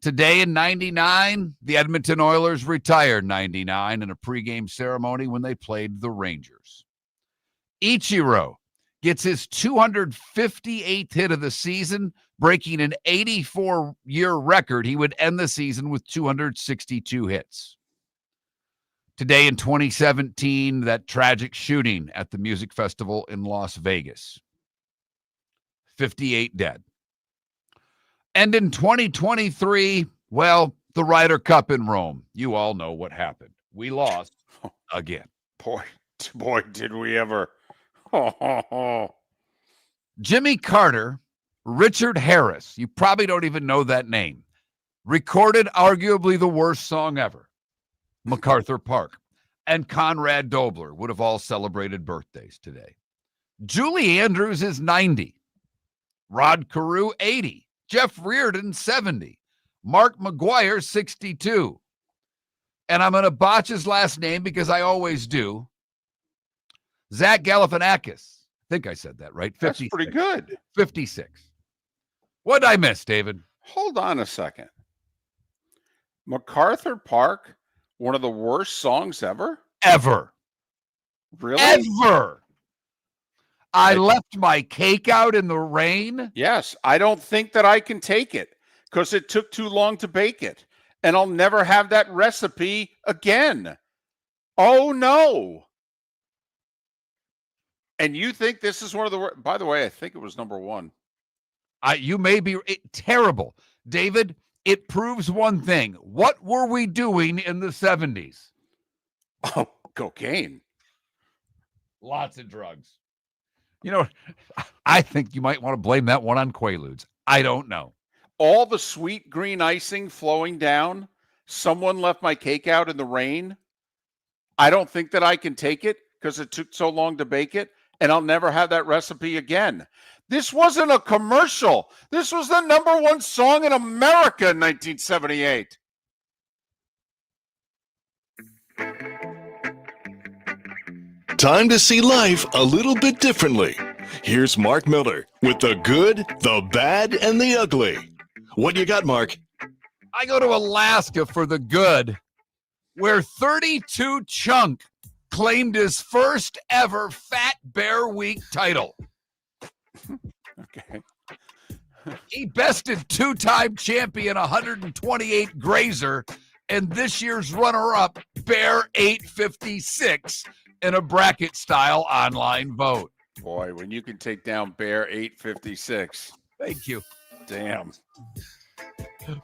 Today in 99, the Edmonton Oilers retired 99 in a pregame ceremony when they played the Rangers. Ichiro gets his 258th hit of the season, breaking an 84-year record. He would end the season with 262 hits. Today in 2017, that tragic shooting at the music festival in Las Vegas. 58 dead. And in 2023, well, the Ryder Cup in Rome. You all know what happened. We lost again. Boy, did we ever. Jimmy Carter, Richard Harris, you probably don't even know that name, recorded arguably the worst song ever, MacArthur Park, and Conrad Dobler would have all celebrated birthdays today. Julie Andrews is 90. Rod Carew, 80. Jeff Reardon, 70. Mark McGuire, 62. And I'm going to botch his last name because I always do. Zach Galifianakis. I think I said that right. 56. That's pretty good. 56. What did I miss, David? Hold on a second. MacArthur Park, one of the worst songs ever? Ever. Really? Ever. I left my cake out in the rain. Yes. I don't think that I can take it because it took too long to bake it. And I'll never have that recipe again. Oh, no. And you think this is one of the worst? By the way, I think it was number one. You may be terrible. David, it proves one thing. What were we doing in the 70s? Oh, cocaine. Lots of drugs. You know, I think you might want to blame that one on Quaaludes. I don't know. All the sweet green icing flowing down. Someone left my cake out in the rain. I don't think that I can take it because it took so long to bake it. And I'll never have that recipe again. This wasn't a commercial. This was the number one song in America in 1978. Time to see life a little bit differently. Here's Mark Miller with the good, the bad, and the ugly. What you got, Mark? I go to Alaska for the good, where 32 Chunk claimed his first ever Fat Bear Week title. Okay. He bested two-time champion 128 Grazer and this year's runner-up, Bear 856, in a bracket-style online vote. Boy, when you can take down Bear 856. Thank you. Damn.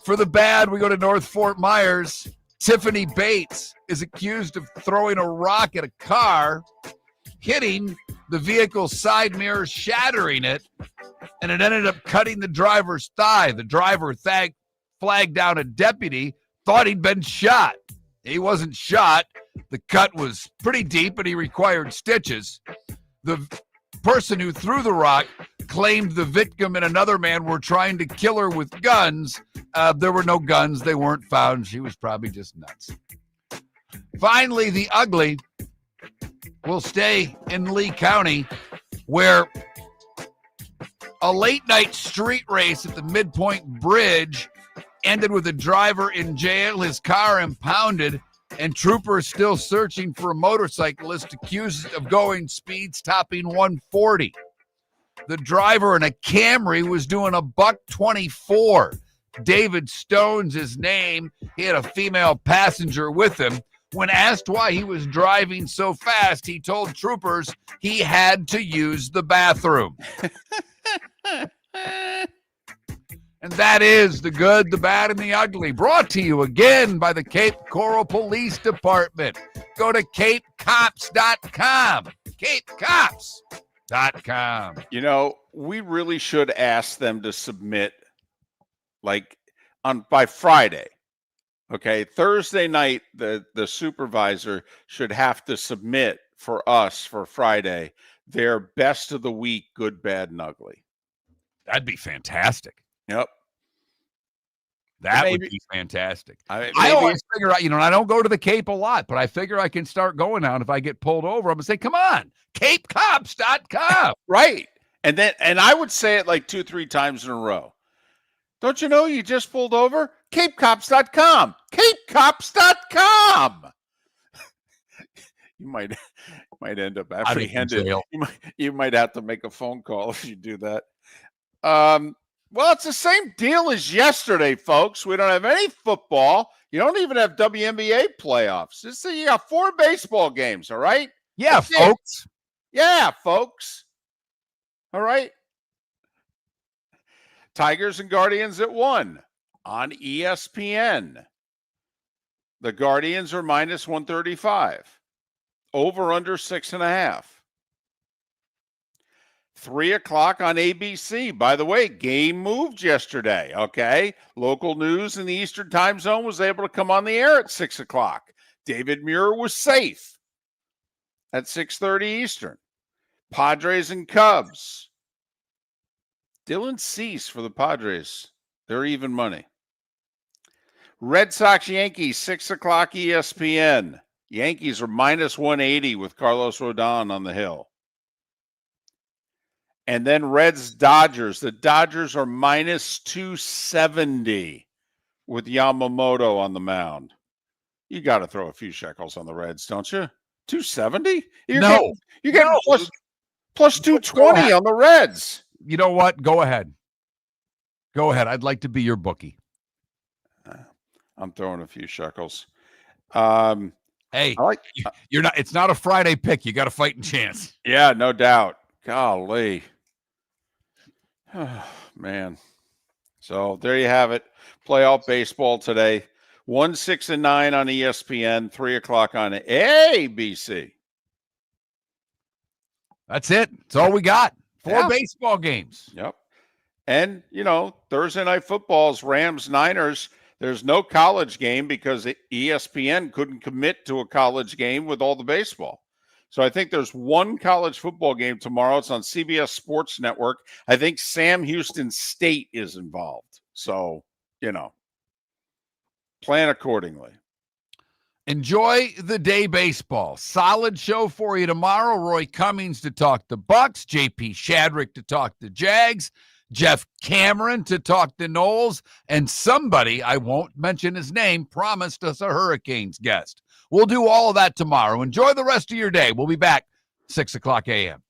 For the bad, we go to North Fort Myers. Tiffany Bates is accused of throwing a rock at a car, hitting the vehicle's side mirror, shattering it, and it ended up cutting the driver's thigh. The driver flagged down a deputy, thought he'd been shot. He wasn't shot. The cut was pretty deep, and he required stitches. The person who threw the rock claimed the victim and another man were trying to kill her with guns. There were no guns. They weren't found. She was probably just nuts. Finally, the ugly will stay in Lee County, where a late-night street race at the Midpoint Bridge ended with a driver in jail, his car impounded, and troopers still searching for a motorcyclist accused of going speeds topping 140. The driver in a Camry was doing a $124. David Stone's his name. He had a female passenger with him. When asked why he was driving so fast, he told troopers he had to use the bathroom. And that is the good, the bad, and the ugly. Brought to you again by the Cape Coral Police Department. Go to capecops.com. capecops.com. You know, we really should ask them to submit by Friday. Okay, Thursday night, the supervisor should have to submit for us for Friday their best of the week, good, bad, and ugly. That'd be fantastic. Yep. That would be fantastic. I always figure out, I don't go to the Cape a lot, but I figure I can start going out. If I get pulled over, I'm going to say, come on, capecops.com. Right. And I would say it like 2-3 times in a row. Don't you know you just pulled over? capecops.com. capecops.com. You might end up apprehended. You might have to make a phone call if you do that. Well, it's the same deal as yesterday, folks. We don't have any football. You don't even have WNBA playoffs. You got 4 baseball games, all right? Yeah, folks. Yeah, folks. All right. Tigers and Guardians at 1 on ESPN. The Guardians are minus 135. Over under 6.5. 3 o'clock on ABC. By the way, game moved yesterday, okay? Local news in the Eastern time zone was able to come on the air at 6 o'clock. David Muir was safe at 6:30 Eastern. Padres and Cubs. Dylan Cease for the Padres. They're even money. Red Sox Yankees, 6 o'clock ESPN. Yankees are minus 180 with Carlos Rodon on the hill. And then Reds Dodgers. The Dodgers are minus 270 with Yamamoto on the mound. You got to throw a few shekels on the Reds, don't you? 270? You're getting plus 220 on the Reds. You know what? Go ahead. I'd like to be your bookie. I'm throwing a few shekels. Hey, you're not. It's not a Friday pick. You got a fighting chance. Yeah, no doubt. Golly. Oh, man. So there you have it. Playoff baseball today. 1, 6, and 9 on ESPN. 3 o'clock on ABC. That's it. That's all we got. 4 baseball games. Yep. And, Thursday night football's Rams-Niners. There's no college game because ESPN couldn't commit to a college game with all the baseball. So I think there's one college football game tomorrow. It's on CBS Sports Network. I think Sam Houston State is involved. So, plan accordingly. Enjoy the day baseball. Solid show for you tomorrow. Roy Cummings to talk the Bucks, JP Shadrick to talk the Jags, Jeff Cameron to talk the Knowles, and somebody, I won't mention his name, promised us a Hurricanes guest. We'll do all of that tomorrow. Enjoy the rest of your day. We'll be back 6 o'clock a.m.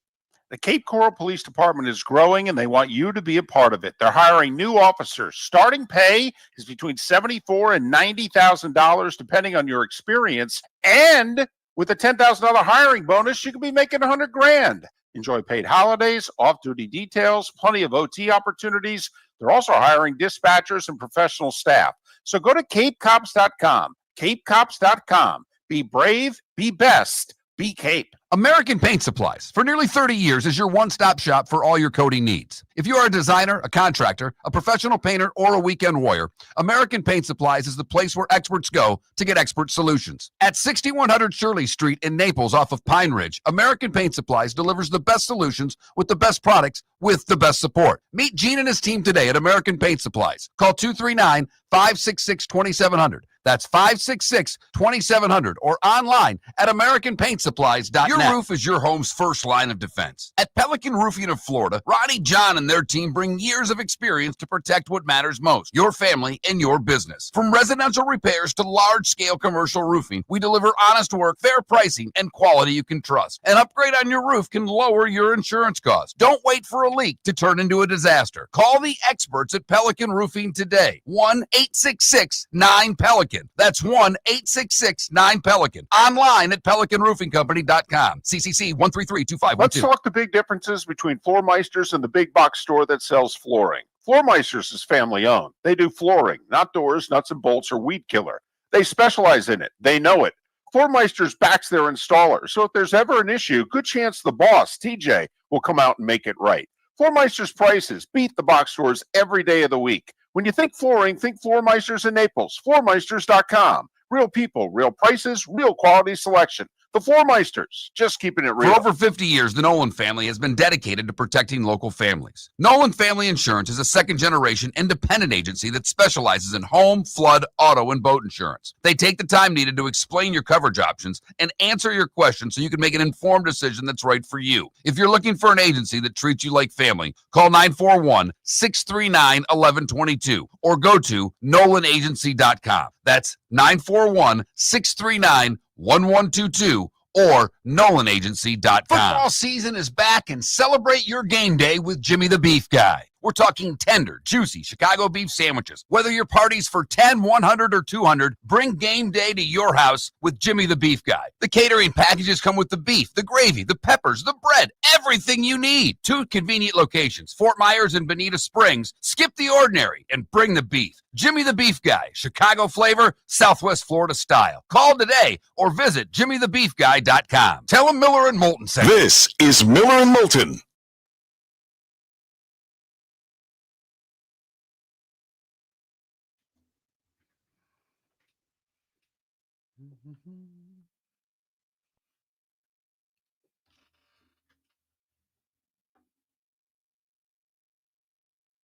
The Cape Coral Police Department is growing and they want you to be a part of it. They're hiring new officers. Starting pay is between $74,000 and $90,000 depending on your experience. And with a $10,000 hiring bonus, you could be making $100,000. Enjoy paid holidays, off-duty details, plenty of OT opportunities. They're also hiring dispatchers and professional staff. So go to capecops.com, capecops.com. Be brave, be best, be Cape. American Paint Supplies, for nearly 30 years, is your one-stop shop for all your coating needs. If you are a designer, a contractor, a professional painter, or a weekend warrior, American Paint Supplies is the place where experts go to get expert solutions. At 6100 Shirley Street in Naples off of Pine Ridge, American Paint Supplies delivers the best solutions with the best products with the best support. Meet Gene and his team today at American Paint Supplies. Call 239-566-2700. That's 566-2700 or online at AmericanPaintSupplies.net. Your roof is your home's first line of defense. At Pelican Roofing of Florida, Ronnie John and their team bring years of experience to protect what matters most, your family and your business. From residential repairs to large-scale commercial roofing, we deliver honest work, fair pricing, and quality you can trust. An upgrade on your roof can lower your insurance costs. Don't wait for a leak to turn into a disaster. Call the experts at Pelican Roofing today. 1-866-9-PELICAN. That's 1-866-9-PELICAN. Online at PelicanRoofingCompany.com. CCC 1332512. Let's talk the big differences between Floor Meisters and the big box store that sells flooring. Floor Meisters is family owned. They do flooring, not doors, nuts and bolts, or weed killer. They specialize in it. They know it. Floor Meisters backs their installer, so if there's ever an issue, good chance the boss, TJ, will come out and make it right. Floor Meisters prices beat the box stores every day of the week. When you think flooring, think Floor Meisters in Naples. FloorMeisters.com. Real people, real prices, real quality selection. The Floor Meisters, just keeping it real. For over 50 years, the Nolan family has been dedicated to protecting local families. Nolan Family Insurance is a second-generation independent agency that specializes in home, flood, auto, and boat insurance. They take the time needed to explain your coverage options and answer your questions so you can make an informed decision that's right for you. If you're looking for an agency that treats you like family, call 941-639-1122 or go to NolanAgency.com. That's 941-639-1122 or NolanAgency.com. Football season is back and celebrate your game day with Jimmy the Beef Guy. We're talking tender, juicy Chicago beef sandwiches. Whether your party's for 10, 100, or 200, bring game day to your house with Jimmy the Beef Guy. The catering packages come with the beef, the gravy, the peppers, the bread, everything you need. 2 convenient locations, Fort Myers and Bonita Springs. Skip the ordinary and bring the beef. Jimmy the Beef Guy, Chicago flavor, Southwest Florida style. Call today or visit JimmyTheBeefGuy.com. Tell him Miller and Moulton sent you. This is Miller and Moulton.